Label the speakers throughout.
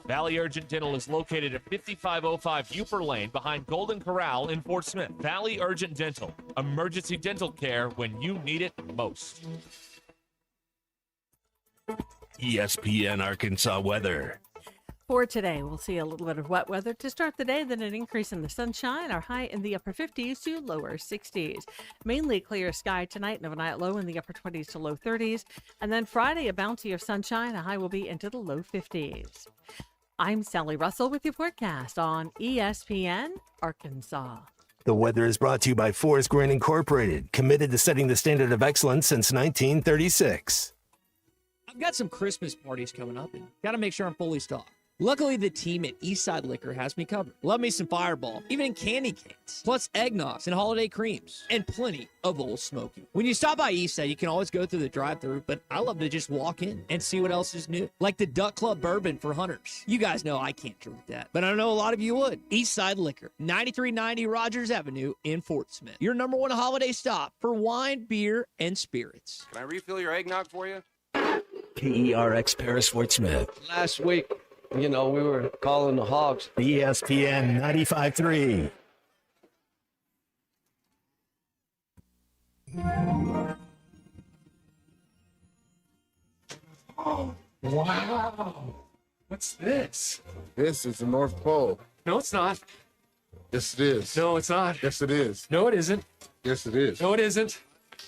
Speaker 1: Valley Urgent Dental is located at 5505 Uper Lane behind Golden Corral in Fort Smith. Valley Urgent Dental, emergency dental care when you need it most.
Speaker 2: ESPN Arkansas weather.
Speaker 3: For today, we'll see a little bit of wet weather to start the day, then an increase in the sunshine, our high in the upper 50s to lower 60s. Mainly clear sky tonight, and overnight low in the upper 20s to low 30s. And then Friday, a bounty of sunshine, a high will be into the low 50s. I'm Sally Russell with your forecast on ESPN Arkansas.
Speaker 2: The weather is brought to you by Forest Grain Incorporated, committed to setting the standard of excellence since 1936.
Speaker 4: I've got some Christmas parties coming up and got to make sure I'm fully stocked. Luckily, the team at Eastside Liquor has me covered. Love me some Fireball, even in candy canes, plus eggnogs and holiday creams, and plenty of Old Smoky. When you stop by Eastside, you can always go through the drive-thru, but I love to just walk in and see what else is new. Like the Duck Club Bourbon for hunters. You guys know I can't drink that, but I know a lot of you would. Eastside Liquor, 9390 Rogers Avenue in Fort Smith. Your number one holiday stop for wine, beer, and spirits.
Speaker 5: Can I refill your eggnog for you?
Speaker 2: KERX Paris Fort Smith.
Speaker 6: Last week, we were calling the hogs.
Speaker 2: ESPN 95.3.
Speaker 7: Oh, wow. What's this?
Speaker 8: This is the North Pole.
Speaker 7: No, it's not.
Speaker 8: Yes, it is.
Speaker 7: No, it's not.
Speaker 8: Yes, it is.
Speaker 7: No, it isn't.
Speaker 8: Yes, it is.
Speaker 7: No, it isn't.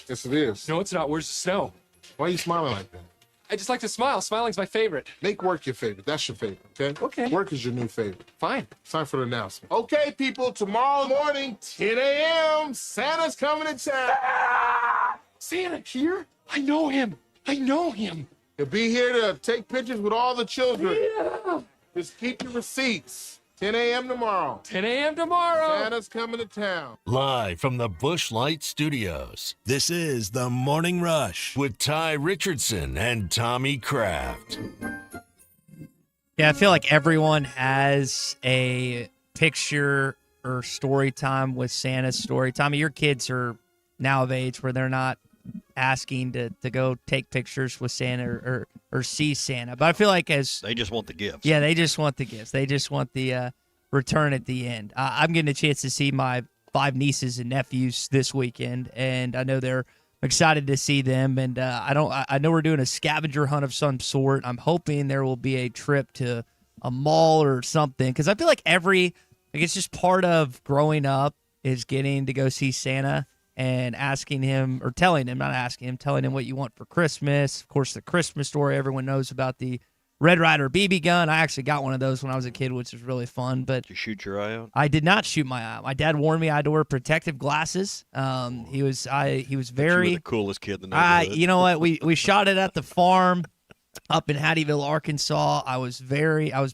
Speaker 8: Yes, it is.
Speaker 7: No, it's not. Where's the snow?
Speaker 8: Why are you smiling like that?
Speaker 7: I just like to smile. Smiling's my favorite.
Speaker 8: Make work your favorite. That's your favorite, okay?
Speaker 7: Okay.
Speaker 8: Work is your new favorite.
Speaker 7: Fine.
Speaker 8: It's time for the announcement. Okay, people, tomorrow morning, 10 a.m., Santa's coming to town.
Speaker 7: Santa here? I know him. I know him.
Speaker 8: He'll be here to take pictures with all the children.
Speaker 7: Yeah.
Speaker 8: Just keep your receipts. 10 a.m. tomorrow.
Speaker 7: 10 a.m. tomorrow.
Speaker 8: Santa's coming to town.
Speaker 2: Live from the Busch Light Studios, this is The Morning Rush with Ty Richardson and Tommy Kraft.
Speaker 4: Yeah, I feel like everyone has a picture or story time with Santa's story. Tommy, your kids are now of age where they're not asking to go take pictures with Santa or see Santa. But I feel like
Speaker 9: they just want the gifts.
Speaker 4: Yeah, they just want the gifts. They just want the return at the end. I'm getting a chance to see my 5 nieces and nephews this weekend, and I know they're excited to see them. And I know we're doing a scavenger hunt of some sort. I'm hoping there will be a trip to a mall or something, because I feel like it's just part of growing up is getting to go see Santa and asking him, or telling him, not asking him, telling him what you want for Christmas. Of course, the Christmas story, everyone knows about the Red Ryder BB gun. I actually got one of those when I was a kid, which was really fun. But
Speaker 9: did you shoot your eye out?
Speaker 4: I did not shoot my eye out. My dad warned me I had to wear protective glasses. He was very...
Speaker 9: You were the coolest kid in the neighborhood.
Speaker 4: You know what? We shot it at the farm up in Hattieville, Arkansas. I was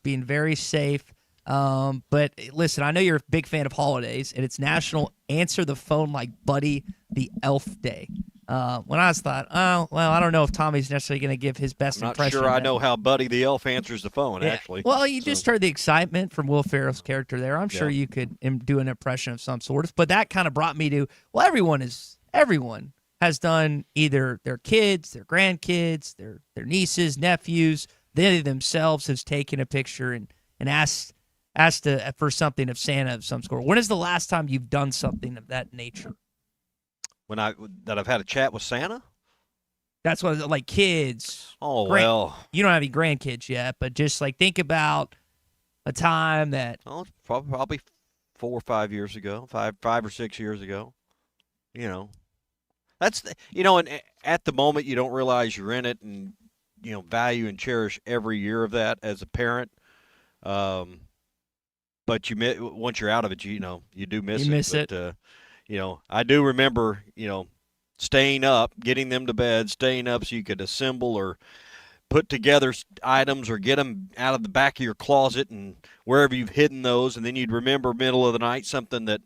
Speaker 4: being very safe. But listen, I know you're a big fan of holidays, and it's National Answer the Phone Like Buddy the Elf Day. When I thought, oh, well, I don't know if Tommy's necessarily going to give his best impression.
Speaker 9: I'm not sure I know how Buddy the Elf answers the phone, actually.
Speaker 4: Well, you just heard the excitement from Will Ferrell's character there. I'm sure you could do an impression of some sort. But that kind of brought me to, well, everyone has done either their kids, their grandkids, their nieces, nephews, they themselves has taken a picture and asked for something of Santa of some sort. When is the last time you've done something of that nature?
Speaker 9: That I've had a chat with Santa?
Speaker 4: That's what, like, kids.
Speaker 9: Oh, well.
Speaker 4: You don't have any grandkids yet, but just, like, think about a time that...
Speaker 9: Oh, probably 4 or 5 years ago, 5 or 6 years ago. That's, and at the moment you don't realize you're in it and, value and cherish every year of that as a parent. But once you're out of it, you do miss it.
Speaker 4: You miss it.
Speaker 9: I do remember, staying up, getting them to bed, staying up so you could assemble or put together items or get them out of the back of your closet and wherever you've hidden those. And then you'd remember middle of the night something that,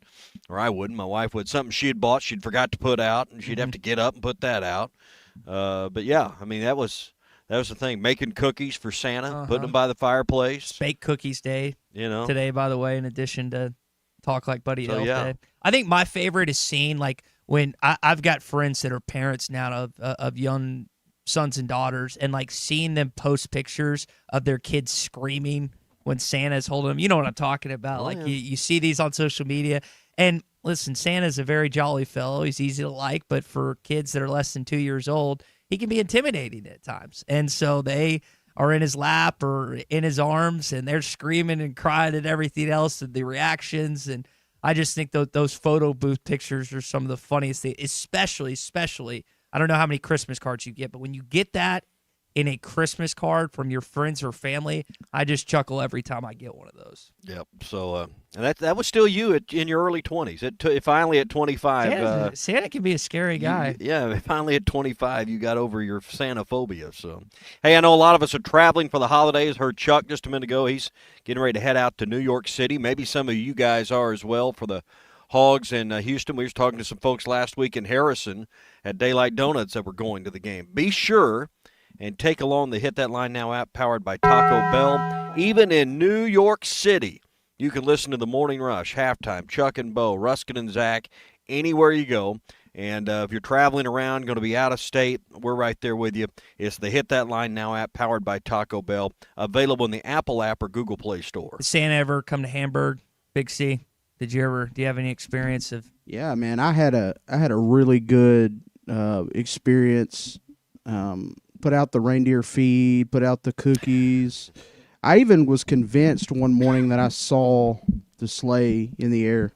Speaker 9: or I wouldn't, my wife would, something she had bought she'd forgot to put out, and she'd have to get up and put that out. But yeah, I mean, that was the thing. Making cookies for Santa, putting them by the fireplace.
Speaker 4: Bake Cookies Day today, by the way, in addition to Talk Like Buddy Elf Day. I think my favorite is seeing, like, when I've got friends that are parents now of young sons and daughters, and, like, seeing them post pictures of their kids screaming when Santa's holding them. You know what I'm talking about.
Speaker 9: Oh,
Speaker 4: like
Speaker 9: yeah.
Speaker 4: you see these on social media. And listen, Santa's a very jolly fellow. He's easy to like, but for kids that are less than 2 years old, he can be intimidating at times. And so they are in his lap or in his arms, and they're screaming and crying at everything else and the reactions. And I just think those photo booth pictures are some of the funniest things, especially, I don't know how many Christmas cards you get, but when you get that in a Christmas card from your friends or family, I just chuckle every time I get one of those.
Speaker 9: Yep. So, and that was still you in your early 20s. Finally at 25.
Speaker 4: Santa can be a scary guy.
Speaker 9: Finally at 25, you got over your Santa phobia. So, hey, I know a lot of us are traveling for the holidays. Heard Chuck just a minute ago. He's getting ready to head out to New York City. Maybe some of you guys are as well for the Hogs in Houston. We were talking to some folks last week in Harrison at Daylight Donuts that were going to the game. Be sure and take along the Hit That Line Now app powered by Taco Bell. Even in New York City, you can listen to the Morning Rush, Halftime, Chuck and Bo, Ruskin and Zach, anywhere you go. And if you're traveling around, going to be out of state, we're right there with you. It's the Hit That Line Now app powered by Taco Bell, available in the Apple app or Google Play Store.
Speaker 4: Did Santa ever come to Hamburg, Big C? Do you have any experience of?
Speaker 5: Yeah, man, I had a really good experience. Put out the reindeer feed, put out the cookies. I even was convinced one morning that I saw the sleigh in the air.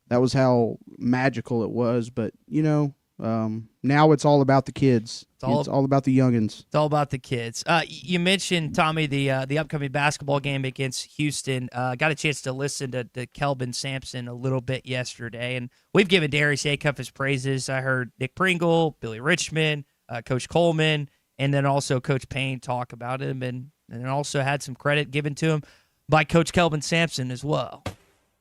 Speaker 5: That was how magical it was. But, now it's all about the kids. It's all about the youngins.
Speaker 4: It's all about the kids. You mentioned, Tommy, the upcoming basketball game against Houston. Got a chance to listen to Kelvin Sampson a little bit yesterday, and we've given Darius Acuff his praises. I heard Nick Pringle, Billy Richmond, Coach Coleman, and then also Coach Payne talk about him, and also had some credit given to him by Coach Kelvin Sampson as well.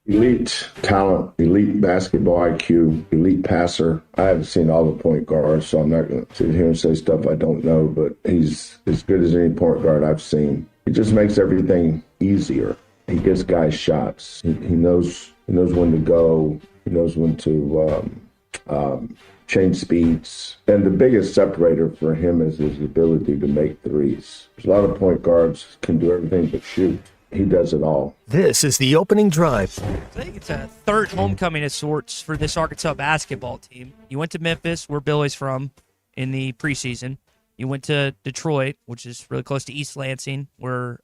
Speaker 10: Elite talent, elite basketball IQ, elite passer. I haven't seen all the point guards, so I'm not going to sit here and say stuff I don't know, but he's as good as any point guard I've seen. He just makes everything easier. He gives guys shots. He knows when to go. He knows when to change speeds. And the biggest separator for him is his ability to make threes. A lot of point guards can do everything but shoot. He does it all.
Speaker 2: This is the opening drive.
Speaker 4: I think it's a third homecoming of sorts for this Arkansas basketball team. You went to Memphis, where Billy's from, in the preseason. You went to Detroit, which is really close to East Lansing, where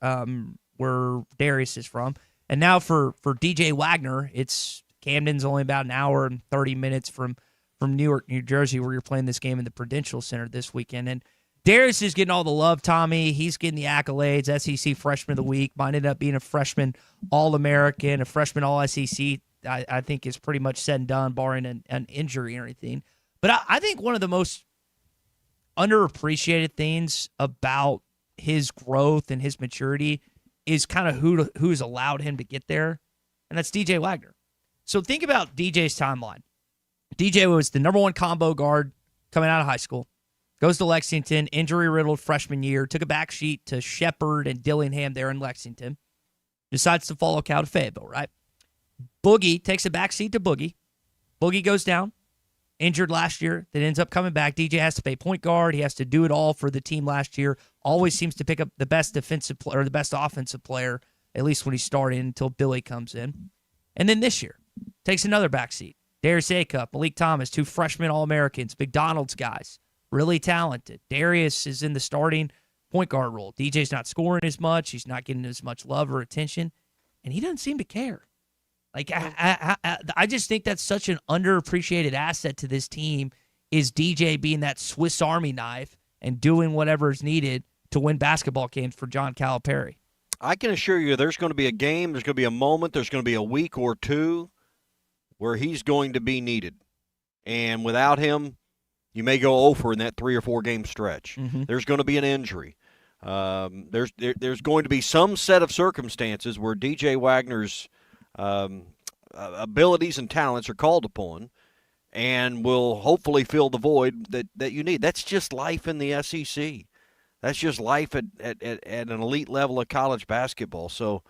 Speaker 4: Darius is from. And now for DJ Wagner, it's Camden's only about an hour and 30 minutes from Newark, New Jersey, where you're playing this game in the Prudential Center this weekend. And Darius is getting all the love, Tommy. He's getting the accolades, SEC Freshman of the Week. Might end up being a freshman All-American, a freshman All-SEC. I think is pretty much said and done, barring an injury or anything. But I think one of the most underappreciated things about his growth and his maturity is kind of who's allowed him to get there, and that's DJ Wagner. So think about DJ's timeline. DJ was the number one combo guard coming out of high school. Goes to Lexington, injury-riddled freshman year, took a backseat to Shepherd and Dillingham there in Lexington. Decides to follow Cal to Fayetteville, right? Boogie takes a backseat to Boogie. Boogie goes down, injured last year, then ends up coming back. DJ has to play point guard. He has to do it all for the team last year. Always seems to pick up the best defensive player, or the best offensive player, at least when he's starting, until Billy comes in. And then this year, takes another backseat. Darius Acuff, Malik Thomas, two freshman All-Americans, McDonald's guys. Really talented. Darius is in the starting point guard role. DJ's not scoring as much. He's not getting as much love or attention, and he doesn't seem to care. Like I just think that's such an underappreciated asset to this team, is DJ being that Swiss Army knife and doing whatever is needed to win basketball games for John Calipari.
Speaker 9: I can assure you there's going to be a game, there's going to be a moment, there's going to be a week or two where he's going to be needed. And without him, you may go over in that 3 or 4 game stretch.
Speaker 4: Mm-hmm.
Speaker 9: There's going to be an injury. There's going to be some set of circumstances where DJ Wagner's abilities and talents are called upon and will hopefully fill the void that you need. That's just life in the SEC. That's just life at an elite level of college basketball. So,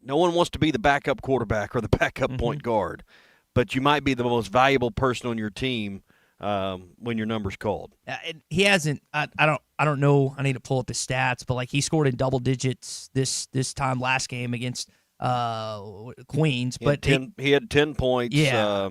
Speaker 9: no one wants to be the backup quarterback or the backup point guard. But you might be the most valuable person on your team when your number's called.
Speaker 4: He hasn't. I don't know. I need to pull up his stats, but like he scored in double digits this time last game against Queens.
Speaker 9: He had 10 points.
Speaker 4: Yeah.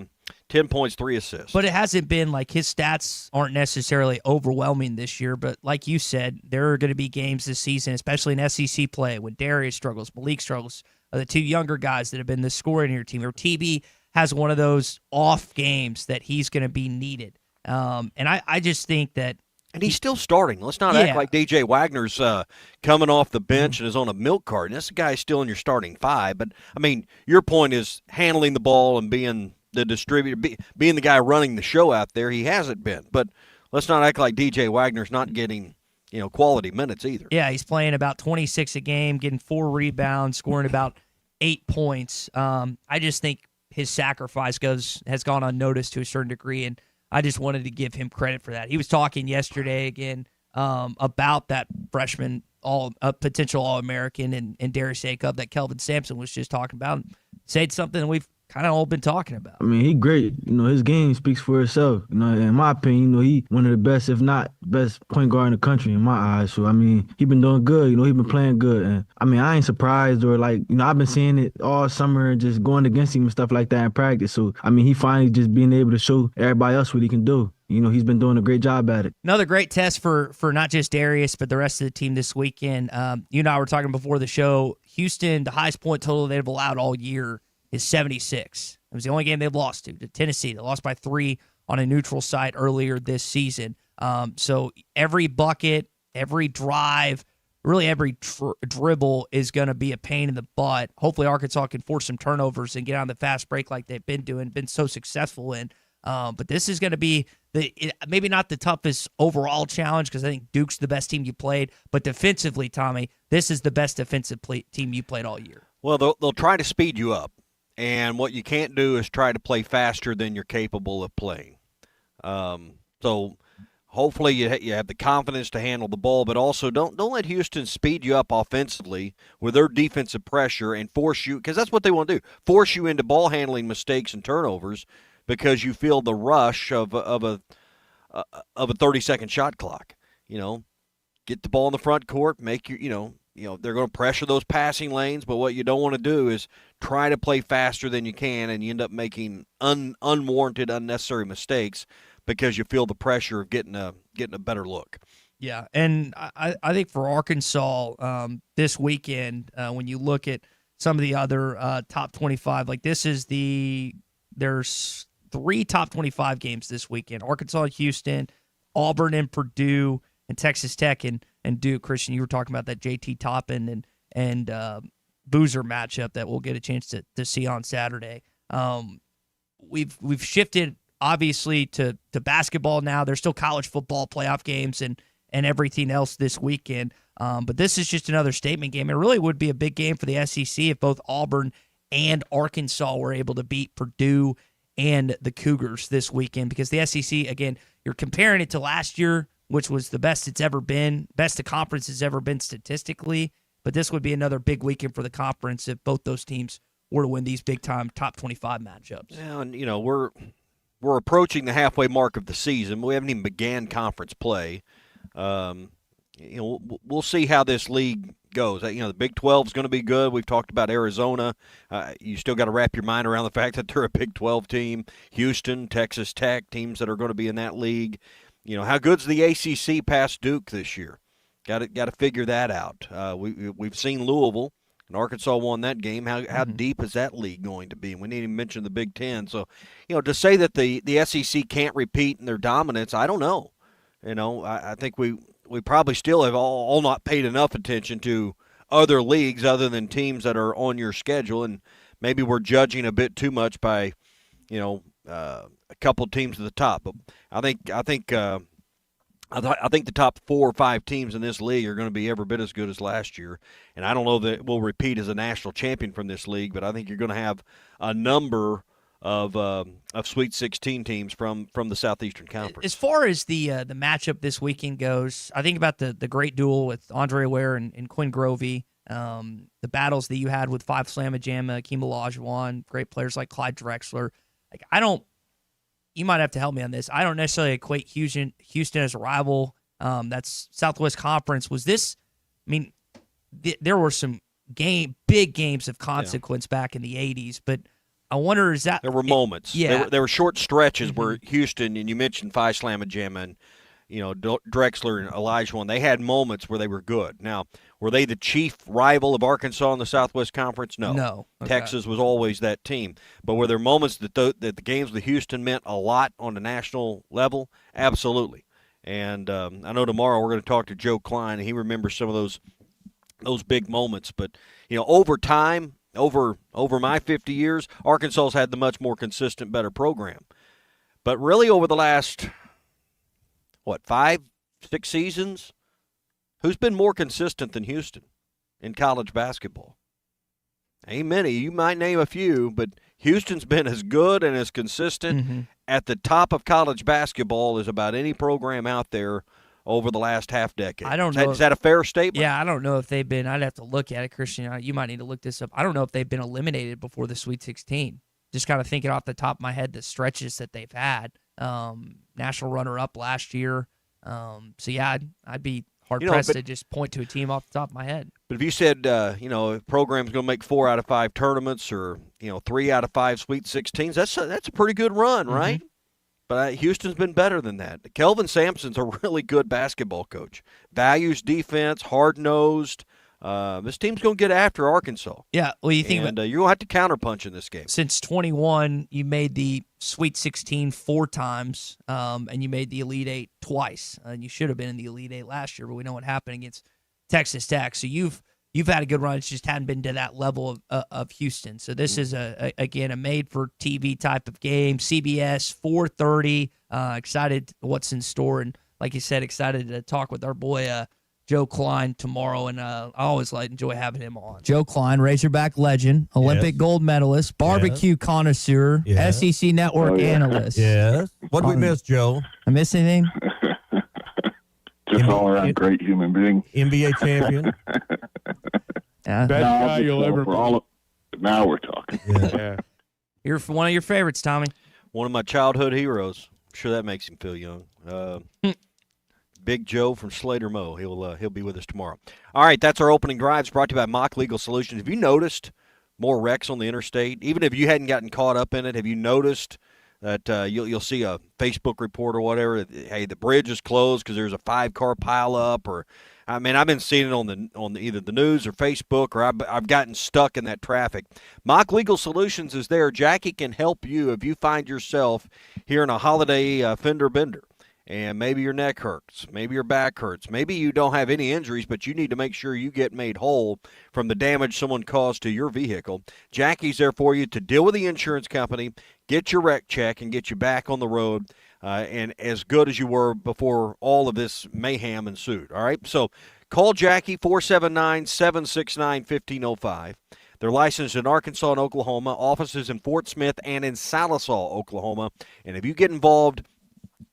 Speaker 9: 10 points, 3 assists.
Speaker 4: But it hasn't been like his stats aren't necessarily overwhelming this year. But like you said, there are going to be games this season, especially in SEC play, when Darius struggles, Malik struggles, the two younger guys that have been the scorer in your team. Or TB has one of those off games that he's going to be needed. And I just think that.
Speaker 9: And he's still starting. Let's not act like DJ Wagner's coming off the bench and is on a milk carton. This guy's still in your starting 5. But, I mean, your point is handling the ball and being the distributor, being the guy running the show out there. He hasn't been. But let's not act like DJ Wagner's not getting, quality minutes either.
Speaker 4: Yeah, he's playing about 26 a game, getting 4 rebounds, scoring about 8 points. I just think his sacrifice has gone unnoticed to a certain degree, and I just wanted to give him credit for that. He was talking yesterday again about that freshman potential All-American and Darius Jacob that Kelvin Sampson was just talking about. Said something we've kind of all been talking about.
Speaker 11: I mean, he great. His game speaks for itself. In my opinion, he one of the best, if not best, point guard in the country in my eyes. So I mean, he been doing good. He been playing good, and I mean, I ain't surprised or I've been seeing it all summer and just going against him and stuff like that in practice. So I mean, he finally just being able to show everybody else what he can do. He's been doing a great job at it.
Speaker 4: Another great test for not just Darius, but the rest of the team this weekend. You and I were talking before the show. Houston, the highest point total they've allowed all year is 76. It was the only game they've lost to Tennessee. They lost by 3 on a neutral site earlier this season. So every bucket, every drive, really every dribble is going to be a pain in the butt. Hopefully Arkansas can force some turnovers and get on the fast break like they've been so successful in. But this is going to be maybe not the toughest overall challenge because I think Duke's the best team you played. But defensively, Tommy, this is the best defensive team you played all year.
Speaker 9: Well, they'll try to speed you up. And what you can't do is try to play faster than you're capable of playing. So hopefully you have the confidence to handle the ball, but also don't let Houston speed you up offensively with their defensive pressure and force you, because that's what they want to do, force you into ball handling mistakes and turnovers because you feel the rush of a 30-second shot clock. Get the ball in the front court, make they're going to pressure those passing lanes, but what you don't want to do is try to play faster than you can, and you end up making unwarranted, unnecessary mistakes because you feel the pressure of getting a better look.
Speaker 4: Yeah, and I think for Arkansas this weekend, when you look at some of the other top 25, like there's 3 top 25 games this weekend: Arkansas, Houston, Auburn, and Purdue, and Texas Tech and Duke. Christian, you were talking about that JT Toppin and Boozer matchup that we'll get a chance to see on Saturday. We've shifted obviously to basketball now. There's still college football playoff games and everything else this weekend. But this is just another statement game. It really would be a big game for the SEC if both Auburn and Arkansas were able to beat Purdue and the Cougars this weekend, because the SEC, again, you're comparing it to last year, which was the best it's ever been, best the conference has ever been statistically. But this would be another big weekend for the conference if both those teams were to win these big-time top 25 matchups.
Speaker 9: Yeah, and, we're approaching the halfway mark of the season. We haven't even began conference play. We'll see how this league goes. The Big 12 is going to be good. We've talked about Arizona. You still got to wrap your mind around the fact that they're a Big 12 team. Houston, Texas Tech, teams that are going to be in that league. How good's the ACC past Duke this year? Got to figure that out. We've seen Louisville, and Arkansas won that game. How deep is that league going to be? And we didn't even mention the Big Ten. So, to say that the SEC can't repeat in their dominance, I don't know. I think we probably still have all not paid enough attention to other leagues other than teams that are on your schedule, and maybe we're judging a bit too much by, a couple of teams at the top. But I think the top 4 or 5 teams in this league are going to be every bit as good as last year. And I don't know that we'll repeat as a national champion from this league, but I think you're going to have a number of Sweet 16 teams from the Southeastern Conference.
Speaker 4: As far as the matchup this weekend goes, I think about the great duel with Andre Ware and Quinn Grovey, the battles that you had with Five Slamma Jamma, Akeem Olajuwon, great players like Clyde Drexler. you might have to help me on this. I don't necessarily equate Houston as a rival. That's Southwest Conference. Was this? I mean, there were some big games of consequence back in the '80s, but I wonder is that
Speaker 9: there were moments.
Speaker 4: Yeah,
Speaker 9: there were short stretches where Houston, and you mentioned Phi Slamma Jamma and Drexler and Elijah. They had moments where they were good. Now, were they the chief rival of Arkansas in the Southwest Conference? No.
Speaker 4: No. Okay.
Speaker 9: Texas was always that team. But were there moments that the games with Houston meant a lot on the national level? Absolutely. And I know tomorrow we're going to talk to Joe Klein, and he remembers some of those big moments. But over time, over my 50 years, Arkansas's had the much more consistent, better program. But really, over the last 5, 6 seasons, who's been more consistent than Houston in college basketball? Ain't many. You might name a few, but Houston's been as good and as consistent at the top of college basketball as about any program out there over the last half decade.
Speaker 4: I don't know.
Speaker 9: Is that a fair statement?
Speaker 4: Yeah, I don't know if they've been. I'd have to look at it, Christian. You might need to look this up. I don't know if they've been eliminated before the Sweet 16. Just kind of thinking off the top of my head the stretches that they've had. National runner-up last year. So, yeah, I'd be hard-pressed to just point to a team off the top of my head.
Speaker 9: But if you said, a program's going to make 4 out of 5 tournaments or, 3 out of 5 Sweet 16s, that's a pretty good run, right? But Houston's been better than that. Kelvin Sampson's a really good basketball coach. Values defense, hard-nosed. This team's going to get after Arkansas.
Speaker 4: Yeah, well, you think
Speaker 9: you're going to have to counterpunch in this game.
Speaker 4: Since 21, you made the Sweet 16 4 times, and you made the Elite Eight twice. And you should have been in the Elite Eight last year, but we know what happened against Texas Tech. So you've had a good run. It just hadn't been to that level of Houston. So this is again a made-for-TV type of game. CBS 4:30. Excited what's in store, and like you said, excited to talk with our boy Joe Klein tomorrow, and I always enjoy having him on. Joe Klein, Razorback legend, Olympic gold medalist, barbecue connoisseur, SEC Network analyst.
Speaker 12: Yes. What did we miss, Joe?
Speaker 4: I miss anything?
Speaker 13: Just all around great human being.
Speaker 12: NBA champion.
Speaker 4: Yeah.
Speaker 13: Best guy you'll ever meet. Now we're talking.
Speaker 12: Yeah.
Speaker 4: You're one of your favorites, Tommy.
Speaker 9: One of my childhood heroes. I'm sure that makes him feel young. Big Joe from Slater Mo. He'll be with us tomorrow. All right, that's our opening drives brought to you by Mock Legal Solutions. Have you noticed more wrecks on the interstate? Even if you hadn't gotten caught up in it, have you noticed that you'll see a Facebook report or whatever? Hey, the bridge is closed because there's a 5-car pileup, or I've been seeing it on either the news or Facebook, or I've gotten stuck in that traffic. Mock Legal Solutions is there. Jackie can help you if you find yourself here in a holiday fender bender. And maybe your neck hurts, maybe your back hurts, maybe you don't have any injuries, but you need to make sure you get made whole from the damage someone caused to your vehicle. Jackie's there for you to deal with the insurance company, get your wreck check, and get you back on the road and as good as you were before all of this mayhem ensued. All right, so call Jackie, 479-769-1505. They're licensed in Arkansas and Oklahoma, offices in Fort Smith and in Sallisaw, Oklahoma. And if you get involved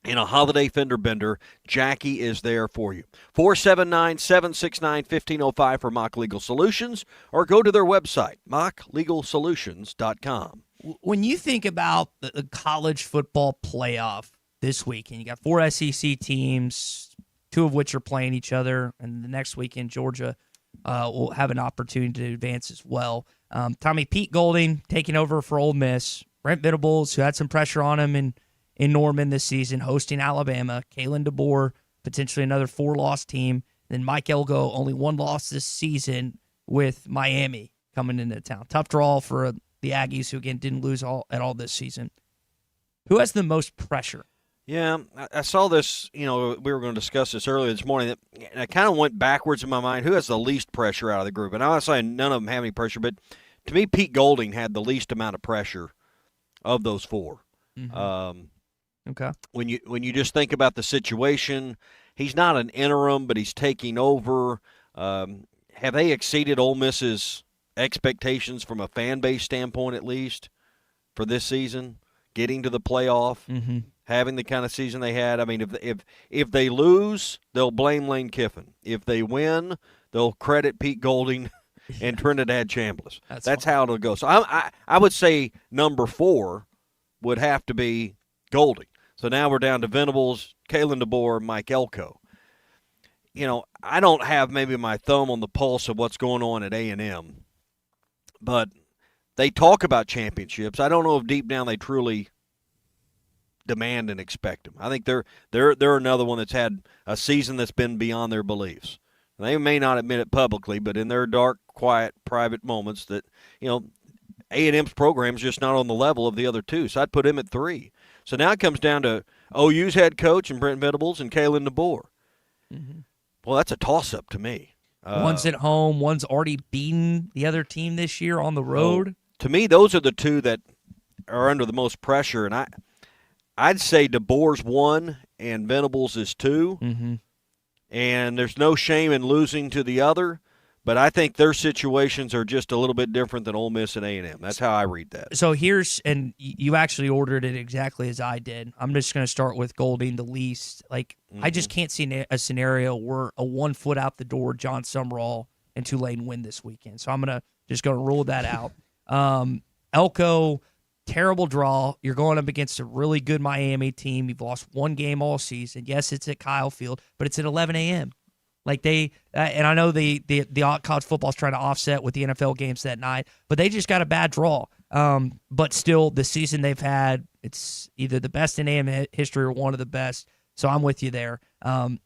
Speaker 9: in a holiday fender bender, Jackie is there for you. 479-769-1505 for Mock Legal Solutions, or go to their website, mocklegalsolutions.com.
Speaker 4: When you think about the college football playoff this weekend, you got 4 SEC teams, 2 of which are playing each other, and the next weekend Georgia will have an opportunity to advance as well. Tommy, Pete Golding taking over for Ole Miss, Brent Venables, who had some pressure on him in Norman this season, hosting Alabama, Kalen DeBoer, potentially another 4-loss team, then Mike Elko, only 1 loss this season with Miami coming into town. Tough draw for the Aggies, who, again, didn't lose at all this season. Who has the most pressure?
Speaker 9: Yeah, I saw this, we were going to discuss this earlier this morning, and I kind of went backwards in my mind. Who has the least pressure out of the group? And I'm not saying none of them have any pressure, but to me, Pete Golding had the least amount of pressure of those 4.
Speaker 4: Mm-hmm. Okay.
Speaker 9: When you just think about the situation, he's not an interim, but he's taking over. Have they exceeded Ole Miss's expectations from a fan base standpoint, at least, for this season? Getting to the playoff, having the kind of season they had. I mean, if they lose, they'll blame Lane Kiffin. If they win, they'll credit Pete Golding and Trinidad Chambliss. That's how it'll go. So I would say number 4 would have to be Golding. So now we're down to Venables, Kalen DeBoer, Mike Elko. I don't have maybe my thumb on the pulse of what's going on at A&M, but they talk about championships. I don't know if deep down they truly demand and expect them. I think they're another one that's had a season that's been beyond their beliefs. They may not admit it publicly, but in their dark, quiet, private moments that, A&M's program is just not on the level of the other two. So I'd put him at 3. So now it comes down to OU's head coach and Brent Venables and Kalen DeBoer.
Speaker 4: Mm-hmm.
Speaker 9: Well, that's a toss-up to me.
Speaker 4: One's at home. One's already beaten the other team this year on the road.
Speaker 9: To me, those are the two that are under the most pressure, and I'd say DeBoer's 1 and Venables is 2.
Speaker 4: Mm-hmm.
Speaker 9: And there's no shame in losing to the other, but I think their situations are just a little bit different than Ole Miss and A&M. That's how I read that.
Speaker 4: So and you actually ordered it exactly as I did. I'm just going to start with Golding the least. I just can't see a scenario where a 1 foot out the door John Sumrall and Tulane win this weekend. So I'm going to rule that out. Elko, terrible draw. You're going up against a really good Miami team. You've lost 1 game all season. Yes, it's at Kyle Field, but it's at 11 a.m. And I know the college football's trying to offset with the NFL games that night, but they just got a bad draw. But still, the season they've had, it's either the best in A&M history or one of the best. So I'm with you there.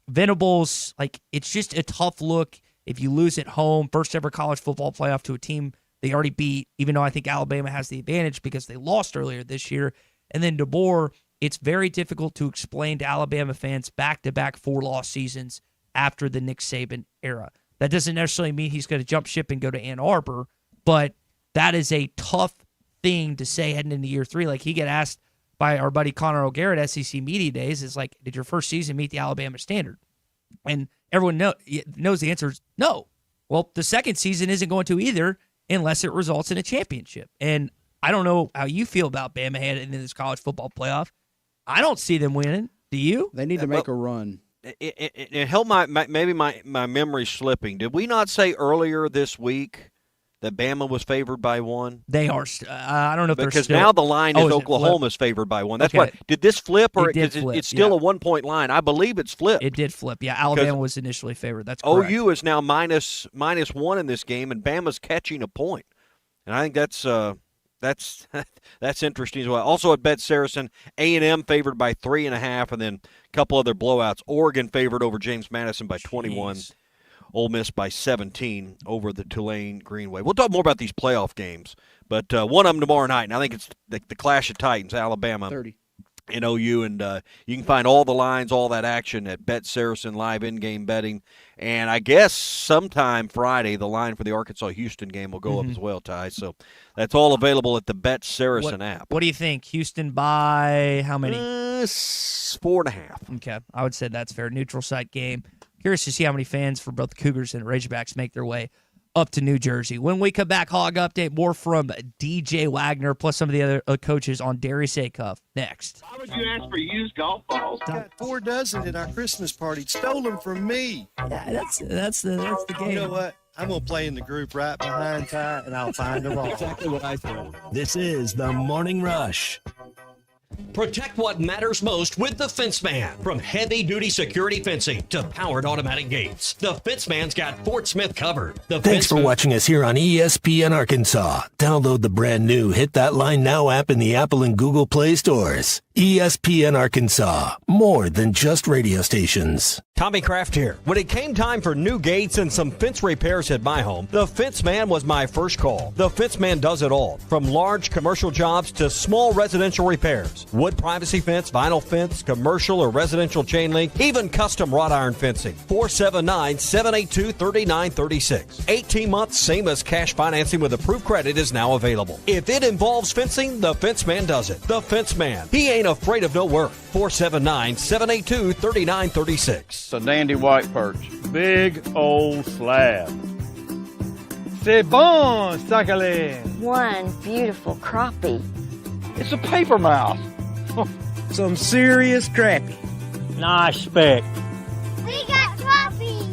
Speaker 4: Venables, it's just a tough look if you lose at home, first ever college football playoff to a team they already beat, even though I think Alabama has the advantage because they lost earlier this year. And then DeBoer, it's very difficult to explain to Alabama fans back-to-back 4-loss seasons after the Nick Saban era. That doesn't necessarily mean he's going to jump ship and go to Ann Arbor, but that is a tough thing to say heading into year 3. He get asked by our buddy Connor O'Gara at SEC Media Days, did your first season meet the Alabama standard? And everyone knows the answer is no. Well, the second season isn't going to either unless it results in a championship. And I don't know how you feel about Bama heading into this college football playoff. I don't see them winning. Do you?
Speaker 5: They need to make a run.
Speaker 9: It helped maybe my memory slipping. Did we not say earlier this week that Bama was favored by 1?
Speaker 4: They are. I don't know if they're
Speaker 9: because
Speaker 4: still.
Speaker 9: Now the line is Oklahoma's favored by 1. That's
Speaker 4: okay.
Speaker 9: why. Did this flip or
Speaker 4: flip,
Speaker 9: it's still a 1-point line? I believe it's flipped.
Speaker 4: It did flip. Yeah, Alabama was initially favored. That's correct.
Speaker 9: OU is now minus 1 in this game, and Bama's catching a point. And I think that's interesting as well. Also at Bet Saracen, A&M favored by 3.5, and then a couple other blowouts. Oregon favored over James Madison by 21. Ole Miss by 17 over the Tulane Greenway. We'll talk more about these playoff games, but one of them tomorrow night, and I think it's the Clash of Titans, Alabama
Speaker 5: 30.
Speaker 9: And OU, and you can find all the lines, all that action at Bet Saracen live in-game betting. And I guess sometime Friday, the line for the Arkansas-Houston game will go up as well, Ty. So that's all available at the Bet Saracen app.
Speaker 4: What do you think? Houston by how many?
Speaker 9: 4.5.
Speaker 4: Okay, I would say that's fair. Neutral site game. Curious to see how many fans for both the Cougars and Razorbacks make their way up to New Jersey. When we come back, Hog Update, more from DJ Wagner, plus some of the other coaches on Darius Acuff next.
Speaker 14: Why would you ask for used golf balls?
Speaker 15: Got 4 dozen at our Christmas party. Stole them from me.
Speaker 4: Yeah, that's the game.
Speaker 15: You know what? I'm going to play in the group right behind Ty, and I'll find them all.
Speaker 2: Exactly what I thought. This is the Morning Rush.
Speaker 16: Protect what matters most with the Fence Man. From heavy-duty security fencing to powered automatic gates, the Fence Man's got Fort Smith covered.
Speaker 2: Thanks for watching us here on ESPN Arkansas. Download the brand new Hit That Line Now app in the Apple and Google Play stores. ESPN Arkansas, more than just radio stations.
Speaker 16: Tommy Kraft here. When it came time for new gates and some fence repairs at my home, the Fence Man was my first call. The Fence Man does it all, from large commercial jobs to small residential repairs. Wood privacy fence, vinyl fence, commercial or residential chain link, even custom wrought iron fencing. 479-782-3936. 18 months, same as cash financing with approved credit is now available. If it involves fencing, the Fence Man does it. The Fence Man. He ain't afraid of no work. 479-782-3936.
Speaker 17: It's a dandy white perch. Big old slab. C'est bon, sacalé.
Speaker 18: One beautiful crappie.
Speaker 17: It's a paper mouse.
Speaker 19: Some serious crappie.
Speaker 17: Nice speck.
Speaker 18: We got crappie.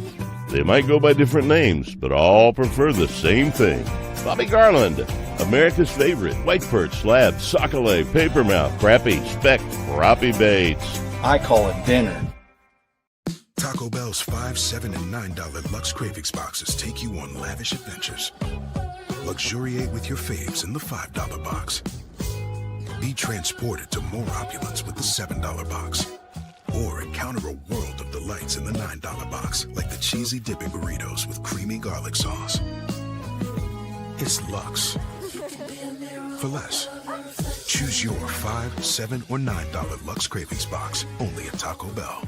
Speaker 20: They might go by different names, but all prefer the same thing. Bobby Garland America's favorite, white perch, slab, sockeye, papermouth, crappie, speck, crappie baits.
Speaker 15: I call it dinner.
Speaker 21: Taco Bell's $5, $7, and $9 Lux Cravings boxes take you on lavish adventures. Luxuriate with your faves in the $5 box. Be transported to more opulence with the $7 box. Or encounter a world of delights in the $9 box, like the cheesy dipping burritos with creamy garlic sauce. It's Lux. For less. Choose your $5, $7, or $9 Lux Cravings box, only at Taco Bell.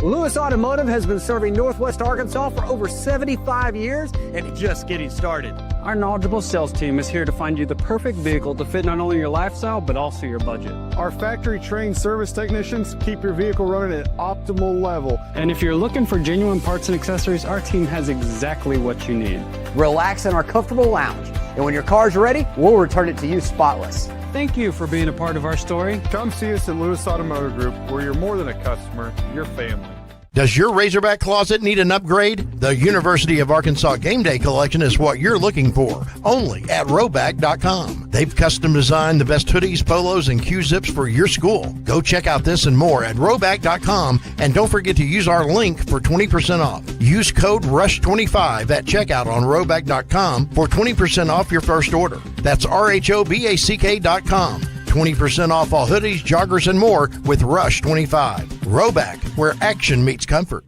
Speaker 22: Lewis Automotive has been serving Northwest Arkansas for over 75 years and it's just getting started.
Speaker 23: Our knowledgeable sales team is here to find you the perfect vehicle to fit not only your lifestyle, but also your budget.
Speaker 24: Our factory-trained service technicians keep your vehicle running at optimal level.
Speaker 23: And if you're looking for genuine parts and accessories, our team has exactly what you need.
Speaker 22: Relax in our comfortable lounge. And when your car's ready, we'll return it to you spotless.
Speaker 23: Thank you for being a part of our story.
Speaker 24: Come see us at Lewis Automotive Group, where you're more than a customer, you're family.
Speaker 25: Does your Razorback closet need an upgrade? The University of Arkansas Game Day Collection is what you're looking for, only at Roback.com. They've custom designed the best hoodies, polos, and Q-zips for your school. Go check out this and more at Roback.com, and don't forget to use our link for 20% off. Use code RUSH25 at checkout on Roback.com for 20% off your first order. That's RHOBACK.com. 20% off all hoodies, joggers, and more with Rush 25. Roback, where action meets comfort.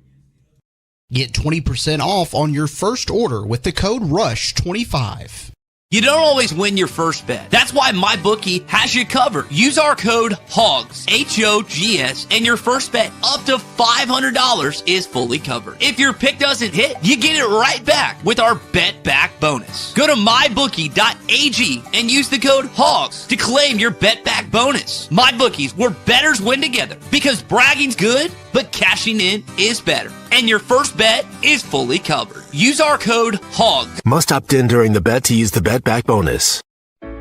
Speaker 26: Get 20% off on your first order with the code RUSH25.
Speaker 27: You don't always win your first bet. That's why MyBookie has you covered. Use our code HOGS, H-O-G-S, and your first bet up to $500 is fully covered. If your pick doesn't hit, you get it right back with our Bet Back bonus. Go to mybookie.ag and use the code HOGS to claim your Bet Back bonus. MyBookie's, where bettors win together, because bragging's good, but cashing in is better. And your first bet is fully covered. Use our code HOGS.
Speaker 2: Must opt in during the bet to use the Bet Back bonus.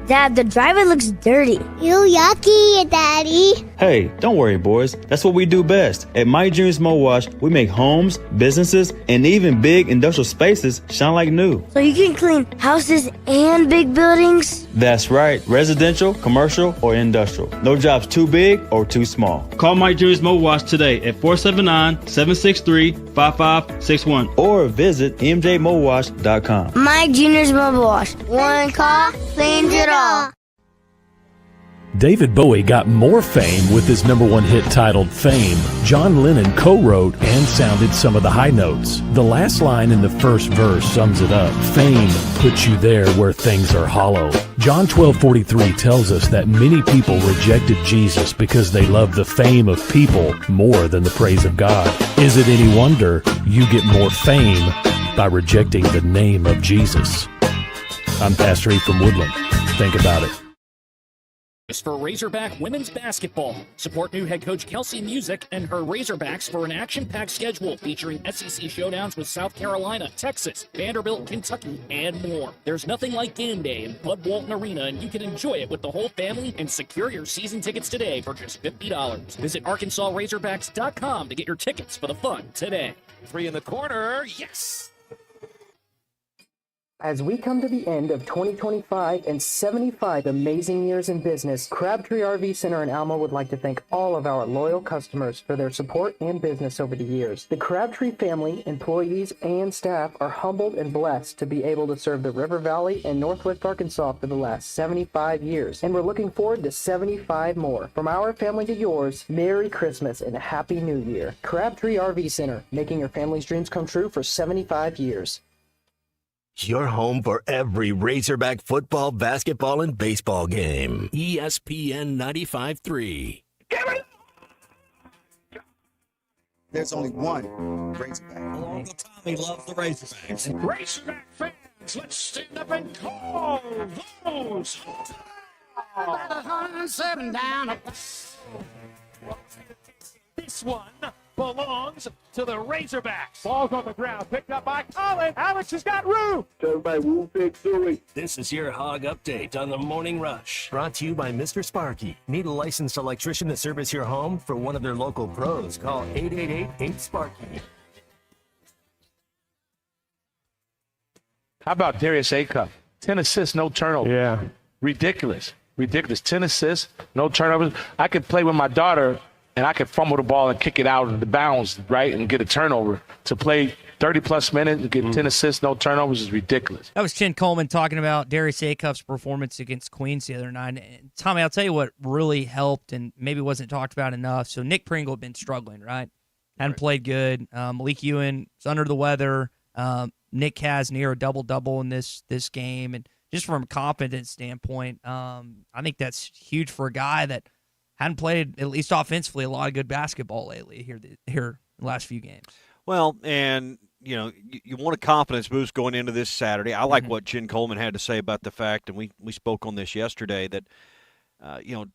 Speaker 18: Dad, the driver looks dirty. Ew, yucky, Daddy.
Speaker 28: Hey, don't worry, boys. That's what we do best. At My Dreams Mo Wash, we make homes, businesses, and even big industrial spaces shine like new.
Speaker 18: So you can clean houses and big buildings?
Speaker 28: That's right. Residential, commercial, or industrial. No job's too big or too small. Call My Dreams Mo Wash today at 479-763-5561 or visit mjmowash.com.
Speaker 18: My Junior's Mobile Wash. One call cleans it all.
Speaker 29: David Bowie got more fame with his #1 hit titled Fame. John Lennon co-wrote and sounded some of the high notes. The last line in the first verse sums it up. Fame puts you there where things are hollow. John 12:43 tells us that many people rejected Jesus because they loved the fame of people more than the praise of God. Is it any wonder you get more fame by rejecting the name of Jesus? I'm Pastor E from Woodland. Think about it.
Speaker 30: For Razorback women's basketball. Support new head coach Kelsey Music and her Razorbacks for an action-packed schedule featuring SEC showdowns with South Carolina, Texas, Vanderbilt, Kentucky, and more. There's nothing like game day in Bud Walton Arena, and you can enjoy it with the whole family and secure your season tickets today for just $50. Visit ArkansasRazorbacks.com to get your tickets for the fun today.
Speaker 1: 3 in the corner, yes!
Speaker 22: As we come to the end of 2025 and 75 amazing years in business, Crabtree RV Center in Alma would like to thank all of our loyal customers for their support and business over the years. The Crabtree family, employees, and staff are humbled and blessed to be able to serve the River Valley and Northwest Arkansas for the last 75 years, and we're looking forward to 75 more. From our family to yours, Merry Christmas and a Happy New Year. Crabtree RV Center, making your family's dreams come true for 75 years.
Speaker 2: Your home for every Razorback football, basketball, and baseball game. ESPN 95.3.
Speaker 31: There's only one Razorback.
Speaker 15: Uncle Tommy loves the Razorbacks.
Speaker 30: Razorback fans, let's stand up and call those. This one belongs to the Razorbacks. Ball's on the ground, picked up by Colin. Alex has got room.
Speaker 32: Everybody will pick Dewey.
Speaker 33: This is your Hog Update on the Morning Rush. Brought to you by Mr. Sparky. Need a licensed electrician to service your home? For one of their local pros, call 888-8-SPARKY.
Speaker 17: How about Darius Acuff?
Speaker 3: 10 assists, no turnovers.
Speaker 24: Yeah.
Speaker 3: Ridiculous. 10 assists, no turnovers. I could play with my daughter, and I could fumble the ball and kick it out of the bounds, right, and get a turnover. To play 30-plus minutes and get 10 assists, no turnovers is ridiculous.
Speaker 4: That was Chin Coleman talking about Darius Acuff's performance against Queens the other night. And Tommy, I'll tell you what really helped and maybe wasn't talked about enough. So Nick Pringle had been struggling, right? Hadn't played good. Malik Ewan was under the weather. Nick has near a double-double in this game. And just from a confidence standpoint, I think that's huge for a guy that hadn't played, at least offensively, a lot of good basketball lately here the last few games.
Speaker 5: Well, and you want a confidence boost going into this Saturday. I like what Chin Coleman had to say about the fact, and we spoke on this yesterday, that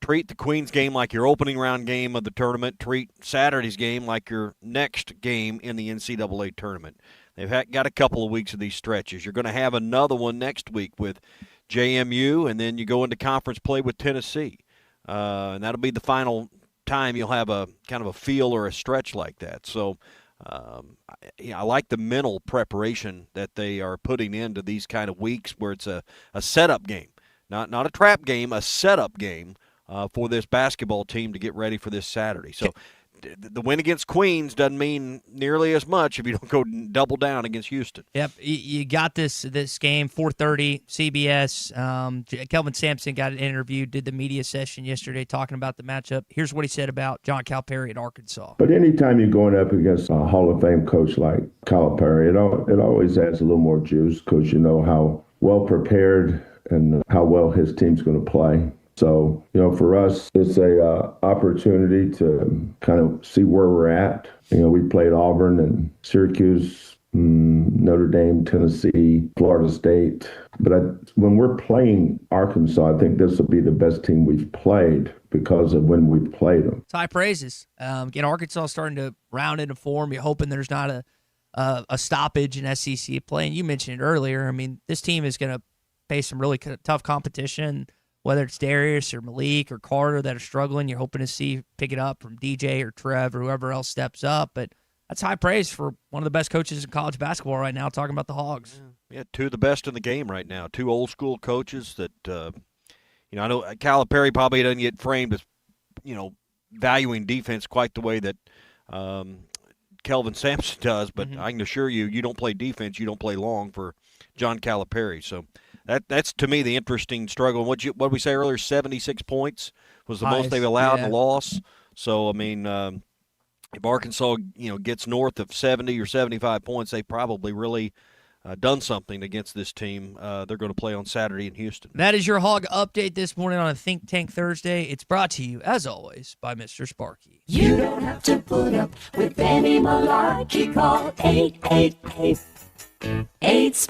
Speaker 5: treat the Queens game like your opening round game of the tournament. Treat Saturday's game like your next game in the NCAA tournament. They've got a couple of weeks of these stretches. You're going to have another one next week with JMU, and then you go into conference play with Tennessee. And that'll be the final time you'll have a kind of a feel or a stretch like that. So I like the mental preparation that they are putting into these kind of weeks where it's a setup game, not a trap game, a setup game for this basketball team to get ready for this Saturday. So the win against Queens doesn't mean nearly as much if you don't go double down against Houston.
Speaker 4: Yep, you got this game, 4:30, CBS. Kelvin Sampson got an interview, did the media session yesterday talking about the matchup. Here's what he said about John Calipari at Arkansas.
Speaker 32: But anytime you're going up against a Hall of Fame coach like Calipari, it always adds a little more juice because you know how well prepared and how well his team's going to play. So, for us, it's a opportunity to kind of see where we're at. We played Auburn and Syracuse, Notre Dame, Tennessee, Florida State. But when we're playing Arkansas, I think this will be the best team we've played because of when we've played them.
Speaker 4: It's high praises. Again, Arkansas starting to round into form. You're hoping there's not a stoppage in SEC play. And you mentioned it earlier. I mean, this team is going to face some really tough competition. Whether it's Darius or Malik or Carter that are struggling, you're hoping to see pick it up from DJ or Trev or whoever else steps up. But that's high praise for one of the best coaches in college basketball right now, talking about the Hogs.
Speaker 5: Yeah, two of the best in the game right now. Two old school coaches that, I know Calipari probably doesn't get framed as, valuing defense quite the way that Kelvin Sampson does. But I can assure you, you don't play defense, you don't play long for John Calipari. So that's to me the interesting struggle. What did we say earlier? 76 points was the most they've allowed in the loss. So I mean, if Arkansas gets north of 70 or 75 points, they probably really done something against this team. They're going to play on Saturday in Houston.
Speaker 4: That is your Hog update this morning on a Think Tank Thursday. It's brought to you, as always, by Mr. Sparky.
Speaker 6: You don't have to put up with any malarkey. Call 888-8
Speaker 4: Let's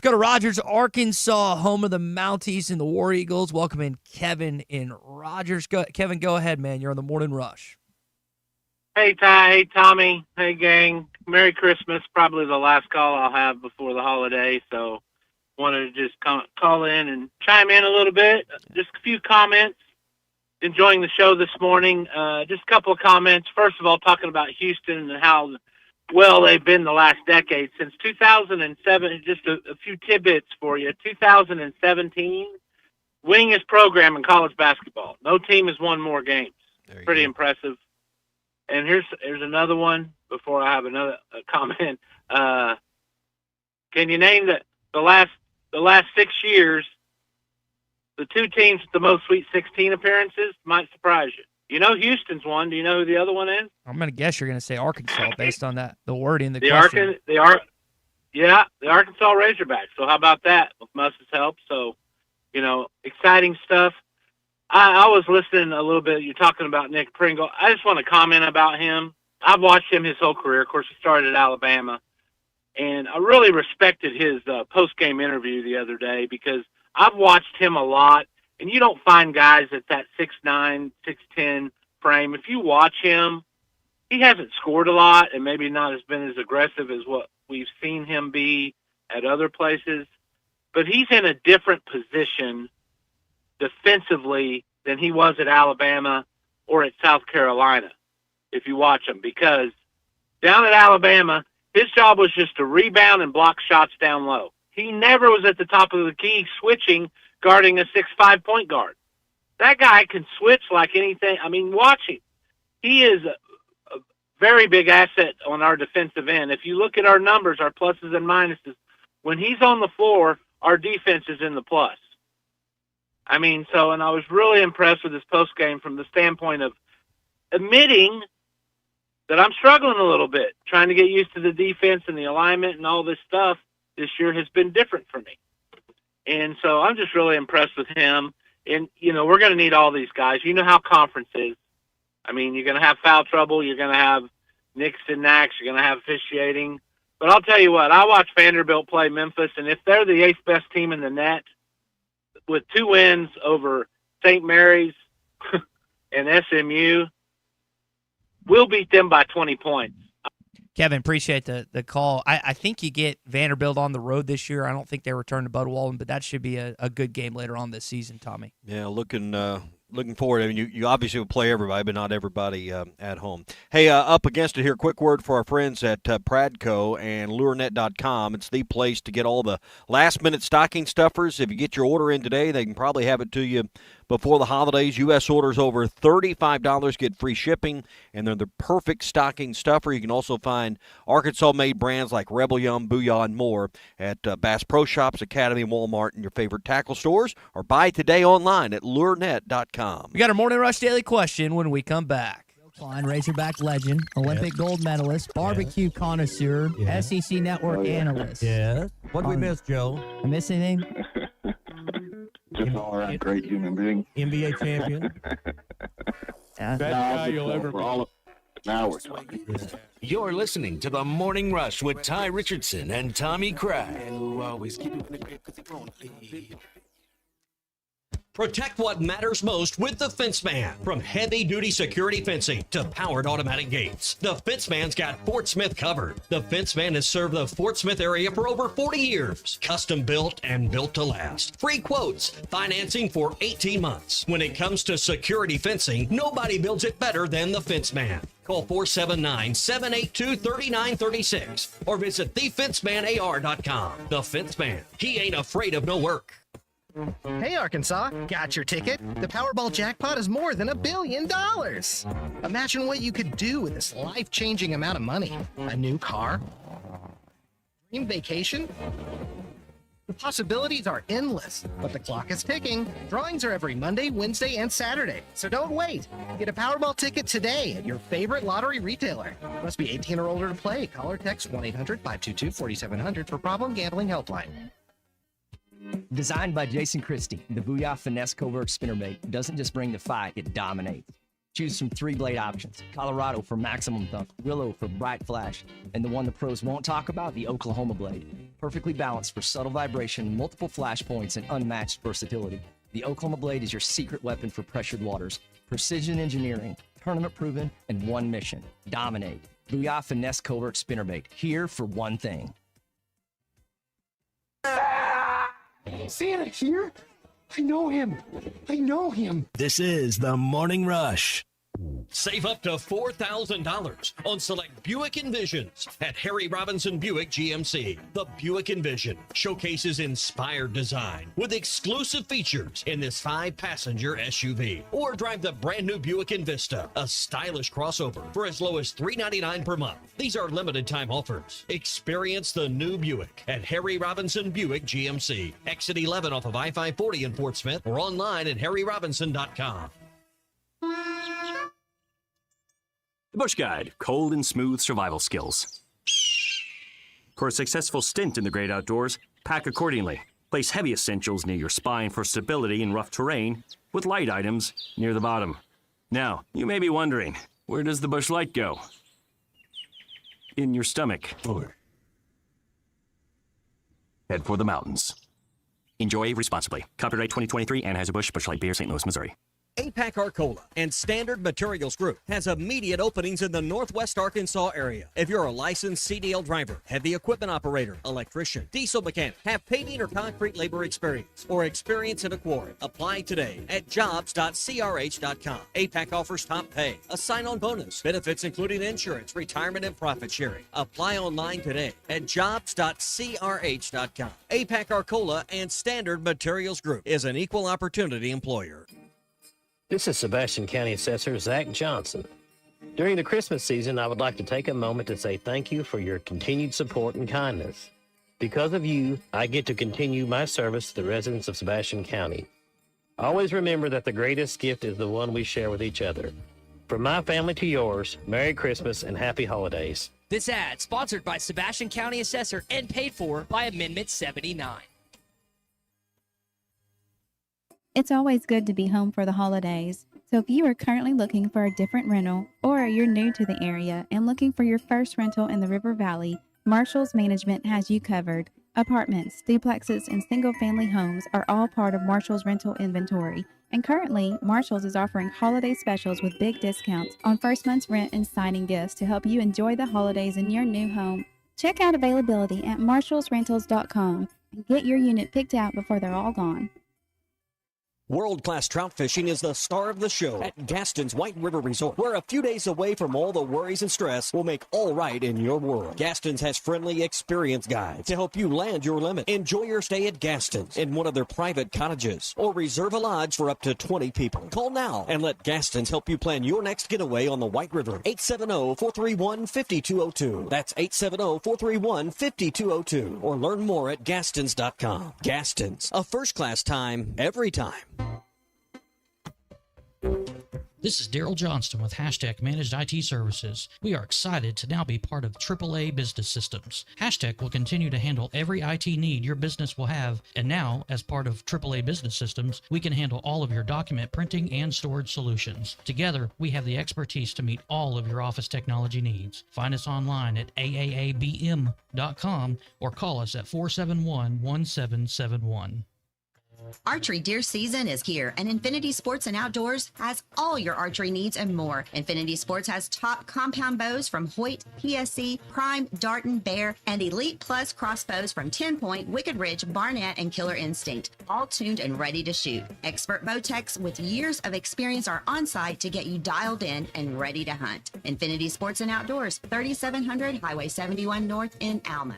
Speaker 4: go to Rogers, Arkansas, home of the Mounties and the War Eagles. Welcome in Kevin in Rogers. Kevin, go ahead, man. You're on the Morning Rush.
Speaker 7: Hey, Ty. Hey, Tommy. Hey, gang. Merry Christmas. Probably the last call I'll have before the holiday, so wanted to just call in and chime in a little bit. Just a few comments. Enjoying the show this morning. Just a couple of comments. First of all, talking about Houston and how well they've been the last decade. Since 2007, just a few tidbits for you. 2017, winningest program in college basketball. No team has won more games. Pretty impressive. And here's another one before I have another comment. Can you name the last 6 years, the two teams with the most Sweet 16 appearances? Might surprise you. You know Houston's one. Do you know who the other one is?
Speaker 4: I'm going to guess you're going to say Arkansas based on the wording. The question.
Speaker 7: The Arkansas Razorbacks. So how about that? With Musk's help. So, exciting stuff. I was listening a little bit. You're talking about Nick Pringle. I just want to comment about him. I've watched him his whole career. Of course, he started at Alabama. And I really respected his post-game interview the other day because I've watched him a lot. And you don't find guys at that 6'9", 6'10" frame. If you watch him, he hasn't scored a lot and maybe not been as aggressive as what we've seen him be at other places. But he's in a different position defensively than he was at Alabama or at South Carolina, if you watch him. Because down at Alabama, his job was just to rebound and block shots down low. He never was at the top of the key switching, guarding a 6'5" point guard. That guy can switch like anything. I mean, watch him. He is a very big asset on our defensive end. If you look at our numbers, our pluses and minuses, when he's on the floor, our defense is in the plus. I mean, and I was really impressed with his post game from the standpoint of admitting that I'm struggling a little bit, trying to get used to the defense and the alignment and all this stuff this year has been different for me. And so I'm just really impressed with him. And, we're going to need all these guys. You know how conference is. I mean, you're going to have foul trouble. You're going to have nicks and knacks. You're going to have officiating. But I'll tell you what, I watched Vanderbilt play Memphis, and if they're the 8th best team in the net with 2 wins over St. Mary's and SMU, we'll beat them by 20 points.
Speaker 4: Kevin, appreciate the call. I think you get Vanderbilt on the road this year. I don't think they return to Bud Walton, but that should be a good game later on this season, Tommy.
Speaker 5: Yeah, looking forward. I mean, you obviously will play everybody, but not everybody at home. Hey, up against it here, quick word for our friends at Pradco and LureNet.com. It's the place to get all the last-minute stocking stuffers. If you get your order in today, they can probably have it to you before the holidays. U.S. orders over $35 get free shipping, and they're the perfect stocking stuffer. You can also find Arkansas-made brands like Rebel Yum, Booyah, and more at Bass Pro Shops, Academy, Walmart, and your favorite tackle stores, or buy today online at LureNet.com.
Speaker 4: We got our Morning Rush Daily Question when we come back.
Speaker 8: Klein, Razorback legend, Olympic gold medalist, barbecue connoisseur, SEC network analyst.
Speaker 9: Yeah. What did we miss, Joe?
Speaker 8: I miss anything?
Speaker 9: Just all around great human being. NBA champion.
Speaker 8: Best
Speaker 9: guy you'll ever meet.
Speaker 33: Now we're talking. You're listening to The Morning Rush with Ty Richardson and Tommy Craig.
Speaker 10: Protect what matters most with the Fence Man. From heavy-duty security fencing to powered automatic gates, the Fence Man's got Fort Smith covered. The Fence Man has served the Fort Smith area for over 40 years. Custom built and built to last. Free quotes, financing for 18 months. When it comes to security fencing, nobody builds it better than the Fence Man. Call 479-782-3936 or visit thefencemanAR.com. The Fence Man. He ain't afraid of no work.
Speaker 11: Hey, Arkansas, got your ticket? The Powerball jackpot is more than $1 billion. Imagine what you could do with this life-changing amount of money. A new car? Dream vacation? The possibilities are endless, but the clock is ticking. Drawings are every Monday, Wednesday, and Saturday, so don't wait. Get a Powerball ticket today at your favorite lottery retailer. Must be 18 or older to play. Call or text 1-800-522-4700 for Problem Gambling Helpline.
Speaker 12: Designed by Jason Christie, the Booyah Finesse Covert Spinnerbait doesn't just bring the fight, it dominates. Choose from 3 blade options: Colorado for maximum thump, Willow for bright flash, and the one the pros won't talk about, the Oklahoma blade. Perfectly balanced for subtle vibration, multiple flash points, and unmatched versatility. The Oklahoma blade is your secret weapon for pressured waters. Precision engineering, tournament proven, and one mission: dominate. Booyah Finesse Covert Spinnerbait, here for one thing.
Speaker 33: Santa here? I know him. This is The Morning Rush.
Speaker 10: Save up to $4,000 on select Buick Envisions at Harry Robinson Buick GMC. The Buick Envision showcases inspired design with exclusive features in this 5-passenger SUV. Or drive the brand new Buick Envista, a stylish crossover for as low as $399 per month. These are limited time offers. Experience the new Buick at Harry Robinson Buick GMC. Exit 11 off of I-540 in Fort Smith or online at harryrobinson.com.
Speaker 13: The Bush Guide, cold and smooth survival skills. For a successful stint in the great outdoors, pack accordingly. Place heavy essentials near your spine for stability in rough terrain, with light items near the bottom. Now, you may be wondering, where does the Bush Light go? In your stomach. Head for the mountains. Enjoy responsibly. Copyright 2023, Anheuser-Busch, Bush Light Beer, St. Louis, Missouri.
Speaker 1: APAC Arcola and Standard Materials Group has immediate openings in the Northwest Arkansas area. If you're a licensed CDL driver, heavy equipment operator, electrician, diesel mechanic, have paving or concrete labor experience, or experience in a quarry, apply today at jobs.crh.com. APAC offers top pay, a sign-on bonus, benefits including insurance, retirement, and profit sharing. Apply online today at jobs.crh.com. APAC Arcola and Standard Materials Group is an equal opportunity employer.
Speaker 14: This is Sebastian County Assessor Zach Johnson. During the Christmas season, I would like to take a moment to say thank you for your continued support and kindness. Because of you, I get to continue my service to the residents of Sebastian County. Always remember that the greatest gift is the one we share with each other. From my family to yours, Merry Christmas and Happy Holidays.
Speaker 16: This ad sponsored by Sebastian County Assessor and paid for by Amendment 79.
Speaker 18: It's always good to be home for the holidays. So if you are currently looking for a different rental, or you're new to the area and looking for your first rental in the River Valley, Marshall's Management has you covered. Apartments, duplexes, and single-family homes are all part of Marshall's rental inventory. And currently, Marshall's is offering holiday specials with big discounts on first month's rent and signing gifts to help you enjoy the holidays in your new home. Check out availability at marshallsrentals.com and get your unit picked out before they're all gone.
Speaker 1: World-class trout fishing is the star of the show at Gaston's White River Resort, where a few days away from all the worries and stress will make all right in your world. Gaston's has friendly, experienced guides to help you land your limit. Enjoy your stay at Gaston's in one of their private cottages, or reserve a lodge for up to 20 people. Call now and let Gaston's help you plan your next getaway on the White River. 870-431-5202. That's 870-431-5202. Or learn more at Gastons.com. Gaston's, a first-class time, every time.
Speaker 19: This is Daryl Johnston with Hashtag Managed IT Services. We are excited to now be part of AAA Business Systems. Hashtag will continue to handle every IT need your business will have, and now, as part of AAA Business Systems, we can handle all of your document printing and storage solutions. Together, we have the expertise to meet all of your office technology needs. Find us online at aaabm.com or call us at 471-1771.
Speaker 20: Archery deer season is here, and Infinity Sports and Outdoors has all your archery needs and more. Infinity Sports has top compound bows from Hoyt, PSC, Prime, Darton, Bear, and Elite Plus crossbows from 10 Point, Wicked Ridge, Barnett, and Killer Instinct, all tuned and ready to shoot. Expert bow techs with years of experience are on site to get you dialed in and ready to hunt. Infinity Sports and Outdoors, 3700 Highway 71 North in Alma.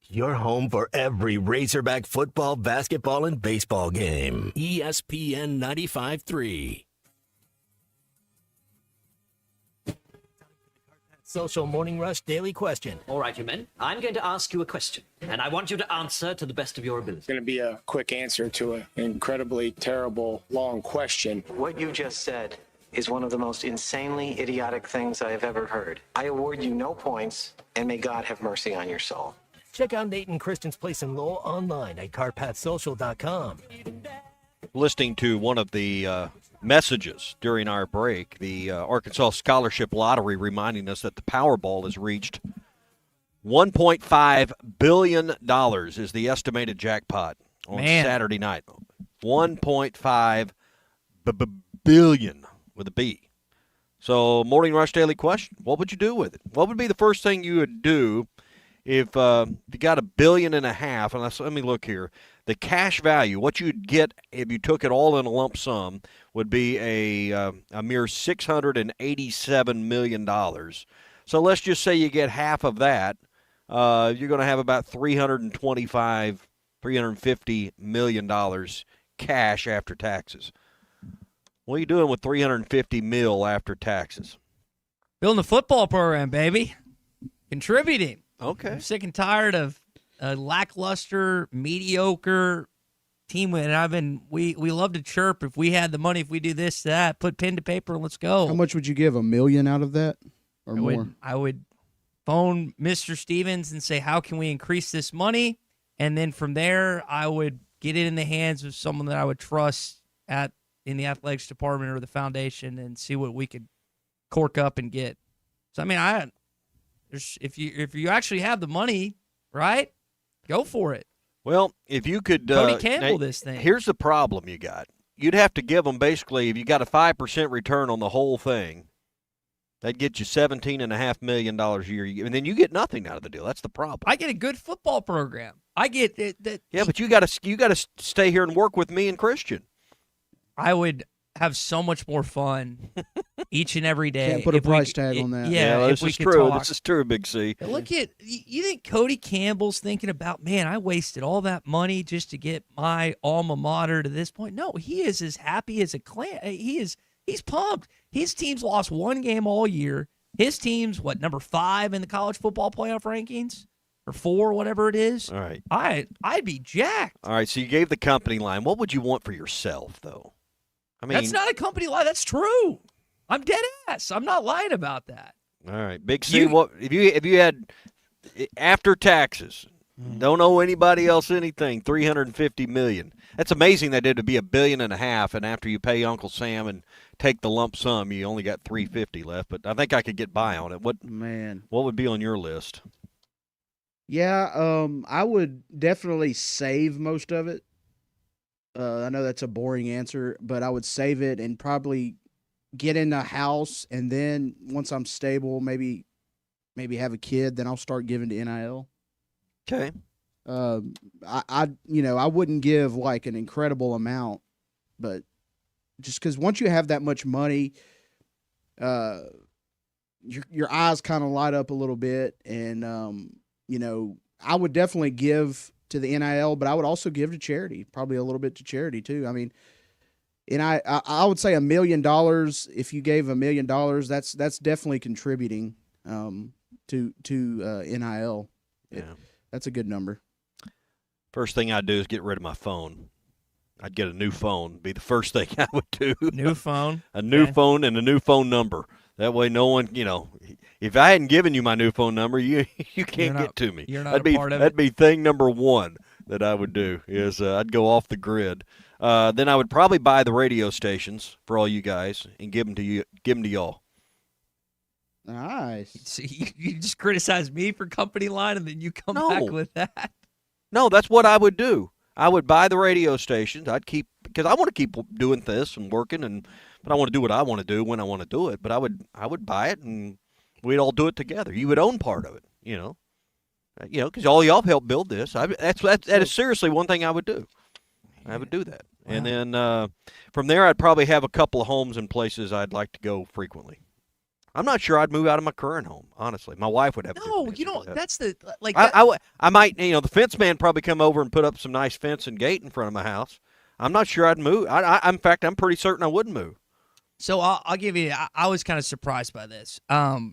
Speaker 2: Your home for every Razorback football, basketball, and baseball game. ESPN 95.3.
Speaker 21: Social Morning Rush Daily Question.
Speaker 23: All right, you men. I'm going to ask you a question, and I want you to answer to the best of your ability.
Speaker 25: It's going to be a quick answer to an incredibly terrible, long question.
Speaker 26: What you just said is one of the most insanely idiotic things I have ever heard. I award you no points, and may God have mercy on your soul.
Speaker 21: Check out Nate and Christian's Place in Lowell online at carpathsocial.com.
Speaker 5: Listening to one of the messages during our break, the Arkansas Scholarship Lottery reminding us that the Powerball has reached $1.5 billion is the estimated jackpot on Saturday night. 1.5 billion with a B. So, Morning Rush Daily Question, what would you do with it? What would be the first thing you would do if you got $1.5 billion, and let me look here, the cash value, what you'd get if you took it all in a lump sum, would be a mere $687 million. So let's just say you get half of that. You're going to have about $350 million cash after taxes. What are you doing with $350 million after taxes?
Speaker 4: Building a football program, baby. Contributing.
Speaker 5: Okay.
Speaker 4: I'm sick and tired of a lackluster, mediocre team. And we love to chirp if we had the money, if we do this, that, put pen to paper, and let's go.
Speaker 27: How much would you give? $1 million out of that, or more?
Speaker 4: I would phone Mr. Stevens and say, how can we increase this money? And then from there, I would get it in the hands of someone that I would trust in the athletics department or the foundation, and see what we could cork up and get. So I mean, if you actually have the money, right, go for it.
Speaker 5: Well, if you could,
Speaker 4: Cody Campbell, this thing.
Speaker 5: Here's the problem you got. you'd have to give them basically, if you got a 5% return on the whole thing, that'd get you $17.5 million a year, and then you get nothing out of the deal. That's the problem.
Speaker 4: I get a good football program. I get that.
Speaker 5: Yeah, but you got to stay here and work with me and Christian.
Speaker 4: I would have so much more fun each and every day.
Speaker 27: Can't put a price tag on that.
Speaker 4: Yeah,
Speaker 5: this is true. This is true, Big C.
Speaker 4: Look at, you think Cody Campbell's thinking about, man, I wasted all that money just to get my alma mater to this point? No, he is as happy as a clam. He's pumped. His team's lost one game all year. His team's, number 5 in the college football playoff rankings? Or 4, whatever it is.
Speaker 5: All right.
Speaker 4: I'd be jacked.
Speaker 5: All right, so you gave the company line. What would you want for yourself, though? I mean,
Speaker 4: that's not a company lie. That's true. I'm dead ass. I'm not lying about that.
Speaker 5: All right, Big C. What if you had after taxes? Don't owe anybody else anything. $350 million. That's amazing that it'd be $1.5 billion, and after you pay Uncle Sam and take the lump sum, you only got $350 left. But I think I could get by on it. What would be on your list?
Speaker 27: Yeah, I would definitely save most of it. I know that's a boring answer, but I would save it and probably get in a house, and then once I'm stable, maybe have a kid. Then I'll start giving to NIL.
Speaker 5: Okay.
Speaker 27: I wouldn't give like an incredible amount, but just because once you have that much money, your eyes kind of light up a little bit, and I would definitely give to the NIL, but I would also give to charity, probably a little bit to charity too. I mean, and I would say $1 million. If you gave $1 million, that's definitely contributing to NIL.
Speaker 5: Yeah,
Speaker 27: that's a good number.
Speaker 5: First thing I'd do is get rid of my phone. I'd get a new phone. Be the first thing I would do.
Speaker 4: New phone.
Speaker 5: A new phone and a new phone number. That way, no one, if I hadn't given you my new phone number, you can't get to me.
Speaker 4: You're not a part of it.
Speaker 5: That'd be thing number one that I would do is I'd go off the grid. Then I would probably buy the radio stations for all you guys and give them to you. Give them to y'all.
Speaker 27: Nice.
Speaker 4: See, you just criticize me for company line, and then you come back with that.
Speaker 5: No, that's what I would do. I would buy the radio stations. Because I want to keep doing this and working, but I want to do what I want to do when I want to do it. But I would buy it, and we'd all do it together. You would own part of it, because all y'all helped build this. That is seriously one thing I would do. I would do that. Wow. And then from there, I'd probably have a couple of homes and places I'd like to go frequently. I'm not sure I'd move out of my current home, honestly. My wife would have.
Speaker 4: No, that's the like.
Speaker 5: I might, the fence man probably come over and put up some nice fence and gate in front of my house. I'm not sure I'd move. In fact, I'm pretty certain I wouldn't move.
Speaker 4: So I'll give you. I was kind of surprised by this. I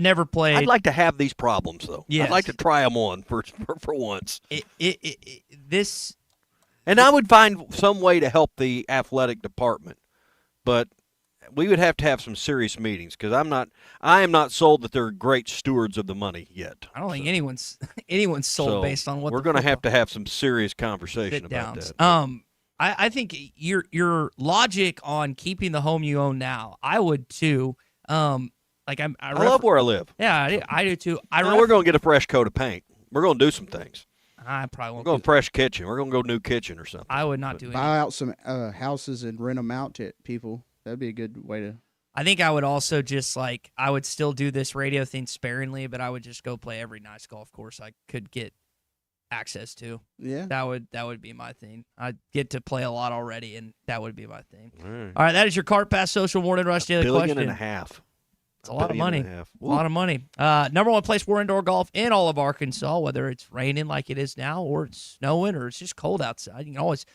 Speaker 4: never played.
Speaker 5: I'd like to have these problems though.
Speaker 4: Yes.
Speaker 5: I'd like to try them on for once.
Speaker 4: This.
Speaker 5: And I would find some way to help the athletic department, but we would have to have some serious meetings because I am not sold that they're great stewards of the money yet.
Speaker 4: I don't think anyone's sold based on what
Speaker 5: we're going to have some serious conversation about that.
Speaker 4: I think your logic on keeping the home you own now, I would too. I
Speaker 5: love where I live.
Speaker 4: Yeah, I do too.
Speaker 5: We're going to get a fresh coat of paint. We're going to do some things.
Speaker 4: I probably won't.
Speaker 5: We're going fresh kitchen. We're going to go new kitchen or something.
Speaker 4: I would not do it.
Speaker 27: Buy out some houses and rent them out to people. That'd be a good way to.
Speaker 4: I think I would also just I would still do this radio thing sparingly, but I would just go play every nice golf course I could get access to.
Speaker 27: Yeah.
Speaker 4: That would be my thing. I'd get to play a lot already, and that would be my thing. All right, that is your Cart Pass Social Morning Rush Daily Question.
Speaker 5: $1.5 billion.
Speaker 4: It's a lot of money. A lot of money. Number one place for indoor golf in all of Arkansas, whether it's raining like it is now, or it's snowing, or it's just cold outside. You can always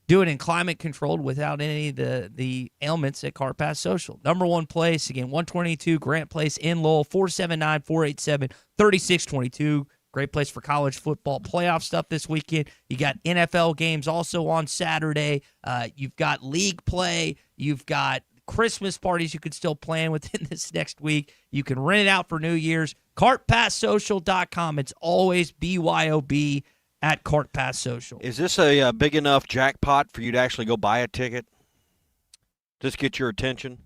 Speaker 4: do it in climate controlled without any of the ailments at Cart Pass Social. Number one place, again, 122 Grant Place in Lowell, 479-487-3622. Great place for college football playoff stuff this weekend. You got NFL games also on Saturday. You've got league play. You've got Christmas parties you could still plan within this next week. You can rent it out for New Year's. CartPassSocial.com. It's always BYOB at Cart Pass Social.
Speaker 5: Is this a big enough jackpot for you to actually go buy a ticket? Just get your attention?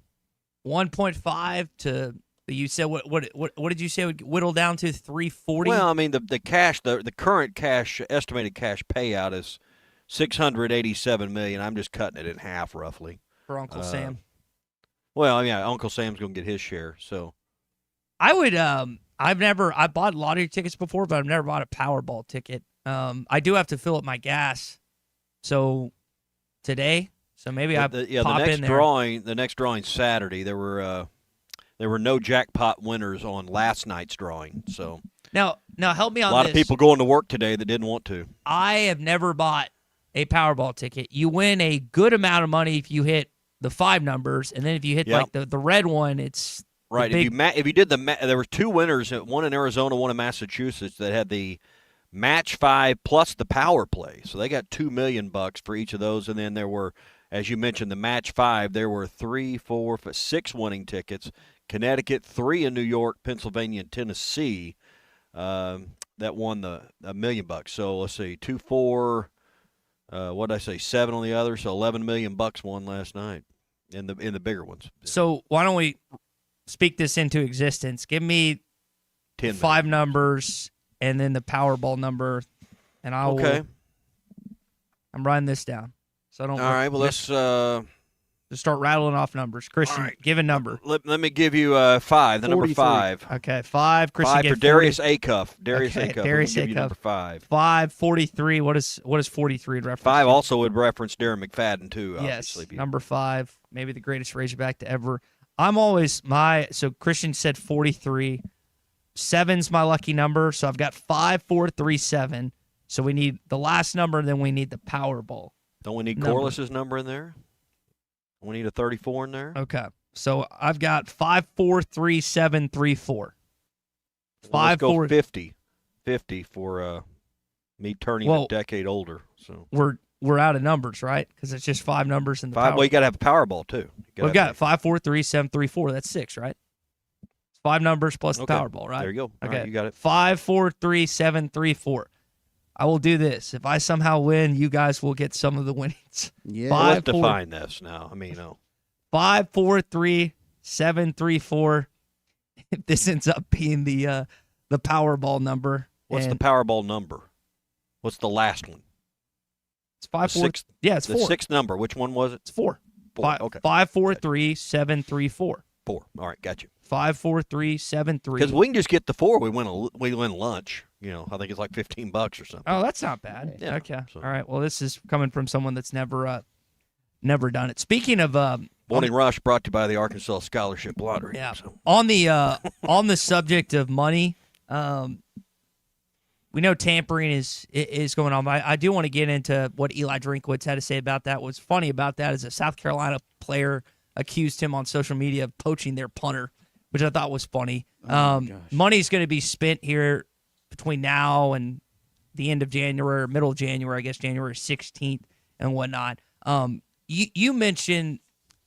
Speaker 4: 1.5 to, you said, what did you say would whittle down to 340?
Speaker 5: Well, I mean, the cash, the current cash, estimated cash payout is $687 million. I'm just cutting it in half roughly.
Speaker 4: For Uncle Sam.
Speaker 5: Well, yeah, Uncle Sam's going to get his share. So
Speaker 4: I would I bought lottery tickets before, but I've never bought a Powerball ticket. I do have to fill up my gas. So today, maybe pop in there.
Speaker 5: The next drawing Saturday, there were no jackpot winners on last night's drawing. So
Speaker 4: now help me on this.
Speaker 5: A lot of people going to work today that didn't want to.
Speaker 4: I have never bought a Powerball ticket. You win a good amount of money if you hit the 5 numbers, and then if you hit like the red one, it's
Speaker 5: right. If you did there were 2 winners, one in Arizona, one in Massachusetts, that had the match 5 plus the power play. So they got $2 million for each of those, and then there were, as you mentioned, the match 5. There were 3, 4, 5, 6 winning tickets. Connecticut, 3 in New York, Pennsylvania, and Tennessee that won the $1 million. So let's see, 2, 4. What did I say? 7 on the other, so $11 million won last night in the bigger ones.
Speaker 4: So why don't we speak this into existence? Give me 5 numbers and then the Powerball number, and I will.
Speaker 5: Okay.
Speaker 4: I'm writing this down, so I don't.
Speaker 5: All right. Well, let's
Speaker 4: just start rattling off numbers. Christian, give a number.
Speaker 5: Let me give you 5. The
Speaker 27: 43.
Speaker 5: number 5.
Speaker 4: Okay, 5. Christian
Speaker 5: 5 for Darius Acuff. Darius Acuff.
Speaker 4: Darius
Speaker 5: Give you
Speaker 4: Acuff.
Speaker 5: number 5.
Speaker 4: 5, 43. What is 43 in reference?
Speaker 5: 5
Speaker 4: to?
Speaker 5: also would reference Darren McFadden too.
Speaker 4: Yes,
Speaker 5: Obviously.
Speaker 4: number 5, maybe the greatest Razorback to ever. I'm always so Christian said 43. 7's my lucky number, so I've got 5, 4, 3, 7. So we need the last number, and then we need the Powerball.
Speaker 5: Don't we need Corliss's number in there? We need a 34 in there.
Speaker 4: Okay, so I've got 5, 4, 3, 7, 3, 4.
Speaker 5: Well, let's go 50. 50 for me turning a decade older. So
Speaker 4: we're out of numbers, right? Because it's just 5 numbers in the
Speaker 5: 5. Well, you got to have a Powerball too.
Speaker 4: We've got 5, 4, 3, 7, 3, 4. That's 6, right? 5 numbers plus the Powerball, right?
Speaker 5: There you go.
Speaker 4: Okay,
Speaker 5: All right, you got it.
Speaker 4: 5, 4, 3, 7, 3, 4. I will do this. If I somehow win, you guys will get some of the winnings.
Speaker 27: Yeah.
Speaker 4: 5,
Speaker 5: Let's define this now. I mean,
Speaker 4: 5, 4, 3, 7, 3, 4. If this ends up being the Powerball number.
Speaker 5: What's the Powerball number? What's the last one?
Speaker 4: It's 5, 4. Yeah, it's 4.
Speaker 5: The 6th number. Which one was it?
Speaker 4: It's 4.
Speaker 5: 4. Okay.
Speaker 4: 5, 4, 3, 7, 3, 4.
Speaker 5: 4. All right, got you.
Speaker 4: 5, 4, 3, 7, 3.
Speaker 5: Because we can just get the 4. We win lunch. I think it's like $15 or something.
Speaker 4: Oh, that's not bad.
Speaker 5: Yeah,
Speaker 4: okay.
Speaker 5: so.
Speaker 4: All right. Well, this is coming from someone that's never done it. Speaking of
Speaker 5: Morning Rush brought to you by the Arkansas Scholarship Lottery.
Speaker 4: Yeah.
Speaker 5: So.
Speaker 4: On the subject of money, we know tampering is going on. I do want to get into what Eli Drinkwitz had to say about that. What's funny about that is a South Carolina player accused him on social media of poaching their punter, which I thought was funny. Money's going to be spent here between now and the end of January, or middle of January, I guess January 16th and whatnot. You mentioned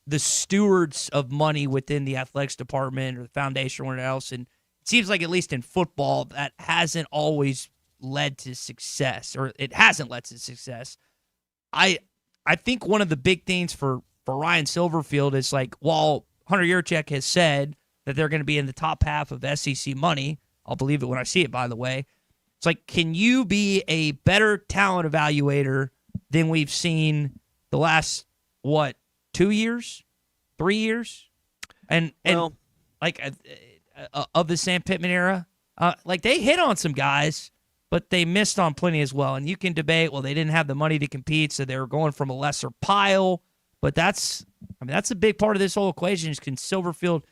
Speaker 4: the stewards of money within the athletics department or the foundation or whatever else, and it seems like at least in football that hasn't always led to success, or it hasn't led to success. I think one of the big things for Ryan Silverfield is like, while Hunter Yurchek has said that they're going to be in the top half of SEC money, I'll believe it when I see it, by the way. It's like, can you be a better talent evaluator than we've seen the last, 2 years? 3 years? And like of the Sam Pittman era? Like, they hit on some guys, but they missed on plenty as well. And you can debate, well, they didn't have the money to compete, so they were going from a lesser pile. But that's a big part of this whole equation is, can Silverfield,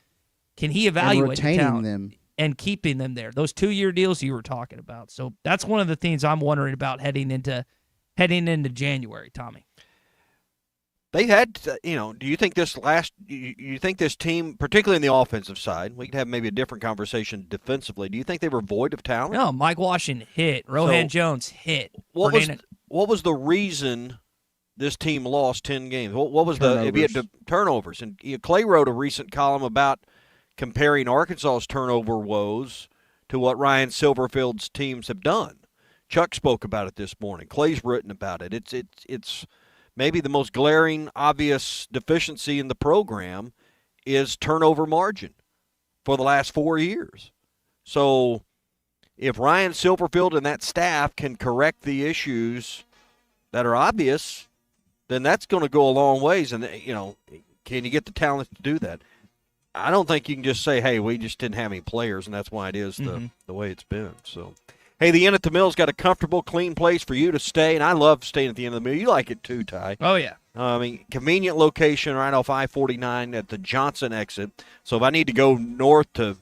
Speaker 4: can he evaluate
Speaker 27: retaining
Speaker 4: the talent
Speaker 27: them
Speaker 4: and keeping them there? Those 2-year deals you were talking about. So that's one of the things I'm wondering about heading into January, Tommy.
Speaker 5: They had, do you think you think this team, particularly in the offensive side, we could have maybe a different conversation defensively. Do you think they were void of talent?
Speaker 4: No, Mike Washington hit. Rohan Jones hit.
Speaker 5: What was the reason this team lost 10 games? What was the turnovers? And Clay wrote a recent column about comparing Arkansas's turnover woes to what Ryan Silverfield's teams have done. Chuck spoke about it this morning. Clay's written about it. It's maybe the most glaring, obvious deficiency in the program is turnover margin for the last 4 years. So if Ryan Silverfield and that staff can correct the issues, that are obvious, then that's going to go a long ways. And, can you get the talent to do that? I don't think you can just say, hey, we just didn't have any players, and that's why it is the way it's been. So, hey, the Inn at the Mill's got a comfortable, clean place for you to stay, and I love staying at the Inn at the Mill. You like it too, Ty.
Speaker 4: Oh, yeah.
Speaker 5: Convenient location right off I-49 at the Johnson exit. So if I need to go north to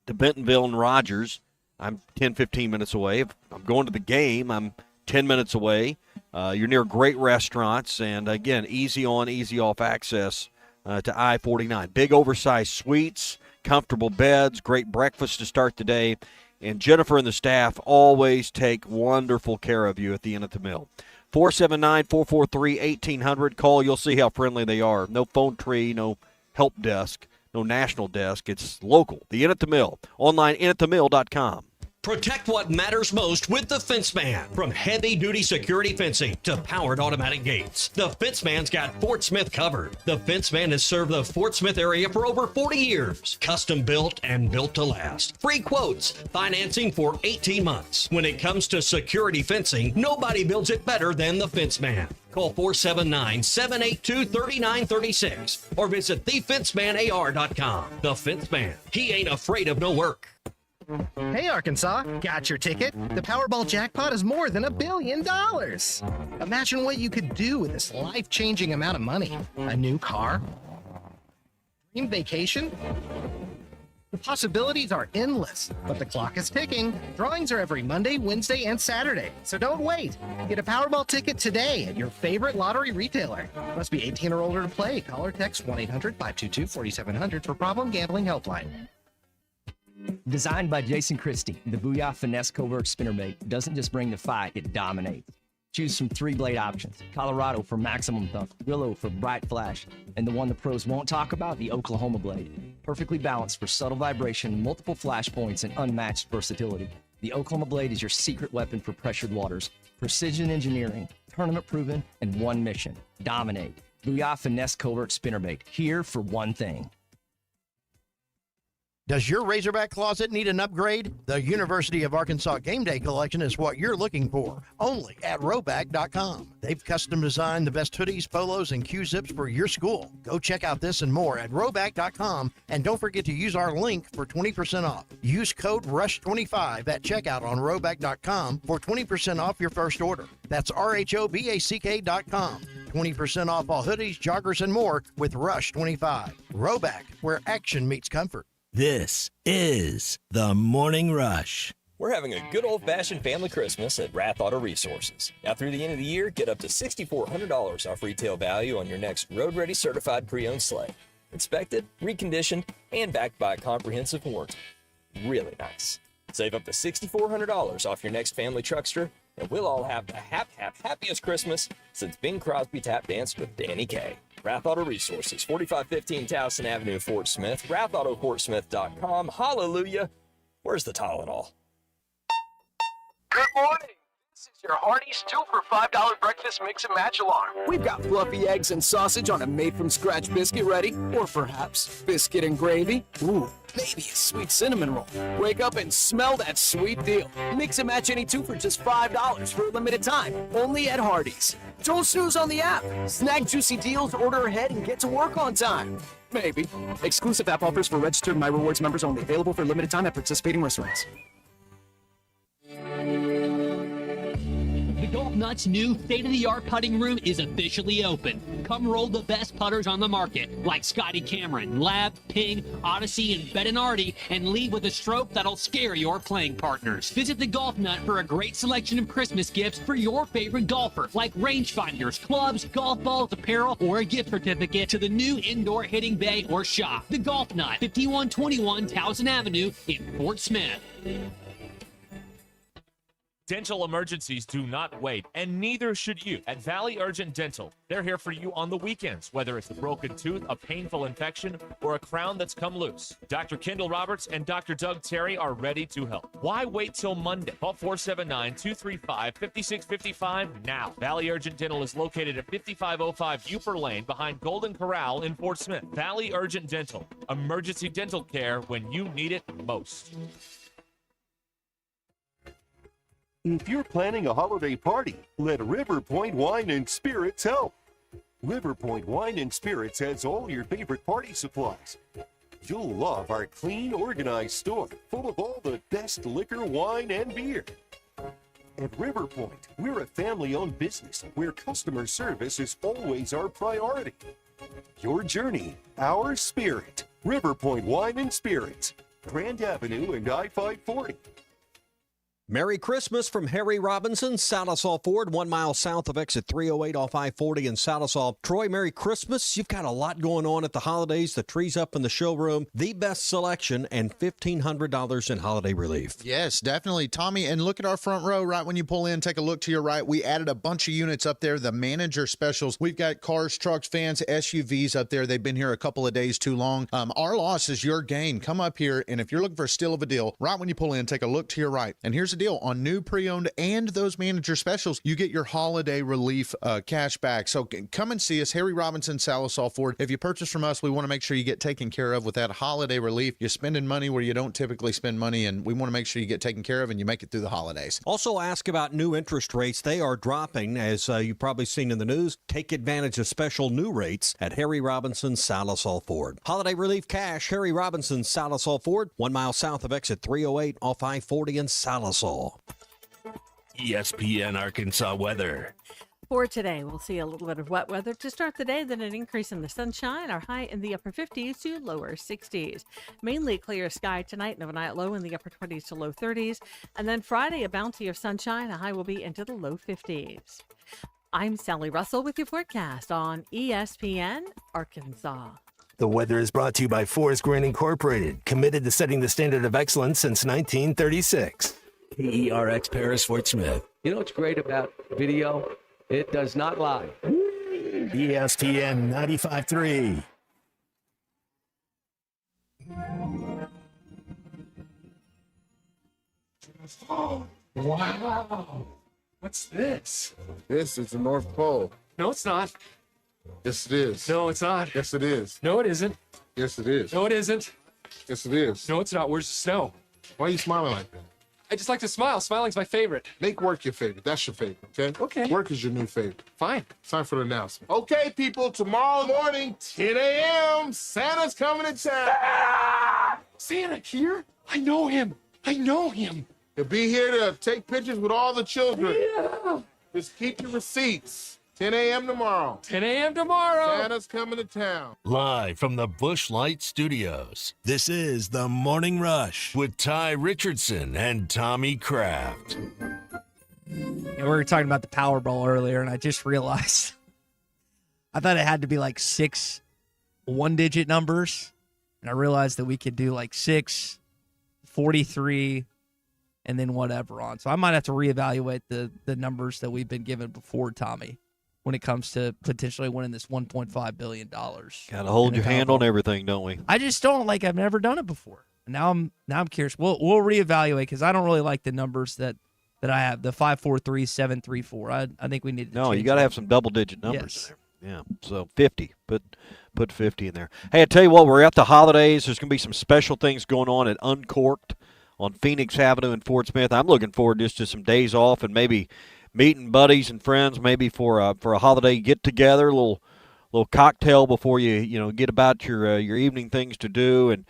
Speaker 5: Bentonville and Rogers, I'm 10, 15 minutes away. If I'm going to the game, I'm 10 minutes away. You're near great restaurants, and, again, easy on, easy off access to I-49. Big oversized suites, comfortable beds, great breakfast to start the day. And Jennifer and the staff always take wonderful care of you at the Inn at the Mill. 479-443-1800. Call. You'll see how friendly they are. No phone tree, no help desk, no national desk. It's local. The Inn at the Mill. Online, innatthemill.com.
Speaker 10: Protect what matters most with the Fence Man. From heavy-duty security fencing to powered automatic gates, the Fence Man's got Fort Smith covered. The Fence Man has served the Fort Smith area for over 40 years. Custom built and built to last. Free quotes, financing for 18 months. When it comes to security fencing, nobody builds it better than the Fence Man. Call 479-782-3936 or visit thefencemanAR.com. The Fence Man. He ain't afraid of no work.
Speaker 11: Hey, Arkansas, got your ticket? The Powerball jackpot is more than $1 billion. Imagine what you could do with this life-changing amount of money. A new car? Dream vacation? The possibilities are endless, but the clock is ticking. Drawings are every Monday, Wednesday, and Saturday, so don't wait. Get a Powerball ticket today at your favorite lottery retailer. Must be 18 or older to play. Call or text 1-800-522-4700 for Problem Gambling Helpline.
Speaker 12: Designed by Jason Christie, the Booyah Finesse Covert Spinnerbait doesn't just bring the fight, it dominates. Choose from 3 blade options: Colorado for maximum thump, Willow for bright flash, and the one the pros won't talk about, the Oklahoma blade. Perfectly balanced for subtle vibration, multiple flash points, and unmatched versatility. The Oklahoma blade is your secret weapon for pressured waters. Precision engineering, tournament proven, and one mission: dominate. Booyah Finesse Covert Spinnerbait, here for one thing.
Speaker 3: Does your Razorback closet need an upgrade? The University of Arkansas Game Day Collection is what you're looking for, only at Roback.com. They've custom designed the best hoodies, polos, and Q-zips for your school. Go check out this and more at Roback.com, and don't forget to use our link for 20% off. Use code RUSH25 at checkout on Roback.com for 20% off your first order. That's RHOBACK.com. 20% off all hoodies, joggers, and more with RUSH25. Roback, where action meets comfort.
Speaker 2: This is the Morning Rush.
Speaker 6: We're having a good old-fashioned family Christmas at Rath Auto Resources. Now through the end of the year, get up to $6,400 off retail value on your next road-ready certified pre-owned sleigh. Inspected, reconditioned, and backed by a comprehensive warranty. Really nice. Save up to $6,400 off your next family truckster, and we'll all have the happiest Christmas since Bing Crosby tap danced with Danny Kaye. Rath Auto Resources, 4515 Towson Avenue, Fort Smith, rathautofortsmith.com. Hallelujah. Where's the Tylenol?
Speaker 7: Good morning. This is your Hardee's 2 for $5 breakfast mix and match alarm.
Speaker 8: We've got fluffy eggs and sausage on a made-from-scratch biscuit ready, or perhaps biscuit and gravy. Ooh, maybe a sweet cinnamon roll. Wake up and smell that sweet deal. Mix and match any 2 for just $5 for a limited time, only at Hardee's. Don't snooze on the app. Snag juicy deals, order ahead, and get to work on time. Maybe. Exclusive app offers for registered My Rewards members only. Available for a limited time at participating restaurants.
Speaker 16: The Golf Nuts' new state-of-the-art putting room is officially open. Come roll the best putters on the market, like Scotty Cameron, Lab, Ping, Odyssey, and Bettinardi, and leave with a stroke that'll scare your playing partners. Visit the Golf Nut for a great selection of Christmas gifts for your favorite golfer, like rangefinders, clubs, golf balls, apparel, or a gift certificate to the new indoor hitting bay or shop. The Golf Nut, 5121 Towson Avenue in Fort Smith.
Speaker 15: Dental emergencies do not wait, and neither should you. At Valley Urgent Dental, they're here for you on the weekends, whether it's a broken tooth, a painful infection, or a crown that's come loose. Dr. Kendall Roberts and Dr. Doug Terry are ready to help. Why wait till Monday? Call 479-235-5655 now. Valley Urgent Dental is located at 5505 Uper Lane behind Golden Corral in Fort Smith. Valley Urgent Dental, emergency dental care when you need it most.
Speaker 9: If you're planning a holiday party, let River Point Wine and Spirits help. River Point Wine and Spirits has all your favorite party supplies. You'll love our clean, organized store full of all the best liquor, wine, and beer. At River Point, we're a family-owned business where customer service is always our priority. Your journey, our spirit. River Point Wine and Spirits, Grand Avenue and I-540.
Speaker 1: Merry Christmas from Harry Robinson, Salisal Ford, 1 mile south of exit 308 off I-40 in Salisal. Troy, Merry Christmas. You've got a lot going on at the holidays. The tree's up in the showroom. The best selection and $1,500 in holiday relief.
Speaker 13: Yes, definitely, Tommy. And look at our front row right when you pull in. Take a look to your right. We added a bunch of units up there, the manager specials. We've got cars, trucks, vans, SUVs up there. They've been here a couple of days too long. Our loss is your gain. Come up here, and if you're looking for a steal of a deal, right when you pull in, take a look to your right. And here's the deal. On new pre-owned and those manager specials, you get your holiday relief cash back. So come and see us, Harry Robinson, Salisal Ford. If you purchase from us, we want to make sure you get taken care of with that holiday relief. You're spending money where you don't typically spend money, and we want to make sure you get taken care of and you make it through the holidays.
Speaker 1: Also ask about new interest rates. They are dropping, as you've probably seen in the news. Take advantage of special new rates at Harry Robinson, Salisal Ford. Holiday relief cash, Harry Robinson, Salisal Ford, 1 mile south of exit 308 off I-40 in Salisal.
Speaker 2: ESPN Arkansas weather.
Speaker 14: For today, we'll see a little bit of wet weather to start the day, then an increase in the sunshine, our high in the upper 50s to lower 60s. Mainly clear sky tonight, and overnight low in the upper 20s to low 30s. And then Friday, a bounty of sunshine, a high will be into the low 50s. I'm Sally Russell with your forecast on ESPN Arkansas.
Speaker 2: The weather is brought to you by Forest Grain Incorporated, committed to setting the standard of excellence since 1936. KERX Paris Fort Smith.
Speaker 17: You know what's great about video? It does not lie.
Speaker 2: ESPN 95.3.
Speaker 18: Oh, wow. What's this?
Speaker 22: This is the North Pole.
Speaker 18: No, it's not.
Speaker 22: Yes, it is.
Speaker 18: No, it's not.
Speaker 22: Yes, it is.
Speaker 18: No, it isn't.
Speaker 22: Yes, it is.
Speaker 18: No, it isn't.
Speaker 22: Yes, it is.
Speaker 18: No, it's not. Where's the snow?
Speaker 22: Why are you smiling like that?
Speaker 18: I just like to smile. Smiling's my favorite.
Speaker 22: Make work your favorite. That's your favorite, okay?
Speaker 18: Okay.
Speaker 22: Work is your new favorite.
Speaker 18: Fine.
Speaker 22: Time for the announcement. Okay, people, tomorrow morning, 10 a.m., Santa's coming to town.
Speaker 18: Santa here? I know him. I know him.
Speaker 22: He'll be here to take pictures with all the children.
Speaker 18: Yeah.
Speaker 22: Just keep your receipts. 10 a.m. tomorrow.
Speaker 18: 10 a.m. tomorrow.
Speaker 22: Santa's coming to town.
Speaker 2: Live from the Busch Light Studios, this is The Morning Rush with Ty Richardson and Tommy Kraft.
Speaker 4: We were talking about the Powerball earlier, and I just realized I thought it had to be like 6 one-digit numbers, and I realized that we could do like 6, 43, and then whatever on. So I might have to reevaluate the numbers that we've been given before, Tommy, when it comes to potentially winning this $1.5 billion.
Speaker 5: Got to hold your hand on everything, don't we?
Speaker 4: I just don't like. I've never done it before. Now I'm curious. We'll reevaluate because I don't really like the numbers that I have. The 5, 4, 3, 7, 3, 4. I think we need to.
Speaker 5: No, you got to have some double-digit numbers.
Speaker 4: Yes.
Speaker 5: In there. Yeah. So 50. Put 50 in there. Hey, I tell you what, we're at the holidays. There's going to be some special things going on at Uncorked on Phoenix Avenue in Fort Smith. I'm looking forward just to some days off and maybe meeting buddies and friends, maybe for a holiday get together, a little cocktail before you get about your evening things to do. And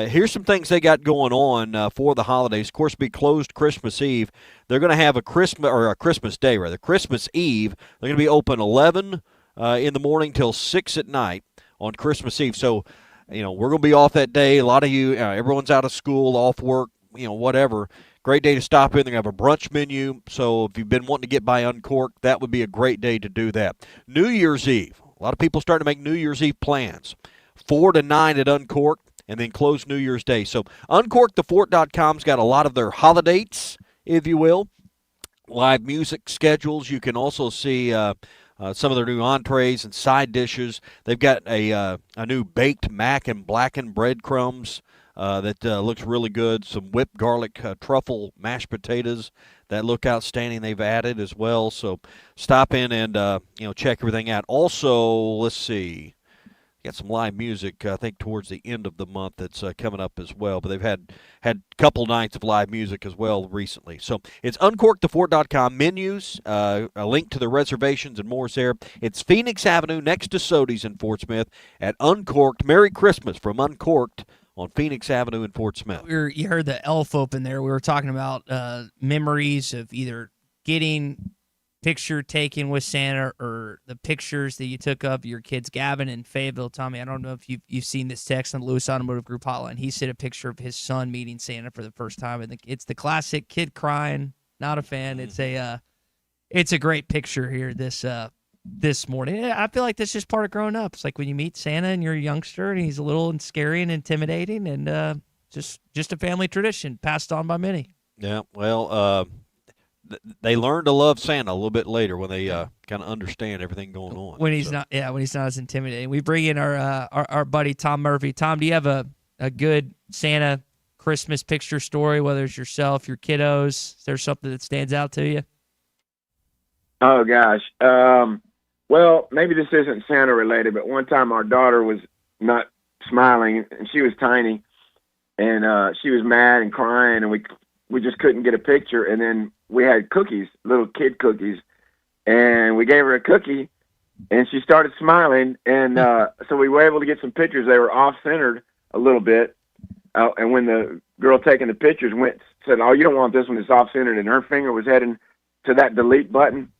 Speaker 5: here's some things they got going on for the holidays. Of course, be closed Christmas Eve. They're going to have a Christmas Day rather. Christmas Eve. They're going to be open 11 in the morning till 6 at night on Christmas Eve. So, we're going to be off that day. A lot of you, everyone's out of school, off work, whatever. Great day to stop in. They're going to have a brunch menu. So if you've been wanting to get by Uncorked, that would be a great day to do that. New Year's Eve. A lot of people starting to make New Year's Eve plans. 4 to 9 at Uncorked, and then close New Year's Day. So UncorkedTheFort.com's got a lot of their holidays, if you will. Live music schedules. You can also see some of their new entrees and side dishes. They've got a new baked mac and blackened breadcrumbs that looks really good. Some whipped garlic truffle mashed potatoes that look outstanding they've added as well. So stop in and check everything out. Also, let's see. got some live music, I think, towards the end of the month that's coming up as well. But they've had a couple nights of live music as well recently. So it's uncorkthefort.com. Menus, a link to the reservations and more's there. It's Phoenix Avenue next to Sody's in Fort Smith at Uncorked. Merry Christmas from Uncorked on Phoenix Avenue in Fort Smith.
Speaker 4: You heard the elf open there. We were talking about memories of either getting picture taken with Santa or the pictures that you took of your kids, Gavin and Fayetteville. Tommy, I don't know if you've seen this text on the Lewis Automotive Group hotline. He sent a picture of his son meeting Santa for the first time, and it's the classic kid crying, not a fan. It's a great picture here this morning. I feel like that's just part of growing up. It's like when you meet Santa and you're a youngster and he's a little scary and intimidating, and just a family tradition passed on by many.
Speaker 5: Yeah, well, they learn to love Santa a little bit later when they kind of understand everything going on.
Speaker 4: When he's not as intimidating. We bring in our buddy Tom Murphy. Tom, do you have a good Santa Christmas picture story, whether it's yourself, your kiddos? Is there something that stands out to you?
Speaker 19: Oh, gosh. Well, maybe this isn't Santa related, but one time our daughter was not smiling, and she was tiny, and she was mad and crying, and we just couldn't get a picture. And then we had cookies, little kid cookies, and we gave her a cookie, and she started smiling. And so we were able to get some pictures. They were off-centered a little bit. And when the girl taking the pictures said, "Oh, you don't want this one, it's off-centered," and her finger was heading to that delete button,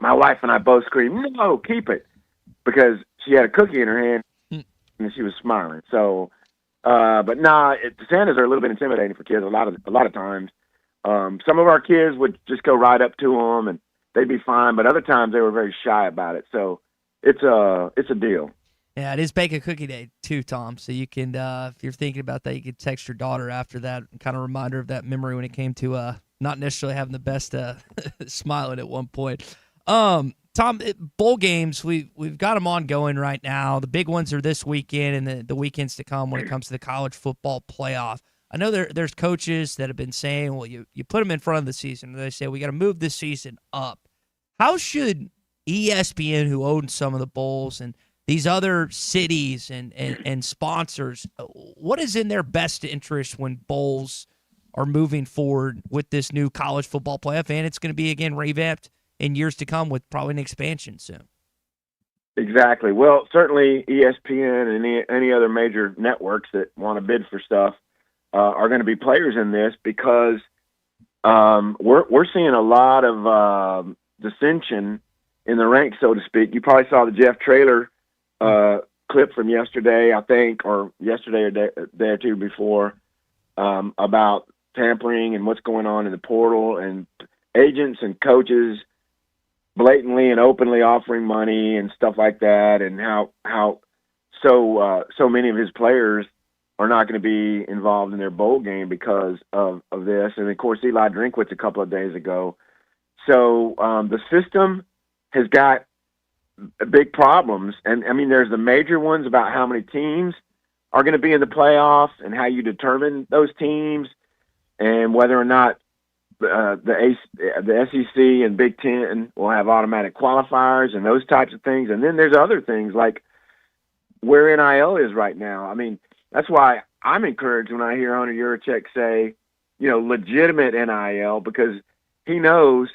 Speaker 19: my wife and I both screamed, "No, keep it," because she had a cookie in her hand and she was smiling. So, but Santas are a little bit intimidating for kids a lot of times. Some of our kids would just go right up to them and they'd be fine, but other times they were very shy about it. So it's a deal.
Speaker 4: Yeah, it is Bake a Cookie Day too, Tom. So you can, if you're thinking about that, you could text your daughter after that, kind of reminder of that memory when it came to not necessarily having the best smiling at one point. Tom, bowl games, we've got them ongoing right now. The big ones are this weekend and the weekends to come when it comes to the college football playoff. I know there's coaches that have been saying, well, you put them in front of the season. They say, we got to move this season up. How should ESPN, who owns some of the bowls, and these other cities and sponsors, what is in their best interest when bowls are moving forward with this new college football playoff? And it's going to be, again, revamped in years to come with probably an expansion soon.
Speaker 19: Exactly. Well, certainly ESPN and any other major networks that want to bid for stuff are going to be players in this because we're seeing a lot of dissension in the ranks, so to speak. You probably saw the Jeff Traylor clip from yesterday, I think, or yesterday or day or two before, about tampering and what's going on in the portal and agents and coaches blatantly and openly offering money and stuff like that, and how so many of his players are not going to be involved in their bowl game because of this. And of course, Eli Drinkwitz a couple of days ago. So the system has got big problems, and I mean, there's the major ones about how many teams are going to be in the playoffs and how you determine those teams, and whether or not the SEC and Big Ten will have automatic qualifiers and those types of things. And then there's other things like where NIL is right now. I mean, that's why I'm encouraged when I hear Hunter Yurachek say, legitimate NIL, because he knows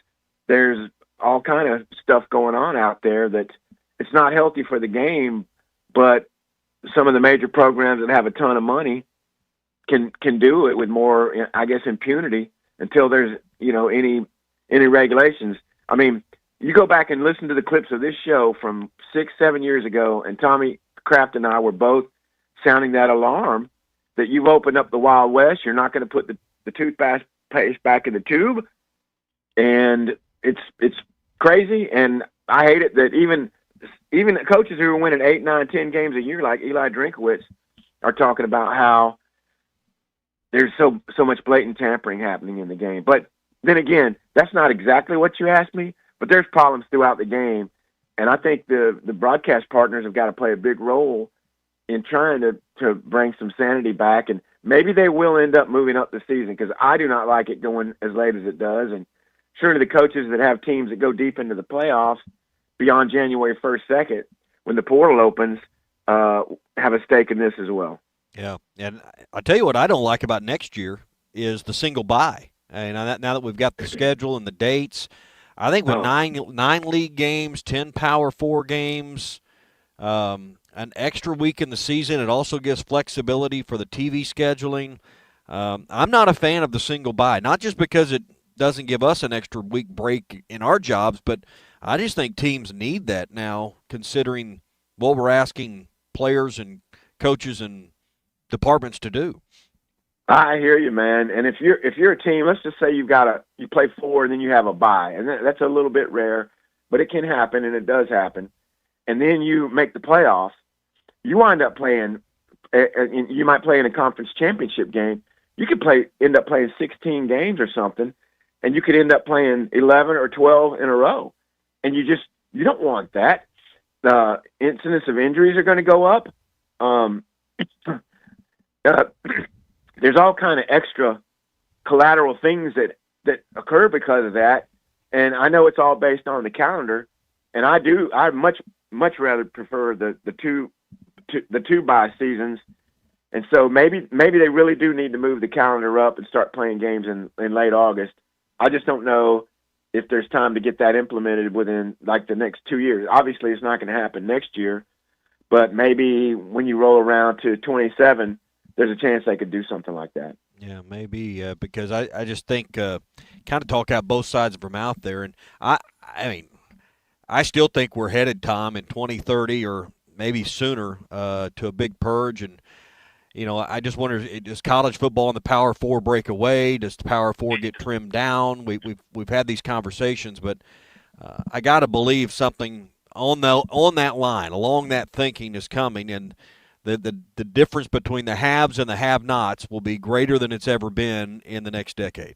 Speaker 19: there's all kind of stuff going on out there that it's not healthy for the game, but some of the major programs that have a ton of money can do it with more, I guess, impunity until there's, any regulations. I mean, you go back and listen to the clips of this show from 6-7 years ago, and Tommy Kraft and I were both sounding that alarm that you've opened up the Wild West. You're not going to put the toothpaste back in the tube. And it's crazy. And I hate it that even the coaches who are winning 8, 9, 10 games a year, like Eli Drinkwitz, are talking about how there's so much blatant tampering happening in the game. But then again, that's not exactly what you asked me, but there's problems throughout the game. And I think the broadcast partners have got to play a big role in trying to bring some sanity back. And maybe they will end up moving up the season, because I do not like it going as late as it does. And surely the coaches that have teams that go deep into the playoffs beyond January 1st, 2nd, when the portal opens, have a stake in this as well.
Speaker 5: Yeah, and I tell you what I don't like about next year is the single bye. And now that we've got the schedule and the dates, I think with nine league games, 10 Power 4 games, an extra week in the season, it also gives flexibility for the TV scheduling. I'm not a fan of the single bye, not just because it doesn't give us an extra week break in our jobs, but I just think teams need that now, considering what we're asking players and coaches and departments to do.
Speaker 19: I hear you, man. And if you're a team, let's just say you play 4 and then you have a bye, and that's a little bit rare, but it can happen, and it does happen. And then you make the playoffs. You wind up playing. You might play in a conference championship game. You could end up playing 16 games or something, and you could end up playing 11 or 12 in a row. And you don't want that. The incidence of injuries are going to go up. There's all kind of extra collateral things that occur because of that. And I know it's all based on the calendar. And I much rather prefer the two bye seasons. And so maybe they really do need to move the calendar up and start playing games in late August. I just don't know if there's time to get that implemented within like the next 2 years. Obviously it's not going to happen next year, but maybe when you roll around to 27, there's a chance they could do something like that.
Speaker 5: Yeah, maybe because I just think kind of talk out both sides of her mouth there. And I mean, I still think we're headed, Tom, in 2030 or maybe sooner to a big purge. And, you know, I just wonder, does college football and the Power 4 break away? Does the Power 4 get trimmed down? We've had these conversations, but I got to believe something on that line, along that thinking is coming. And the difference between the haves and the have-nots will be greater than it's ever been in the next decade.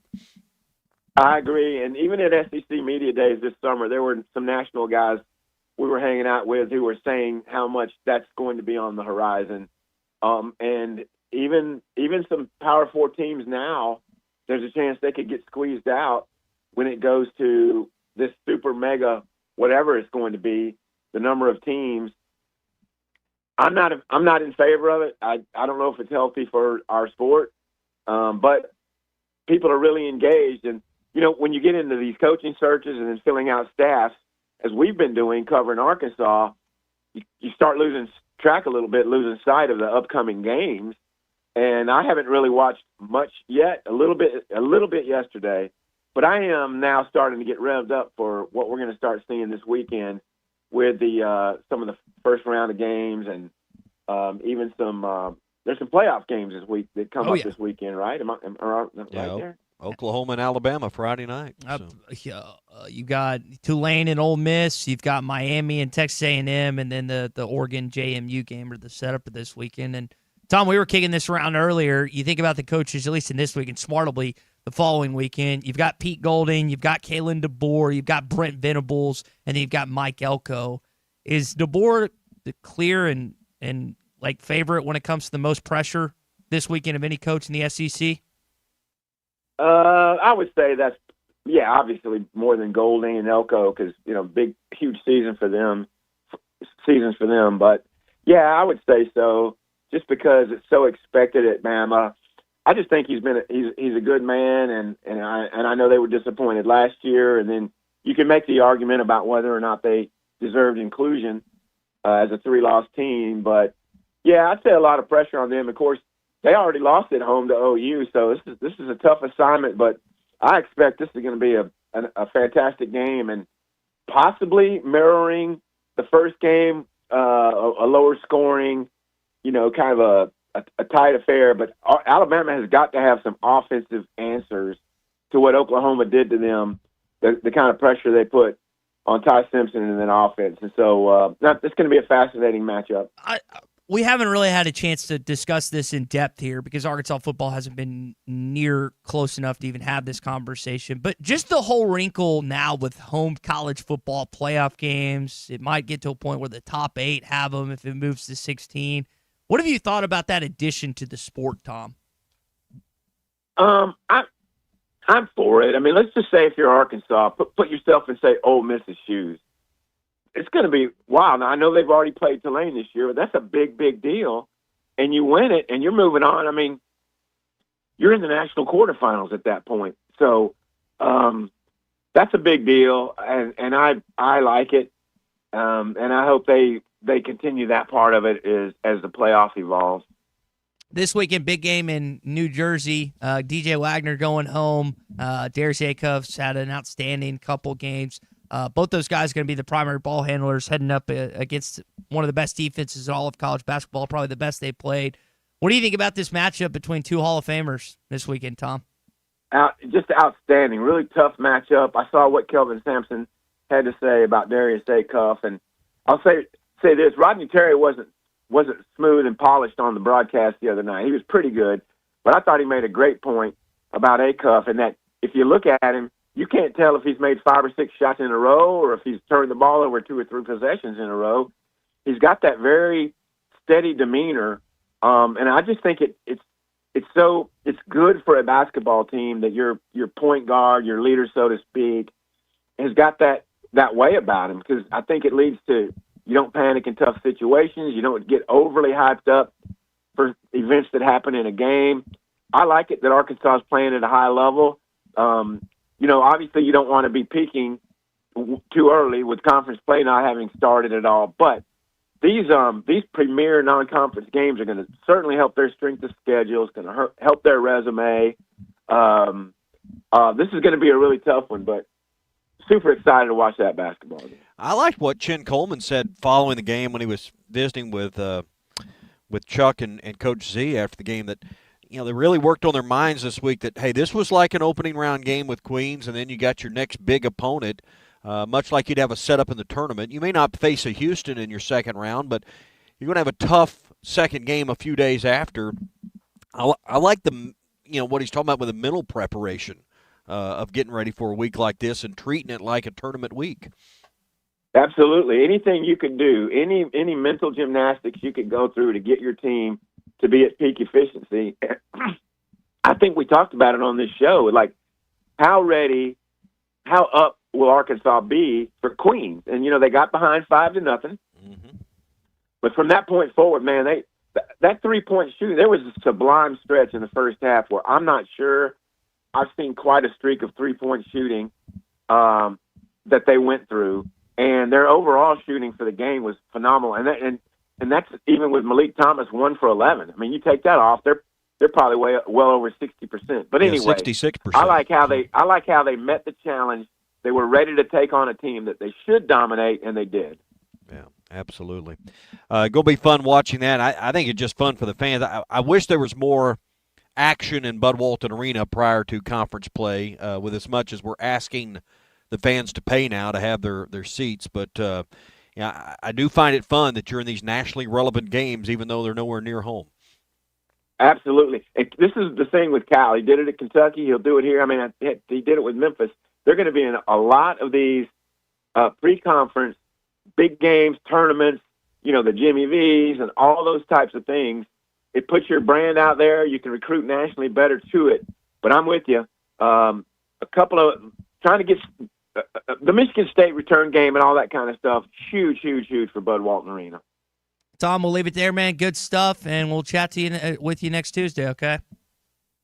Speaker 19: I agree. And even at SEC Media Days this summer, there were some national guys we were hanging out with who were saying how much that's going to be on the horizon. And even some Power 4 teams now, there's a chance they could get squeezed out when it goes to this super mega, whatever it's going to be, the number of teams. I'm not in favor of it. I don't know if it's healthy for our sport, but people are really engaged. And, you know, when you get into these coaching searches and then filling out staffs, as we've been doing covering Arkansas, you start losing track a little bit, losing sight of the upcoming games. And I haven't really watched much yet, a little bit yesterday, but I am now starting to get revved up for what we're going to start seeing this weekend with the some of the first round of games and even some there's some playoff games this week that come up this weekend, right? Am I right there?
Speaker 5: Oklahoma and Alabama Friday night.
Speaker 4: You got Tulane and Ole Miss. You've got Miami and Texas A&M, and then the Oregon JMU game are the setup of this weekend. And Tom, we were kicking this around earlier. You think about the coaches, at least in this week, and Smartably the following weekend. You've got Pete Golding, you've got Kalen DeBoer, you've got Brent Venables, and then you've got Mike Elko. Is DeBoer the clear and like favorite when it comes to the most pressure this weekend of any coach in the SEC?
Speaker 19: I would say that's obviously more than Golding and Elko because huge seasons for them. But I would say so just because it's so expected at Bama. I just think he's a good man, and I know they were disappointed last year, and then you can make the argument about whether or not they deserved inclusion as a 3-loss team. But I'd say a lot of pressure on them. Of course, they already lost at home to OU, so this is a tough assignment. But I expect this is going to be a fantastic game, and possibly mirroring the first game, a lower scoring, kind of a tight affair. But Alabama has got to have some offensive answers to what Oklahoma did to them, the kind of pressure they put on Ty Simpson and then offense. And so it's going to be a fascinating matchup.
Speaker 4: We haven't really had a chance to discuss this in depth here because Arkansas football hasn't been near close enough to even have this conversation. But just the whole wrinkle now with home college football playoff games, it might get to a point where the top 8 have them if it moves to 16. What have you thought about that addition to the sport, Tom?
Speaker 19: I'm for it. I mean, let's just say if you're Arkansas, put yourself in, say, Ole Miss's shoes. it's going to be wow. Now I know they've already played Tulane this year, but that's a big, big deal. And you win it, and you're moving on. I mean, you're in the national quarterfinals at that point. So that's a big deal, and I like it, and I hope they continue that part of it as the playoff evolves.
Speaker 4: This weekend, big game in New Jersey. DJ Wagner going home. Darius Acuff's had an outstanding couple games. Both those guys are going to be the primary ball handlers heading up against one of the best defenses in all of college basketball, probably the best they've played. What do you think about this matchup between two Hall of Famers this weekend, Tom?
Speaker 19: Just outstanding. Really tough matchup. I saw what Kelvin Sampson had to say about Darius Acuff, and I'll say this: Rodney Terry wasn't smooth and polished on the broadcast the other night. He was pretty good, but I thought he made a great point about Acuff, and that if you look at him, you can't tell if he's made 5 or 6 shots in a row or if he's turned the ball over 2 or 3 possessions in a row. He's got that very steady demeanor, and I just think it's good for a basketball team that your point guard, your leader, so to speak, has got that way about him, because I think it leads to you don't panic in tough situations. You don't get overly hyped up for events that happen in a game. I like it that Arkansas is playing at a high level. Obviously you don't want to be peaking too early with conference play not having started at all, but these premier non-conference games are going to certainly help their strength of schedule. It's going to help their resume. This is going to be a really tough one, but super excited to watch that basketball game.
Speaker 5: I liked what Chin Coleman said following the game when he was visiting with Chuck and Coach Z after the game, that they really worked on their minds this week that, hey, this was like an opening round game with Queens, and then you got your next big opponent, much like you'd have a setup in the tournament. You may not face a Houston in your second round, but you're going to have a tough second game a few days after. I like what he's talking about with the mental preparation of getting ready for a week like this and treating it like a tournament week.
Speaker 19: Absolutely. Anything you can do, any mental gymnastics you can go through to get your team to be at peak efficiency. I think we talked about it on this show, like how up will Arkansas be for Queens? And, they got behind 5-0. Mm-hmm. But from that point forward, man, that 3-point shooting, there was a sublime stretch in the first half where I'm not sure I've seen quite a streak of 3-point shooting that they went through. And their overall shooting for the game was phenomenal. And that's even with Malik Thomas 1 for 11. I mean, you take that off, they're probably well over 60%. But anyway,
Speaker 5: 66%.
Speaker 19: I like how they met the challenge. They were ready to take on a team that they should dominate, and they did.
Speaker 5: Yeah, absolutely. Going to be fun watching that. I think it's just fun for the fans. I wish there was more action in Bud Walton Arena prior to conference play, with as much as we're asking the fans to pay now to have their seats. But I do find it fun that you're in these nationally relevant games, even though they're nowhere near home.
Speaker 19: Absolutely. This is the thing with Cal. He did it at Kentucky. He'll do it here. I mean, he did it with Memphis. They're going to be in a lot of these pre-conference big games, tournaments, the Jimmy V's and all those types of things. It puts your brand out there. You can recruit nationally better to it. But I'm with you. Trying to get the Michigan State return game and all that kind of stuff, huge for Bud Walton Arena.
Speaker 4: Tom, we'll leave it there, man. Good stuff, and we'll chat to you with you next Tuesday, okay?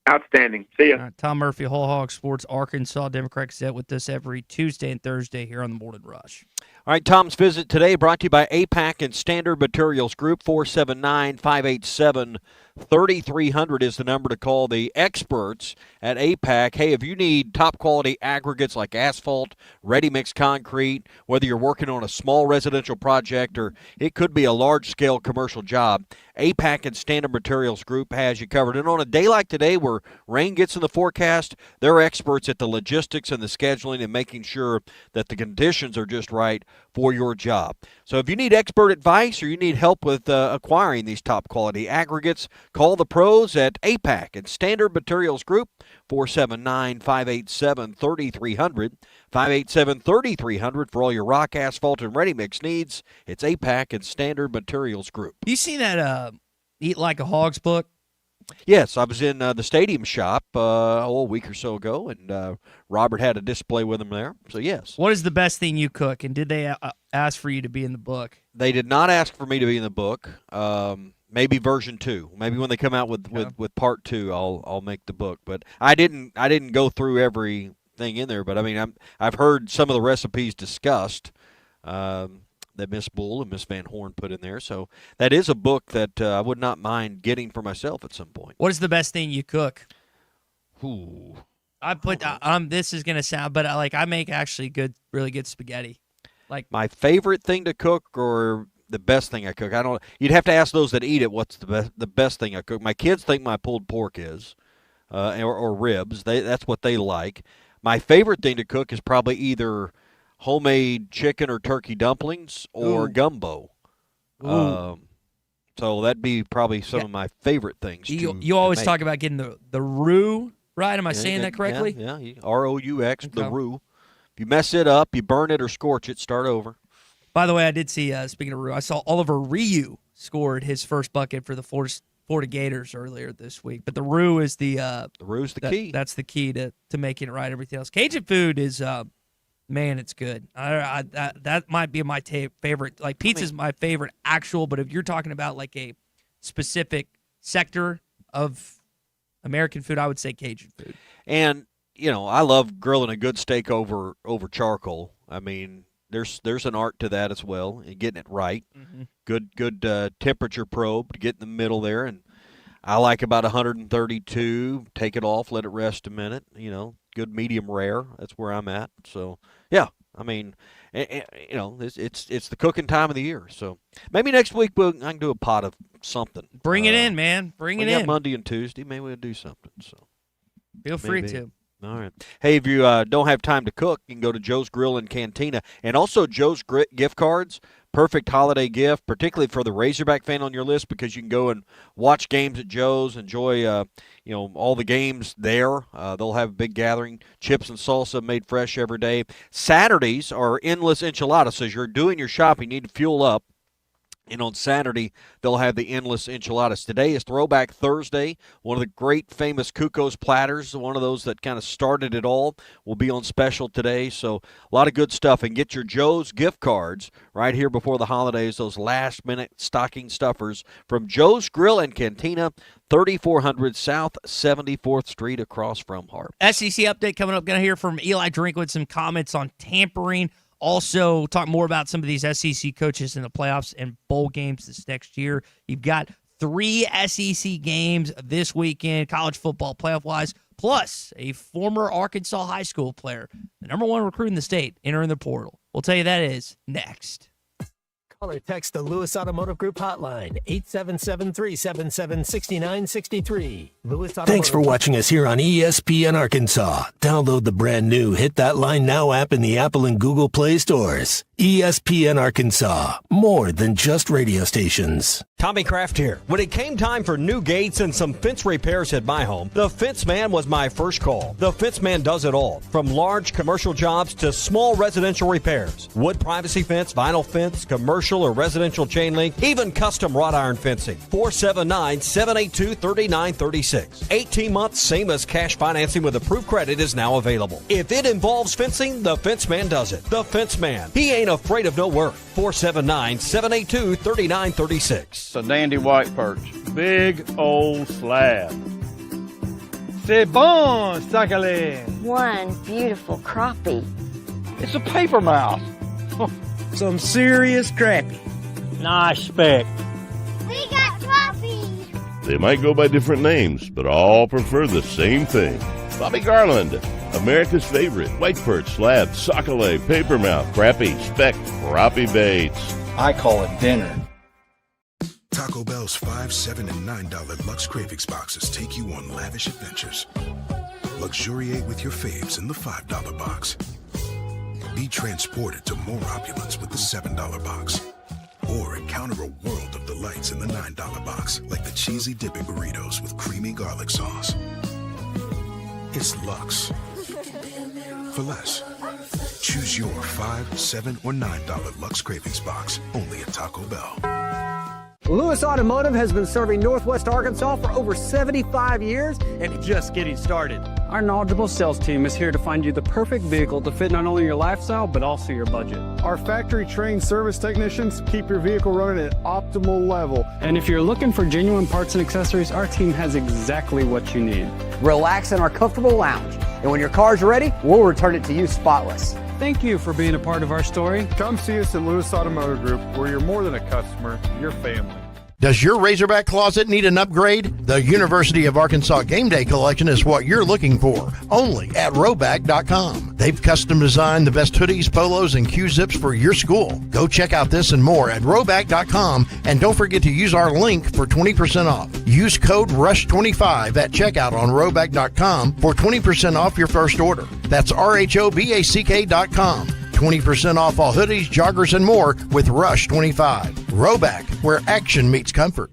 Speaker 19: Outstanding. See ya.
Speaker 4: Right, Tom Murphy, Whole Hog Sports, Arkansas Democrat Gazette, with us every Tuesday and Thursday here on the Morning Rush.
Speaker 5: All right, Tom's Visit today brought to you by APAC and Standard Materials Group. 479-587-3300 is the number to call the experts at APAC. Hey, if you need top-quality aggregates like asphalt, ready-mix concrete, whether you're working on a small residential project or it could be a large-scale commercial job, APAC and Standard Materials Group has you covered. And on a day like today where rain gets in the forecast, they're experts at the logistics and the scheduling and making sure that the conditions are just right for your job. So if you need expert advice or you need help with acquiring these top quality aggregates, call the pros at APAC and Standard Materials Group, 479-587-3300. 587-3300 for all your rock, asphalt, and ready-mix needs. It's APAC and Standard Materials Group.
Speaker 4: You see that Eat Like a Hog's book
Speaker 5: Yes, I was in the stadium shop a week or so ago, and Robert had a display with him there. So, yes.
Speaker 4: What is the best thing you cook, and did they ask for you to be in the book?
Speaker 5: They did not ask for me to be in the book. Maybe version 2. Maybe when they come out with part 2, I'll make the book. But I didn't go through everything in there. But I mean, I've heard some of the recipes discussed that Miss Bull and Miss Van Horn put in there. So that is a book that I would not mind getting for myself at some point.
Speaker 4: What is the best thing you cook?
Speaker 5: Ooh.
Speaker 4: I put this is gonna sound, but I make actually really good spaghetti. Like
Speaker 5: my favorite thing to cook or the best thing I cook. I don't. You'd have to ask those that eat it what's the best thing I cook. My kids think my pulled pork is, or ribs. That's what they like. My favorite thing to cook is probably either homemade chicken or turkey dumplings or gumbo. So that'd be probably some of my favorite things.
Speaker 4: You always talk about getting the roux, right? Am I saying that correctly?
Speaker 5: Yeah, ROUX, the roux. If you mess it up, you burn it or scorch it, start over.
Speaker 4: By the way, I did see, speaking of roux, I saw Oliver Ryu scored his first bucket for the Florida Gators earlier this week. But the roux is the
Speaker 5: roux's the key.
Speaker 4: That's the key to making it right. Everything else, Cajun food is man, it's good. That might be my favorite. Like pizza's my favorite actual, but if you're talking about like a specific sector of American food, I would say Cajun food.
Speaker 5: And I love grilling a good steak over charcoal. I mean, there's an art to that as well, and getting it right.
Speaker 4: Mm-hmm.
Speaker 5: Good temperature probe to get in the middle there, and I like about 132. Take it off, let it rest a minute. Good medium rare. That's where I'm at. So yeah, I mean, it's the cooking time of the year. So maybe next week I can do a pot of something.
Speaker 4: Bring it in, man. Bring it in.
Speaker 5: Monday and Tuesday, maybe we'll do something. So
Speaker 4: feel free to.
Speaker 5: All right. Hey, if you don't have time to cook, you can go to Joe's Grill and Cantina. And also Joe's gift cards, perfect holiday gift, particularly for the Razorback fan on your list, because you can go and watch games at Joe's, enjoy all the games there. They'll have a big gathering, chips and salsa made fresh every day. Saturdays are endless enchiladas. So as you're doing your shopping, you need to fuel up. And on Saturday, they'll have the endless enchiladas. Today is Throwback Thursday. One of the great famous Cuco's platters, one of those that kind of started it all, will be on special today. So a lot of good stuff. And get your Joe's gift cards right here before the holidays, those last-minute stocking stuffers from Joe's Grill and Cantina, 3400 South 74th Street across from Hart.
Speaker 4: SEC update coming up. Going to hear from Eli Drinkwood some comments on tampering. Also, talk more about some of these SEC coaches in the playoffs and bowl games this next year. You've got 3 SEC games this weekend, college football playoff-wise, plus a former Arkansas high school player, the number 1 recruit in the state, entering the portal. We'll tell you that is next.
Speaker 20: Call or text the Lewis Automotive Group hotline, 877-377-6963. Lewis Automotive.
Speaker 2: Thanks for watching us here on ESPN Arkansas. Download the brand new Hit That Line Now app in the Apple and Google Play stores. ESPN Arkansas, more than just radio stations.
Speaker 1: Tommy Kraft here. When it came time for new gates and some fence repairs at my home, the Fence Man was my first call. The Fence Man does it all, from large commercial jobs to small residential repairs. Wood privacy fence, vinyl fence, commercial or residential chain link, even custom wrought iron fencing. 479-782-3936. 18 months, same as cash financing with approved credit is now available. If it involves fencing, the Fence Man does it. The Fence Man. He ain't afraid of no work. 479-782-3936.
Speaker 21: It's a dandy white perch. Big old slab. C'est bon, sacalé.
Speaker 23: One beautiful crappie.
Speaker 21: It's a paper mouse.
Speaker 24: Some serious crappie.
Speaker 21: Nice speck.
Speaker 23: We got crappies.
Speaker 25: They might go by different names, but all prefer the same thing. Bobby Garland, America's favorite white perch, slab, sockeye, papermouth, crappie, speck, crappie baits.
Speaker 21: I call it dinner.
Speaker 26: Taco Bell's $5, $7, and $9 Lux Cravings boxes take you on lavish adventures. Luxuriate with your faves in the $5 box. Be transported to more opulence with the $7 box. Or encounter a world of delights in the $9 box, like the cheesy dipping burritos with creamy garlic sauce. It's Lux. For less. Choose your $5, $7, or $9 Lux Cravings box, only at Taco Bell.
Speaker 3: Lewis Automotive has been serving Northwest Arkansas for over 75 years and just getting started.
Speaker 6: Our knowledgeable sales team is here to find you the perfect vehicle to fit not only your lifestyle, but also your budget.
Speaker 7: Our factory-trained service technicians keep your vehicle running at optimal level.
Speaker 6: And if you're looking for genuine parts and accessories, our team has exactly what you need.
Speaker 3: Relax in our comfortable lounge, and when your car's ready, we'll return it to you spotless.
Speaker 6: Thank you for being a part of our story.
Speaker 7: Come see us at Lewis Automotive Group, where you're more than a customer, you're family.
Speaker 10: Does your Razorback closet need an upgrade? The University of Arkansas Game Day Collection is what you're looking for, only at Roback.com. They've custom designed the best hoodies, polos, and Q-zips for your school. Go check out this and more at Roback.com, and don't forget to use our link for 20% off. Use code RUSH25 at checkout on Roback.com for 20% off your first order. That's RHOBACK.com. 20% off all hoodies, joggers, and more with Rush 25. Roback, where action meets comfort.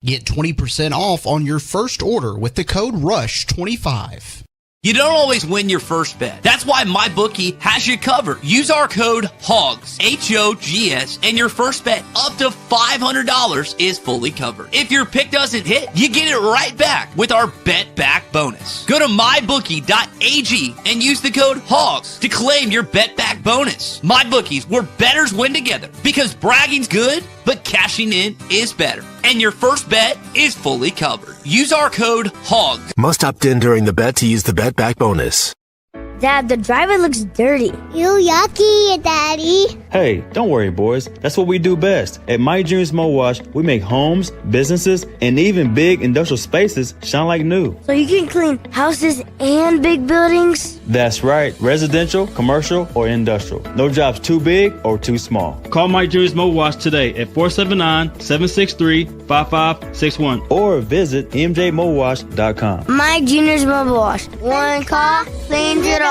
Speaker 11: Get 20% off on your first order with the code RUSH25.
Speaker 12: You don't always win your first bet. That's why MyBookie has you covered. Use our code HOGS, H-O-G-S, and your first bet up to $500 is fully covered. If your pick doesn't hit, you get it right back with our Bet Back bonus. Go to mybookie.ag and use the code HOGS to claim your Bet Back bonus. MyBookie's, where bettors win together, because bragging's good, but cashing in is better. And your first bet is fully covered. Use our code HOGS.
Speaker 2: Must opt in during the bet to use the Bet Back bonus.
Speaker 23: Dad, the driver looks dirty. You yucky, Daddy.
Speaker 27: Hey, don't worry, boys. That's what we do best. At My Dreams Mo Wash, we make homes, businesses, and even big industrial spaces shine like new.
Speaker 23: So you can clean houses and big buildings?
Speaker 27: That's right. Residential, commercial, or industrial. No job's too big or too small. Call My Dreams Mo Wash today at 479-763-5561 or visit mjmowash.com.
Speaker 23: My Junior's Mobile Wash. One call cleans it all.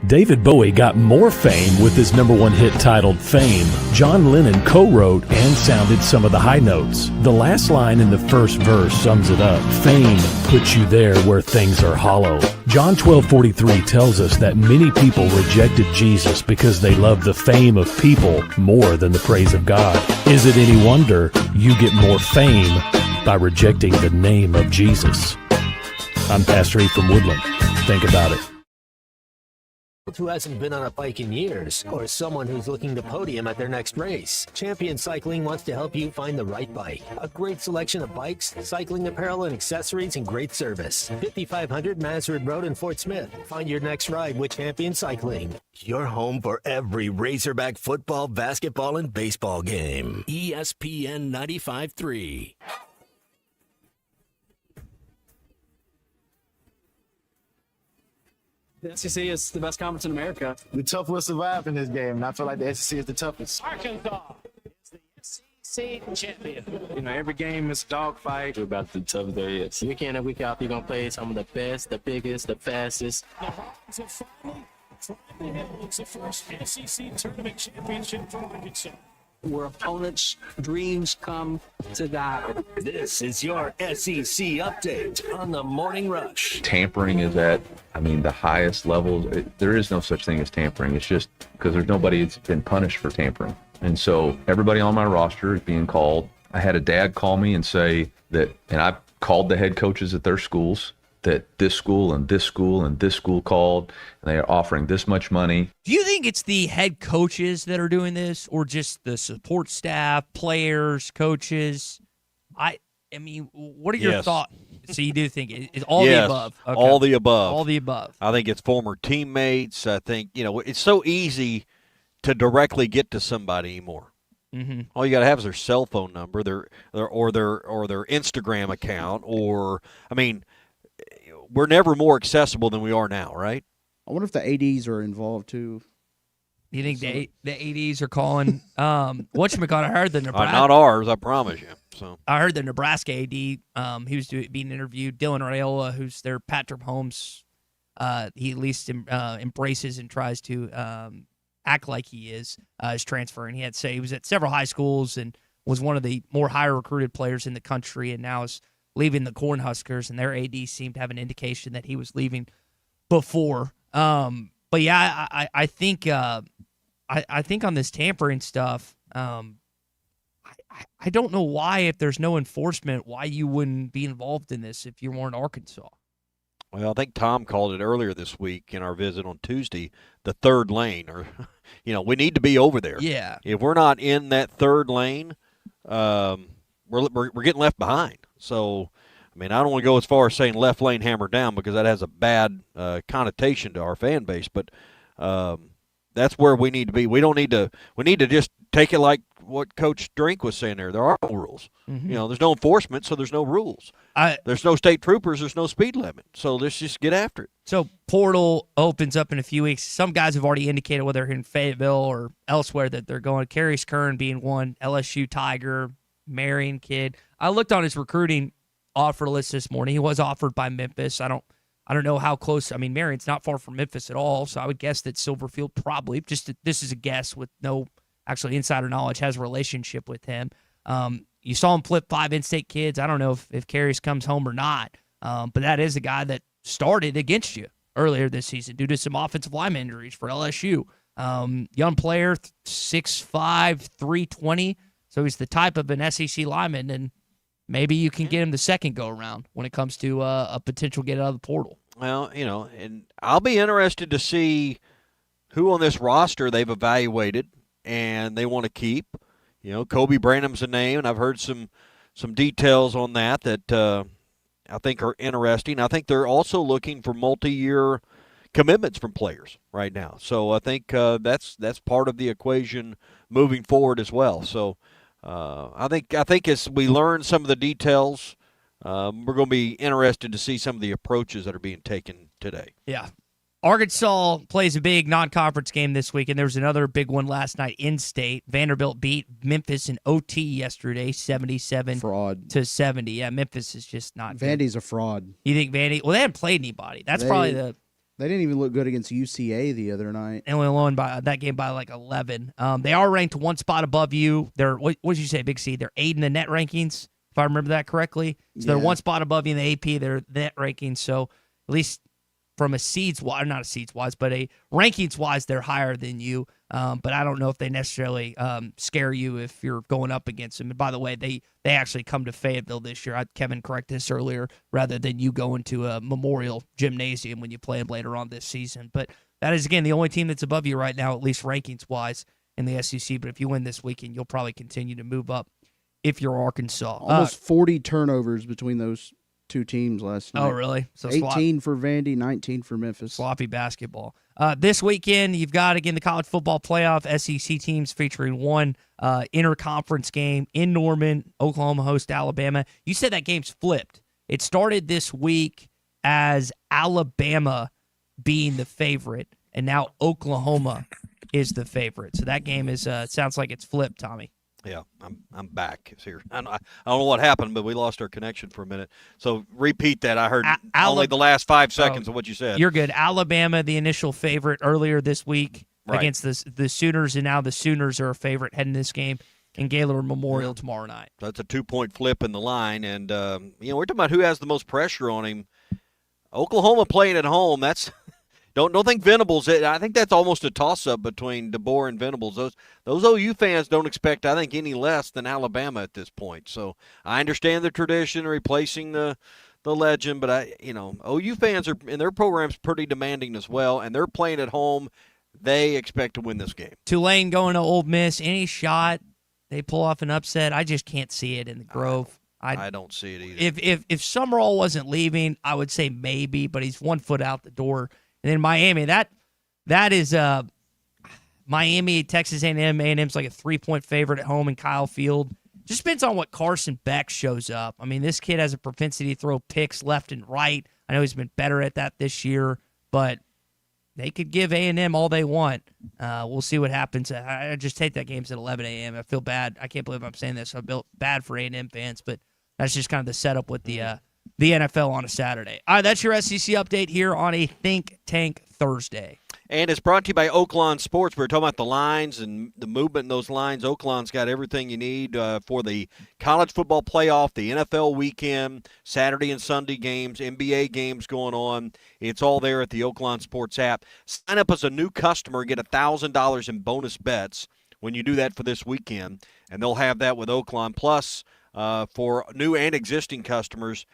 Speaker 28: David Bowie got more fame with his #1 hit titled Fame. John Lennon co-wrote and sounded some of the high notes. The last line in the first verse sums it up. Fame puts you there where things are hollow. John 12:43 tells us that many people rejected Jesus because they loved the fame of people more than the praise of God. Is it any wonder you get more fame by rejecting the name of Jesus? I'm Pastor E from Woodland. Think about it.
Speaker 20: Who hasn't been on a bike in years, or someone who's looking to podium at their next race. Champion Cycling wants to help you find the right bike. A great selection of bikes, cycling apparel, and accessories, and great service. 5500 Mazard Road in Fort Smith. Find your next ride with Champion Cycling.
Speaker 2: Your home for every Razorback football, basketball, and baseball game. ESPN 95.3.
Speaker 6: The SEC is the best conference in America.
Speaker 7: The tough will survive in this game, and I feel like the SEC is the toughest.
Speaker 16: Arkansas is the SEC champion.
Speaker 6: You know, every game is a dogfight.
Speaker 29: We're about the toughest there is. Week in and week out, you're going to play some of the best, the biggest, the fastest.
Speaker 16: The Hawks have finally held the first SEC tournament championship for Arkansas,
Speaker 6: where opponents' dreams come to die.
Speaker 2: This is your SEC update on the Morning Rush.
Speaker 30: Tampering is at, the highest level. There is no such thing as tampering. It's just because there's nobody that's been punished for tampering. And so everybody on my roster is being called. I had a dad call me and say that, and I called the head coaches at their schools, that this school and this school and this school called, and they are offering this much money.
Speaker 4: Do you think it's the head coaches that are doing this, or just the support staff, players, coaches? What are your thoughts? So you do think it's all the above? Okay.
Speaker 5: All the above.
Speaker 4: All the above.
Speaker 5: I think it's former teammates. I think, it's so easy to directly get to somebody anymore.
Speaker 4: Mm-hmm.
Speaker 5: All you got to have is their cell phone number, their Instagram account, we're never more accessible than we are now, right?
Speaker 31: I wonder if the ADs are involved too.
Speaker 4: You think the ADs are calling? Whatchamacallit, I heard the Nebraska.
Speaker 5: Not ours, I promise you. So
Speaker 4: I heard the Nebraska AD. He was being interviewed. Dylan Raiola, who's their Patrick Mahomes. He at least embraces and tries to act like he is transferring. He had to say he was at several high schools and was one of the more higher recruited players in the country, and now is leaving the Cornhuskers, and their AD seemed to have an indication that he was leaving before. But yeah, I think I think on this tampering stuff, I don't know why, if there's no enforcement, why you wouldn't be involved in this if you weren't Arkansas.
Speaker 5: Well, I think Tom called it earlier this week in our visit on Tuesday, the third lane, or, we need to be over there.
Speaker 4: Yeah.
Speaker 5: If we're not in that third lane, we're getting left behind. So, I don't want to go as far as saying left lane hammer down because that has a bad connotation to our fan base, but that's where we need to be. We need to just take it like what Coach Drink was saying there. There are no rules.
Speaker 4: Mm-hmm.
Speaker 5: There's no enforcement, so there's no rules. There's no state troopers. There's no speed limit. So let's just get after it.
Speaker 4: So portal opens up in a few weeks. Some guys have already indicated whether in Fayetteville or elsewhere that they're going. Carius Kern being one, LSU Tiger, Marion kid. I looked on his recruiting offer list this morning. He was offered by Memphis. I don't know how close. Marion's not far from Memphis at all, so I would guess that Silverfield probably, this is a guess with no actually insider knowledge, has a relationship with him. You saw him flip 5 in-state kids. I don't know if Carius comes home or not, but that is a guy that started against you earlier this season due to some offensive line injuries for LSU. Young player, 6'5", 320, so he's the type of an SEC lineman, and maybe you can get him the second go-around when it comes to a potential get out of the portal.
Speaker 5: Well, and I'll be interested to see who on this roster they've evaluated and they want to keep. Kobe Branham's a name, and I've heard some details on that I think are interesting. I think they're also looking for multi-year commitments from players right now. So I think that's part of the equation moving forward as well. So I think as we learn some of the details, we're going to be interested to see some of the approaches that are being taken today.
Speaker 4: Yeah. Arkansas plays a big non-conference game this week, and there was another big one last night in-state. Vanderbilt beat Memphis in OT yesterday, 77-70. Yeah, Memphis is just not good.
Speaker 31: Vandy's a fraud.
Speaker 4: You think Vandy? Well, they haven't played anybody. They
Speaker 31: didn't even look good against UCA the other night.
Speaker 4: And we won by that game by like 11. They are ranked one spot above you. They're what did you say, Big C? They're 8 in the net rankings, if I remember that correctly. So they're one spot above you in the AP. They're net rankings. So at least from a but a rankings-wise, they're higher than you. But I don't know if they necessarily scare you if you're going up against them. And by the way, they actually come to Fayetteville this year. Kevin corrected this earlier, rather than you going to a Memorial Gymnasium when you play them later on this season. But that is, again, the only team that's above you right now, at least rankings-wise, in the SEC. But if you win this weekend, you'll probably continue to move up if you're Arkansas.
Speaker 31: Almost 40 turnovers between those two teams last night.
Speaker 4: Oh, really? So
Speaker 31: 18 for Vandy, 19 for Memphis.
Speaker 4: Sloppy basketball. This weekend, you've got, again, the college football playoff, SEC teams featuring one interconference game in Norman. Oklahoma hosts Alabama. You said that game's flipped. It started this week as Alabama being the favorite, and now Oklahoma is the favorite. So that game is sounds like it's flipped, Tommy.
Speaker 5: Yeah, I'm back here. I don't know what happened, but we lost our connection for a minute. So repeat that. I heard only the last 5 seconds of what you said.
Speaker 4: You're good. Alabama, the initial favorite earlier this week against the Sooners, and now the Sooners are a favorite heading this game in Gaylord Memorial tomorrow night.
Speaker 5: So that's a 2-point flip in the line, and we're talking about who has the most pressure on him. Oklahoma playing at home. That's. Don't think Venables. I think that's almost a toss-up between DeBoer and Venables. Those OU fans don't expect, I think, any less than Alabama at this point. So I understand the tradition replacing the legend, but OU fans are in their programs pretty demanding as well, and they're playing at home. They expect to win this game.
Speaker 4: Tulane going to Ole Miss. Any shot they pull off an upset? I just can't see it in the Grove.
Speaker 5: I don't see it either.
Speaker 4: If Summerall wasn't leaving, I would say maybe, but he's 1 foot out the door. And then Miami, that is Miami, Texas A&M. A&M's like a 3-point favorite at home in Kyle Field. Just depends on what Carson Beck shows up. I mean, this kid has a propensity to throw picks left and right. I know he's been better at that this year, but they could give A&M all they want. We'll see what happens. I just take that game's at 11 a.m. I feel bad. I can't believe I'm saying this. I feel bad for A&M fans, but that's just kind of the setup with the NFL on a Saturday. All right, that's your SEC update here on a Think Tank Thursday.
Speaker 5: And it's brought to you by Oaklawn Sports. We're talking about the lines and the movement in those lines. Oaklawn's got everything you need for the college football playoff, the NFL weekend, Saturday and Sunday games, NBA games going on. It's all there at the Oaklawn Sports app. Sign up as a new customer, get $1,000 in bonus bets when you do that for this weekend, and they'll have that with Oaklawn. Plus, for new and existing customers,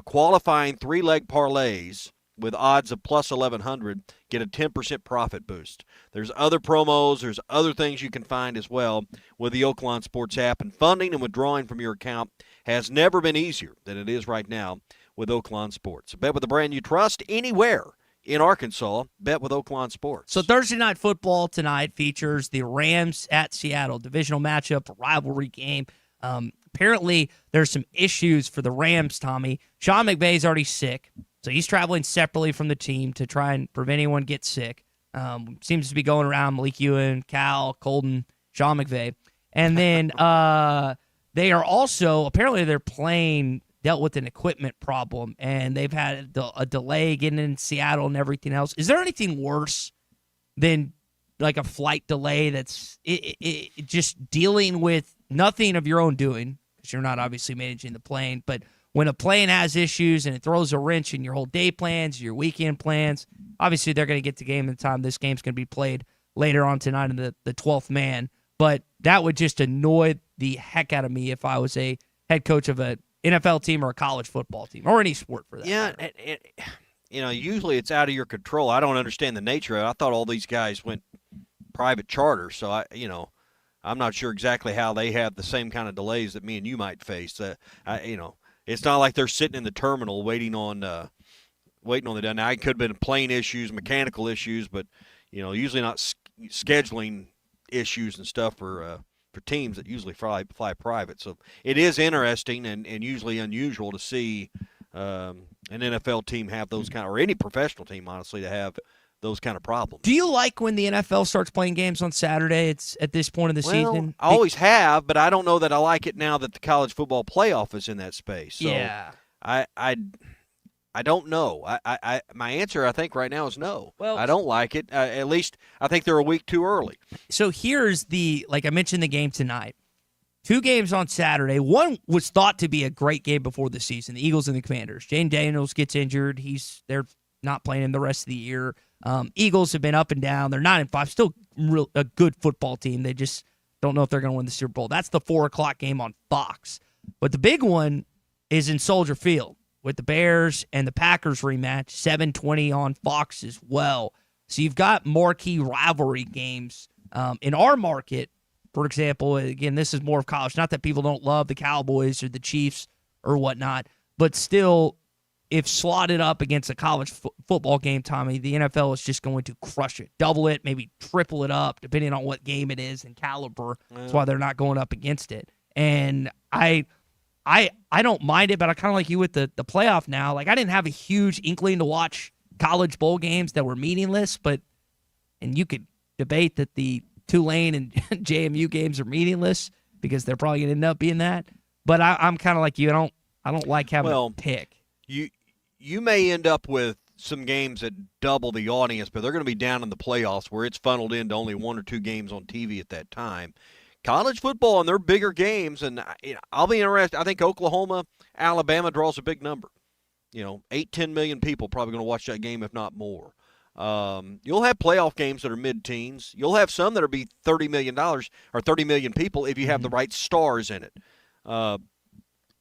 Speaker 5: qualifying 3-leg parlays with odds of plus 1,100 get a 10% profit boost. There's other promos. There's other things you can find as well with the Oaklawn Sports app. And funding and withdrawing from your account has never been easier than it is right now with Oaklawn Sports. Bet with the brand you trust anywhere in Arkansas. Bet with Oaklawn Sports.
Speaker 4: So Thursday Night Football tonight features the Rams at Seattle, divisional matchup, rivalry game. Apparently, there's some issues for the Rams, Tommy. Sean McVay's already sick, so he's traveling separately from the team to try and prevent anyone get sick. Seems to be going around Malik Ewan, Cal, Colton, Sean McVay. And then they are also, apparently they're dealt with an equipment problem, and they've had a delay getting in Seattle and everything else. Is there anything worse than like a flight delay that's just dealing with nothing of your own doing, because you're not obviously managing the plane, but when a plane has issues and it throws a wrench in your whole day plans, your weekend plans, obviously they're going to get the game in time. This game's going to be played later on tonight in the 12th man, but that would just annoy the heck out of me if I was a head coach of an NFL team or a college football team or any sport for that.
Speaker 5: Yeah, usually it's out of your control. I don't understand the nature of it. I thought all these guys went private charter, so I'm not sure exactly how they have the same kind of delays that me and you might face. It's not like they're sitting in the terminal waiting on the done. Now, it could have been plane issues, mechanical issues, but usually not scheduling issues and stuff for teams that usually fly private. So it is interesting and usually unusual to see an NFL team have those kind of, or any professional team, honestly, to have those kind of problems.
Speaker 4: Do you like when the NFL starts playing games on Saturday? It's at this point of the season.
Speaker 5: I always have, but I don't know that I like it now that the college football playoff is in that space. So
Speaker 4: yeah.
Speaker 5: I don't know. My answer, I think, right now is no.
Speaker 4: Well,
Speaker 5: I don't like it. At least I think they're a week too early.
Speaker 4: So here's like I mentioned, the game tonight. 2 games on Saturday. One was thought to be a great game before the season, the Eagles and the Commanders. Jane Daniels gets injured. They're not playing him the rest of the year. Eagles have been up and down. They're 9-5, still a good football team. They just don't know if they're going to win the Super Bowl. That's the 4:00 game on Fox. But the big one is in Soldier Field with the Bears and the Packers rematch, 7:20 on Fox as well. So you've got marquee rivalry games in our market. For example, again, this is more of college. Not that people don't love the Cowboys or the Chiefs or whatnot, but still, if slotted up against a college football game, Tommy, the NFL is just going to crush it. Double it, maybe triple it up, depending on what game it is and caliber. That's why they're not going up against it. And I don't mind it, but I kind of like you with the playoff now. Like, I didn't have a huge inkling to watch college bowl games that were meaningless, and you could debate that the Tulane and JMU games are meaningless because they're probably going to end up being that. But I'm kind of like you. I don't like having a pick.
Speaker 5: You may end up with some games that double the audience, but they're going to be down in the playoffs where it's funneled into only 1 or 2 games on TV at that time. College football and their bigger games, and I'll be interested. I think Oklahoma, Alabama draws a big number. 8-10 million people probably going to watch that game, if not more. You'll have playoff games that are mid-teens. You'll have some that will be $30 million or 30 million people if you have the right stars in it.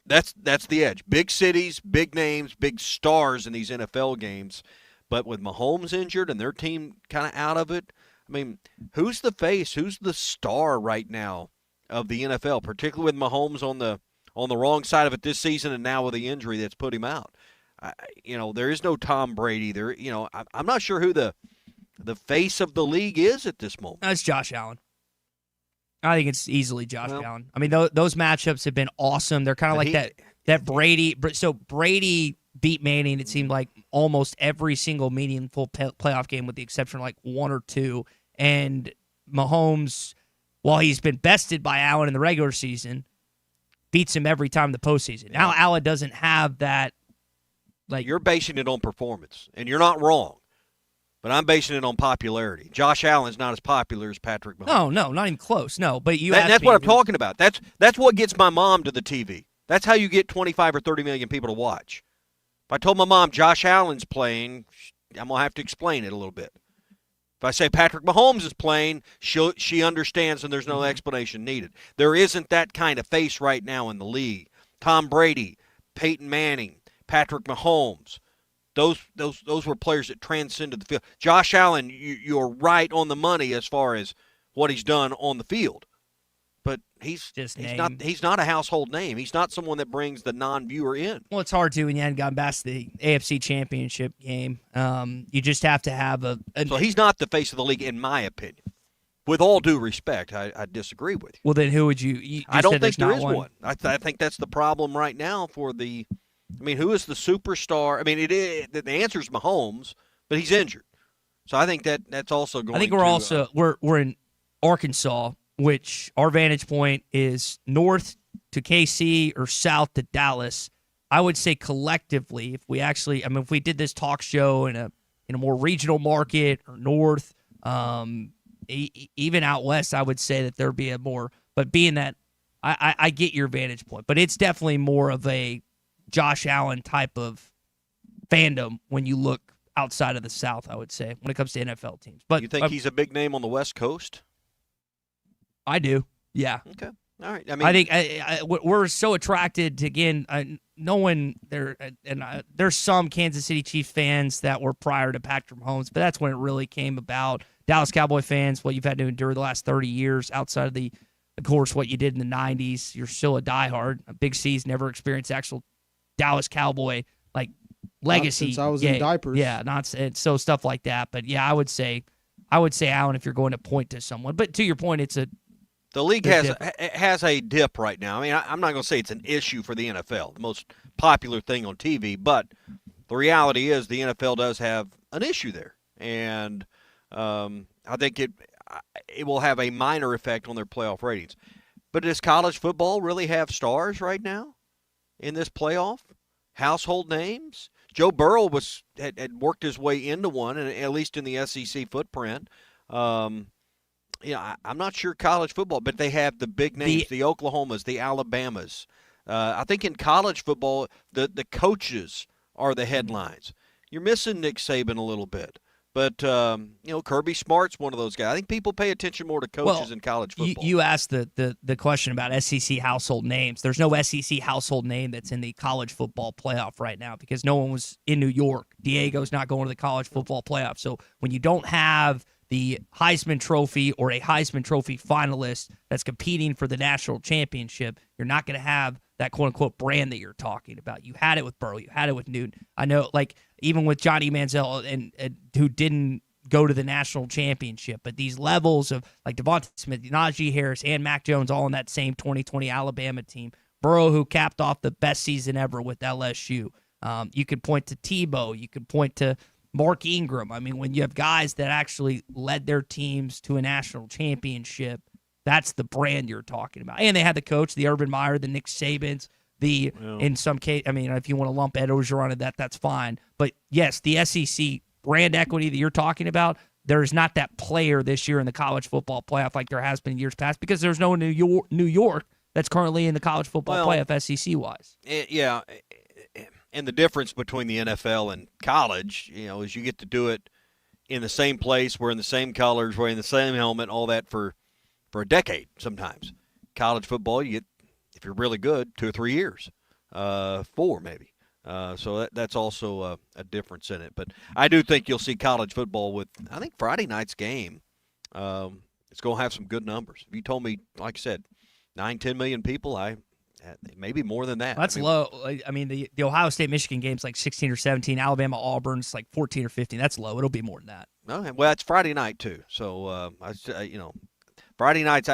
Speaker 5: That's the edge. Big cities, big names, big stars in these NFL games. But with Mahomes injured and their team kind of out of it, I mean, who's the face? Who's the star right now of the NFL, particularly with Mahomes on the wrong side of it this season and now with the injury that's put him out? There is no Tom Brady. I'm not sure who the face of the league is at this moment.
Speaker 4: That's Josh Allen. I think it's easily Josh Allen. I mean, those matchups have been awesome. They're kind of like that Brady. So Brady beat Manning, it seemed like, almost every single meaningful playoff game with the exception of like 1 or 2. And Mahomes, while he's been bested by Allen in the regular season, beats him every time in the postseason. Now Allen doesn't have that. Like,
Speaker 5: you're basing it on performance, and you're not wrong. But I'm basing it on popularity. Josh Allen's not as popular as Patrick Mahomes.
Speaker 4: No, not even close. No, but
Speaker 5: that's what I'm talking about. That's what gets my mom to the TV. That's how you get 25 or 30 million people to watch. If I told my mom Josh Allen's playing, I'm going to have to explain it a little bit. If I say Patrick Mahomes is playing, she understands and there's no explanation needed. There isn't that kind of face right now in the league. Tom Brady, Peyton Manning, Patrick Mahomes, those were players that transcended the field. Josh Allen, you're right on the money as far as what he's done on the field. But he's not a household name. He's not someone that brings the non-viewer in.
Speaker 4: Well, it's hard to when you hadn't gotten past the AFC Championship game. You just have to have
Speaker 5: So he's not the face of the league, in my opinion. With all due respect, I disagree with you.
Speaker 4: Well, then who would you
Speaker 5: I don't think there is one. I think that's the problem right now for the – I mean, who is the superstar? I mean, the answer is Mahomes, but he's injured. So I think that's also going to –
Speaker 4: I think we're in Arkansas, which our vantage point is north to KC or south to Dallas. I would say collectively, if we did this talk show in a more regional market or north, even out west, I would say that there'd be a more. But being that, I get your vantage point, but it's definitely more of a Josh Allen type of fandom when you look outside of the South. I would say when it comes to NFL teams. But
Speaker 5: you think he's a big name on the West Coast?
Speaker 4: I do. Yeah.
Speaker 5: Okay. All right. I mean,
Speaker 4: I think we're so attracted to, again, no one there, and there's some Kansas City Chiefs fans that were prior to Patrick Mahomes, but that's when it really came about. Dallas Cowboy fans, what you've had to endure the last 30 years outside of of course, what you did in the 90s. You're still a diehard. Big C's never experienced actual Dallas Cowboy legacy.
Speaker 31: Not since I was in diapers.
Speaker 4: Yeah, so stuff like that. But yeah, I would say Allen if you're going to point to someone. But to your point,
Speaker 5: the league has a dip right now. I mean, I'm not going to say it's an issue for the NFL, the most popular thing on TV, but the reality is the NFL does have an issue there, and I think it will have a minor effect on their playoff ratings. But does college football really have stars right now in this playoff? Household names? Joe Burrow had worked his way into one, and at least in the SEC footprint. I'm not sure college football, but they have the big names, the Oklahomas, the Alabamas. I think in college football, the coaches are the headlines. You're missing Nick Saban a little bit. But, Kirby Smart's one of those guys. I think people pay attention more to coaches in college football.
Speaker 4: You asked the question about SEC household names. There's no SEC household name that's in the college football playoff right now because no one was in New York. Diego's not going to the college football playoff. So when you don't have the Heisman Trophy or a Heisman Trophy finalist that's competing for the national championship, you're not going to have that quote-unquote brand that you're talking about. You had it with Burrow. You had it with Newton. I know, even with Johnny Manziel, and who didn't go to the national championship, but these levels of, Devonta Smith, Najee Harris, and Mac Jones all on that same 2020 Alabama team. Burrow, who capped off the best season ever with LSU. You could point to Tebow. You could point to Mark Ingram. I mean, when you have guys that actually led their teams to a national championship, that's the brand you're talking about. And they had the coach, the Urban Meyer, the Nick Sabans, in some case, I mean, if you want to lump Ed Orgeron into that's fine. But yes, the SEC brand equity that you're talking about, there's not that player this year in the college football playoff like there has been in years past because there's no New York that's currently in the college football playoff SEC-wise.
Speaker 5: Yeah. And the difference between the NFL and college, is you get to do it in the same place, wearing the same colors, wearing the same helmet, all that for a decade sometimes. College football, you get, if you're really good, 2 or 3 years, 4 maybe. So that's also a difference in it. But I do think you'll see college football with, I think, Friday night's game. It's going to have some good numbers. If you told me, like I said, 9-10 million people, maybe more than that.
Speaker 4: That's low. I mean, the Ohio State-Michigan game's 16 or 17. Alabama-Auburn's 14 or 15. That's low. It'll be more than that.
Speaker 5: Okay. Well, it's Friday night, too. So, Friday nights,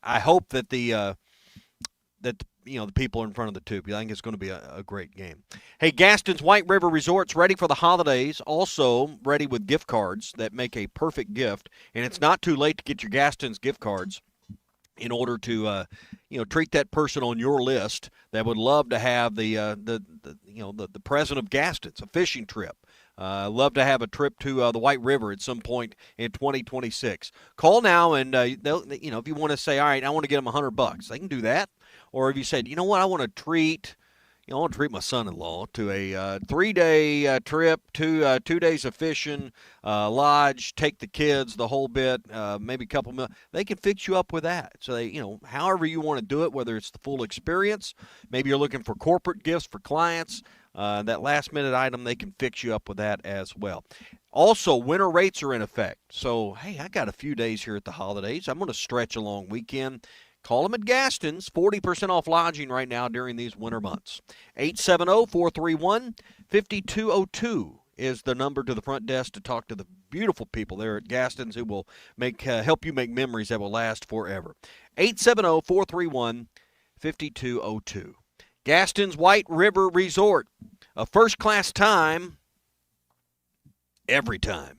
Speaker 5: I hope that the people are in front of the tube. I think it's going to be a great game. Hey, Gaston's White River Resort's ready for the holidays, also ready with gift cards that make a perfect gift. And it's not too late to get your Gaston's gift cards in order to treat that person on your list that would love to have the present of Gaston's, a fishing trip. Love to have a trip to the White River at some point in 2026. Call now, and if you want to say, all right, I want to get them $100, they can do that. Or if you said, you know what, I want to treat, I want to treat my son-in-law to a 3-day trip, 2 days of fishing, lodge, take the kids, the whole bit, maybe a couple million. They can fix you up with that. So they, however you want to do it, whether it's the full experience, maybe you're looking for corporate gifts for clients, that last-minute item, they can fix you up with that as well. Also, winter rates are in effect. So, hey, I got a few days here at the holidays. I'm going to stretch a long weekend. Call them at Gaston's, 40% off lodging right now during these winter months. 870-431-5202 is the number to the front desk to talk to the beautiful people there at Gaston's who will help you make memories that will last forever. 870-431-5202. Gaston's White River Resort, a first-class time every time.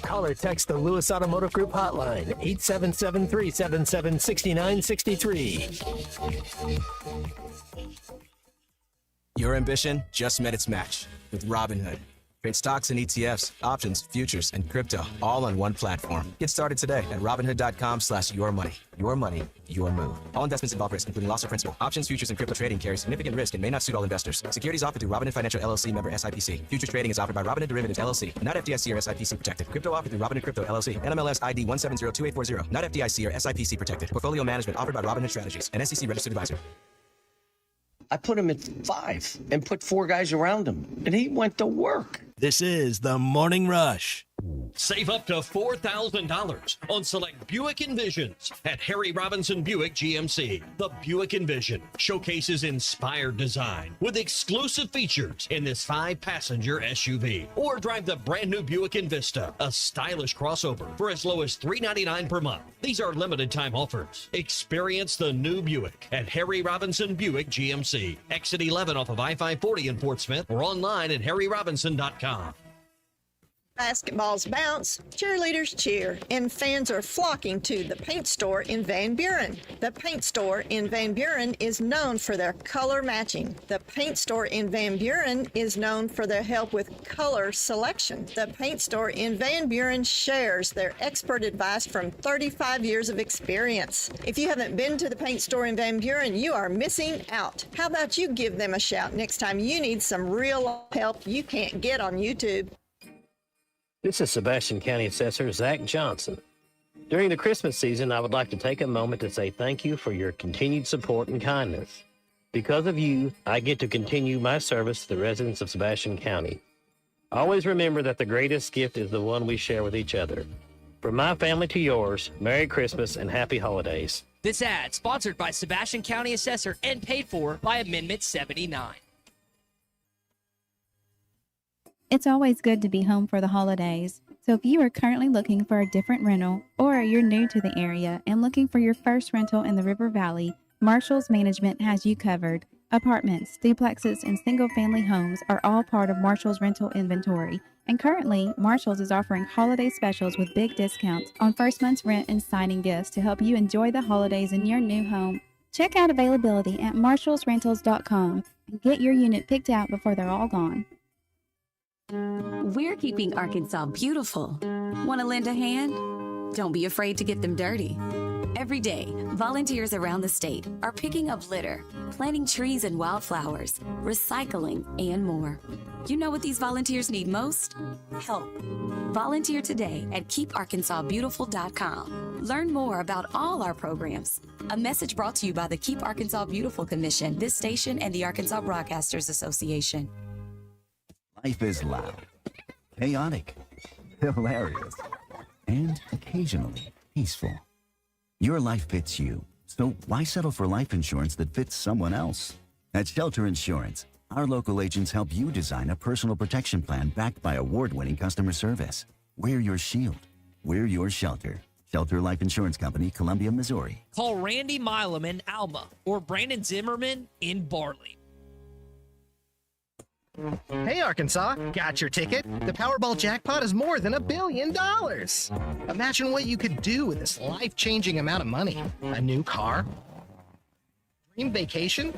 Speaker 20: Call or text the Lewis Automotive Group hotline, 877-377-6963.
Speaker 1: Your ambition just met its match with Robinhood. Trade stocks and ETFs, options, futures, and crypto all on one platform. Get started today at Robinhood.com/yourmoney. Your money, your move. All investments involve risk, including loss of principal. Options, futures, and crypto trading carry significant risk and may not suit all investors. Securities offered through Robinhood Financial LLC, member SIPC. Futures trading is offered by Robinhood Derivatives LLC, not FDIC or SIPC protected. Crypto offered through Robinhood Crypto LLC, NMLS ID 1702840, not FDIC or SIPC protected. Portfolio management offered by Robinhood Strategies, an SEC registered advisor.
Speaker 8: I put him at 5 and put 4 guys around him, and he went to work.
Speaker 2: This is the Morning Rush.
Speaker 9: Save up to $4,000 on select Buick Envisions at Harry Robinson Buick GMC. The Buick Envision showcases inspired design with exclusive features in this 5-passenger SUV. Or drive the brand new Buick Envista, a stylish crossover for as low as $399 per month. These are limited time offers. Experience the new Buick at Harry Robinson Buick GMC. Exit 11 off of I-540 in Fort Smith or online at harryrobinson.com.
Speaker 13: Basketballs bounce, cheerleaders cheer, and fans are flocking to the paint store in Van Buren. The paint store in Van Buren is known for their color matching. The paint store in Van Buren is known for their help with color selection. The paint store in Van Buren shares their expert advice from 35 years of experience. If you haven't been to the paint store in Van Buren, you are missing out. How about you give them a shout next time you need some real help you can't get on YouTube?
Speaker 20: This is Sebastian County Assessor Zach Johnson. During the Christmas season, I would like to take a moment to say thank you for your continued support and kindness. Because of you, I get to continue my service to the residents of Sebastian County. Always remember that the greatest gift is the one we share with each other. From my family to yours, Merry Christmas and Happy Holidays.
Speaker 12: This ad sponsored by Sebastian County Assessor and paid for by Amendment 79.
Speaker 14: It's always good to be home for the holidays. So if you are currently looking for a different rental, or you're new to the area and looking for your first rental in the River Valley, Marshall's Management has you covered. Apartments, duplexes, and single-family homes are all part of Marshall's rental inventory. And currently, Marshall's is offering holiday specials with big discounts on first month's rent and signing gifts to help you enjoy the holidays in your new home. Check out availability at marshallsrentals.com and get your unit picked out before they're all gone.
Speaker 15: We're keeping Arkansas beautiful. Want to lend a hand? Don't be afraid to get them dirty. Every day, volunteers around the state are picking up litter, planting trees and wildflowers, recycling, and more. You know what these volunteers need most? Help. Volunteer today at KeepArkansasBeautiful.com. Learn more about all our programs. A message brought to you by the Keep Arkansas Beautiful Commission, this station, and the Arkansas Broadcasters Association.
Speaker 17: Life is loud, chaotic, hilarious, and occasionally peaceful. Your life fits you, so why settle for life insurance that fits someone else? At Shelter Insurance, our local agents help you design a personal protection plan backed by award-winning customer service. We're your shield. We're your shelter. Shelter Life Insurance Company, Columbia, Missouri.
Speaker 12: Call Randy Milam in Alma or Brandon Zimmerman in Barley.
Speaker 18: Hey Arkansas, got your ticket? The Powerball jackpot is more than $1 billion. Imagine what you could do with this life-changing amount of money. A new car? Dream vacation?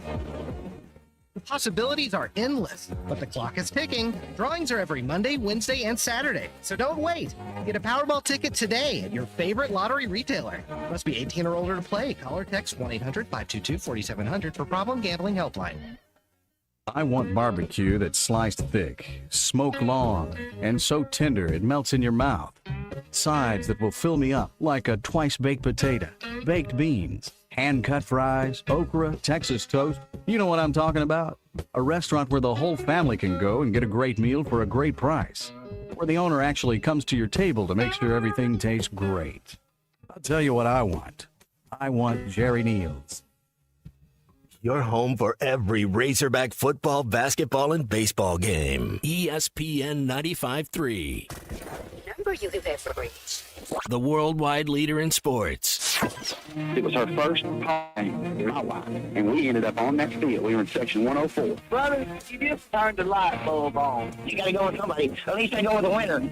Speaker 18: The possibilities are endless, but the clock is ticking. Drawings are every Monday, Wednesday, and Saturday, so don't wait. Get a Powerball ticket today at your favorite lottery retailer. Must be 18 or older to play. Call or text 1-800-522-4700 for Problem Gambling Helpline.
Speaker 3: I want barbecue that's sliced thick, smoked long, and so tender it melts in your mouth. Sides that will fill me up like a twice-baked potato, baked beans, hand-cut fries, okra, Texas toast. You know what I'm talking about? A restaurant where the whole family can go and get a great meal for a great price. Where the owner actually comes to your table to make sure everything tastes great. I'll tell you what I want. I want Jerry Neal's.
Speaker 2: Your home for every Razorback football, basketball, and baseball game. ESPN 95.3.
Speaker 10: Number you have ever reached.
Speaker 2: The worldwide leader in sports.
Speaker 11: It was her first time in my life, and we ended up on that field. We were in section 104.
Speaker 10: Brother, you just turned the light bulb on. You gotta go with somebody. At least I go with a winner.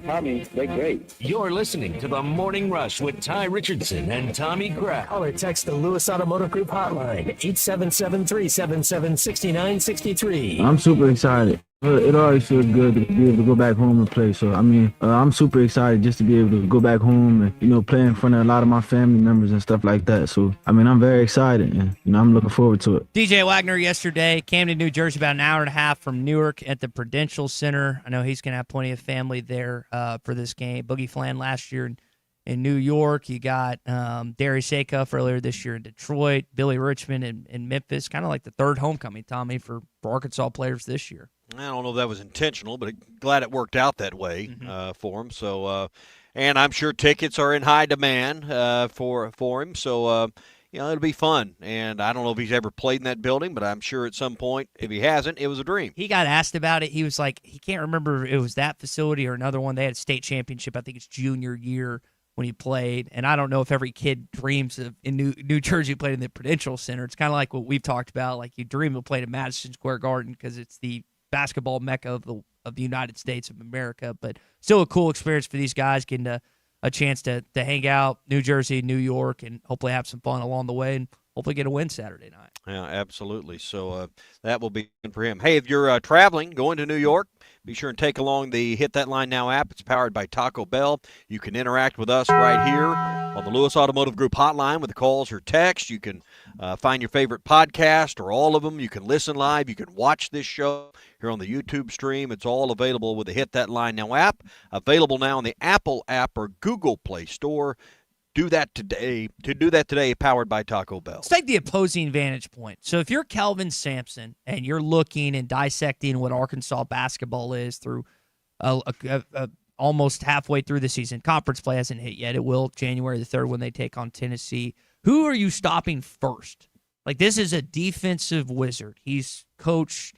Speaker 11: Tommy, they're great.
Speaker 2: You're listening to The Morning Rush with Ty Richardson and Tommy Kraft.
Speaker 20: Call or text the Lewis Automotive Group hotline, 877-377-6963.
Speaker 19: I'm super excited. It always feels good to be able to go back home and play. So, I'm super excited just to be able to go back home and, play in front of a lot of my family members and stuff like that. So, I'm very excited and, I'm looking forward to it.
Speaker 4: DJ Wagner yesterday, Camden, New Jersey, about an hour and a half from Newark at the Prudential Center. I know he's going to have plenty of family there for this game. Boogie Flan last year in New York. You got Darius Acuff earlier this year in Detroit, Billy Richmond in Memphis. Kind of like the third homecoming, Tommy, for Arkansas players this year.
Speaker 5: I don't know if that was intentional, but glad it worked out that way for him. So, and I'm sure tickets are in high demand for him. So, it'll be fun. And I don't know if he's ever played in that building, but I'm sure at some point, if he hasn't, it was a dream.
Speaker 4: He got asked about it. He was like, he can't remember if it was that facility or another one. They had a state championship, I think it's junior year when he played. And I don't know if every kid dreams of in New Jersey played in the Prudential Center. It's kind of like what we've talked about. Like you dream of playing at Madison Square Garden because it's the basketball mecca of the United States of America, but still a cool experience for these guys getting a chance to hang out, New Jersey, New York, and hopefully have some fun along the way and hopefully get a win Saturday night.
Speaker 5: Yeah, absolutely. So that will be good for him. Hey, if you're traveling, going to New York, be sure and take along the Hit That Line Now app. It's powered by Taco Bell. You can interact with us right here on the Lewis Automotive Group hotline with calls or text. You can find your favorite podcast or all of them. You can listen live. You can watch this show here on the YouTube stream. It's all available with the Hit That Line Now app. Available now on the Apple app or Google Play Store. Do that today. To do that today, powered by Taco Bell.
Speaker 4: Let's take the opposing vantage point. So if you're Kelvin Sampson and you're looking and dissecting what Arkansas basketball is through almost halfway through the season, conference play hasn't hit yet. It will January the 3rd when they take on Tennessee. Who are you stopping first? Like, this is a defensive wizard. He's coached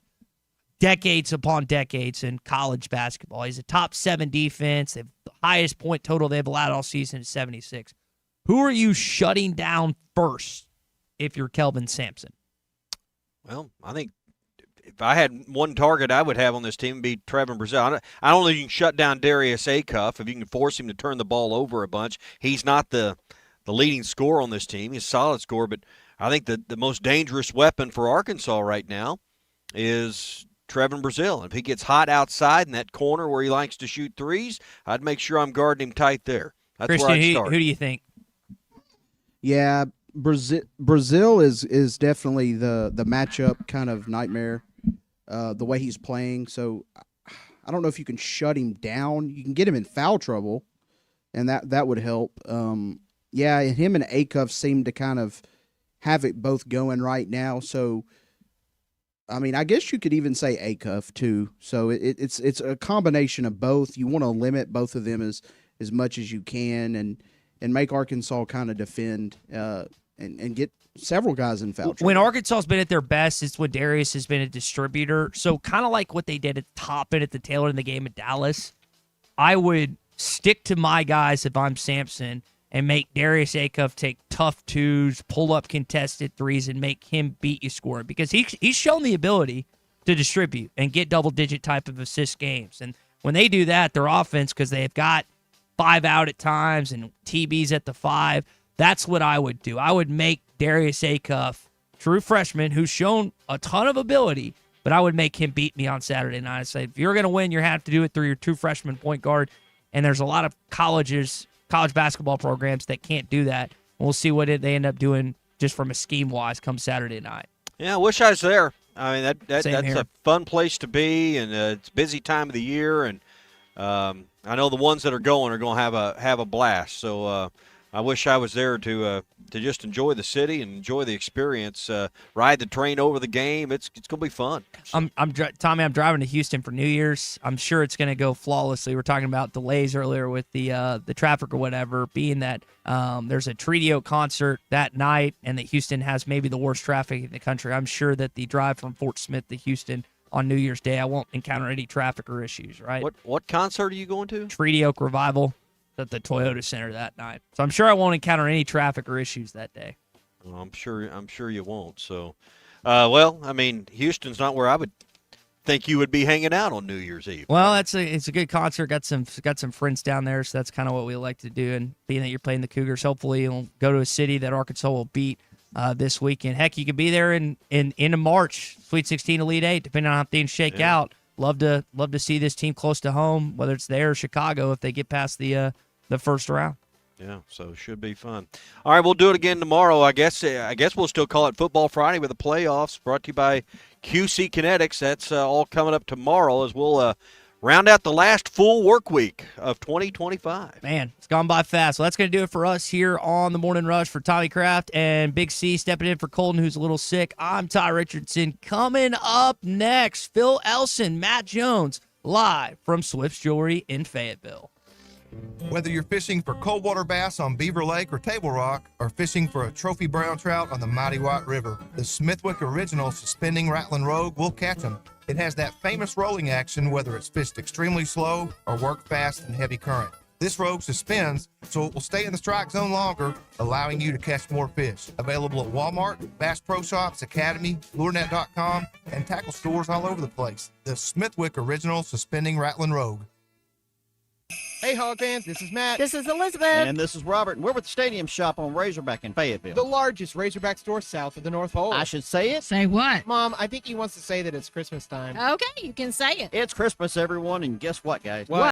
Speaker 4: decades upon decades in college basketball. He's a top 7 defense. The highest point total they've allowed all season is 76. Who are you shutting down first if you're Kelvin Sampson?
Speaker 5: Well, I think if I had one target I would have on this team would be Trevin Brazil. I don't think you can shut down Darius Acuff if you can force him to turn the ball over a bunch. He's not the leading scorer on this team. He's a solid scorer, but I think the most dangerous weapon for Arkansas right now is Trevin Brazil. If he gets hot outside in that corner where he likes to shoot threes, I'd make sure I'm guarding him tight there. That's
Speaker 4: Christian,
Speaker 5: where I'd start.
Speaker 4: Who do you think?
Speaker 31: Yeah, Brazil is definitely the matchup kind of nightmare, the way he's playing. So I don't know if you can shut him down. You can get him in foul trouble, and that would help. Yeah, him and Acuff seem to kind of have it both going right now. So, I mean, I guess you could even say Acuff too. So it's a combination of both. You want to limit both of them as much as you can, and make Arkansas kind of defend and get several guys in foul trouble.
Speaker 4: When Arkansas's been at their best, it's when Darius has been a distributor. So kind of like what they did at the top and at the tail end of the game at Dallas, I would stick to my guys if I'm Sampson and make Darius Acuff take tough twos, pull up contested threes, and make him beat you scoring. Because he's shown the ability to distribute and get double-digit type of assist games. And when they do that, their offense, because they've got 5 out at times and TB's at the 5, that's what I would do. I would make Darius Acuff, true freshman, who's shown a ton of ability, but I would make him beat me on Saturday night. I say, if you're going to win, you have to do it through your true freshman point guard. And there's a lot of college basketball programs that can't do that. And we'll see what they end up doing just from a scheme-wise come Saturday night.
Speaker 5: Yeah, I wish I was there. I mean, that's
Speaker 4: here.
Speaker 5: a fun place to be, and it's a busy time of the year, and I know the ones that are going to have a blast. So I wish I was there to just enjoy the city and enjoy the experience, ride the train over the game. It's going to be fun.
Speaker 4: Tommy, I'm driving to Houston for New Year's. I'm sure it's going to go flawlessly. We're talking about delays earlier with the traffic or whatever, being that there's a Treaty concert that night and that Houston has maybe the worst traffic in the country. I'm sure that the drive from Fort Smith to Houston on New Year's Day, I won't encounter any traffic or issues, right?
Speaker 5: What concert are you going to?
Speaker 4: Treaty Oak Revival at the Toyota Center that night. So I'm sure I won't encounter any traffic or issues that day.
Speaker 5: Well, I'm sure you won't. So, well, I mean, Houston's not where I would think you would be hanging out on New Year's Eve.
Speaker 4: Well, it's a good concert. Got some friends down there, so that's kind of what we like to do. And being that you're playing the Cougars, hopefully you'll go to a city that Arkansas will beat this weekend. Heck, you could be there in March, Sweet 16, Elite 8, depending on how things shake out. Love to see this team close to home, whether it's there or Chicago, if they get past the first round.
Speaker 5: Yeah, so it should be fun. All right, we'll do it again tomorrow. I guess we'll still call it Football Friday with the playoffs, brought to you by QC Kinetics. That's all coming up tomorrow as we'll round out the last full work week of 2025.
Speaker 4: Man, it's gone by fast. Well, that's going to do it for us here on the Morning Rush. For Tommy Kraft and Big C stepping in for Colton, who's a little sick. I'm Ty Richardson. Coming up next, Phil Elson, Matt Jones, live from Swift's Jewelry in Fayetteville.
Speaker 7: Whether you're fishing for cold water bass on Beaver Lake or Table Rock, or fishing for a trophy brown trout on the mighty White River, the Smithwick Original Suspending Rattling Rogue will catch them. It has that famous rolling action whether it's fished extremely slow or worked fast in heavy current. This rogue suspends, so it will stay in the strike zone longer, allowing you to catch more fish. Available at Walmart, Bass Pro Shops, Academy, LureNet.com, and tackle stores all over the place. The Smithwick Original Suspending Rattling Rogue.
Speaker 16: Hey, Hog fans, this is Matt.
Speaker 21: This is Elizabeth.
Speaker 16: And this is Robert, and we're with the Stadium Shop on Razorback in Fayetteville. The largest Razorback store south of the North Pole. I should say it?
Speaker 21: Say what?
Speaker 16: Mom, I think he wants to say that it's Christmas time.
Speaker 21: Okay, you can say it.
Speaker 16: It's Christmas, everyone, and guess what, guys?
Speaker 21: What?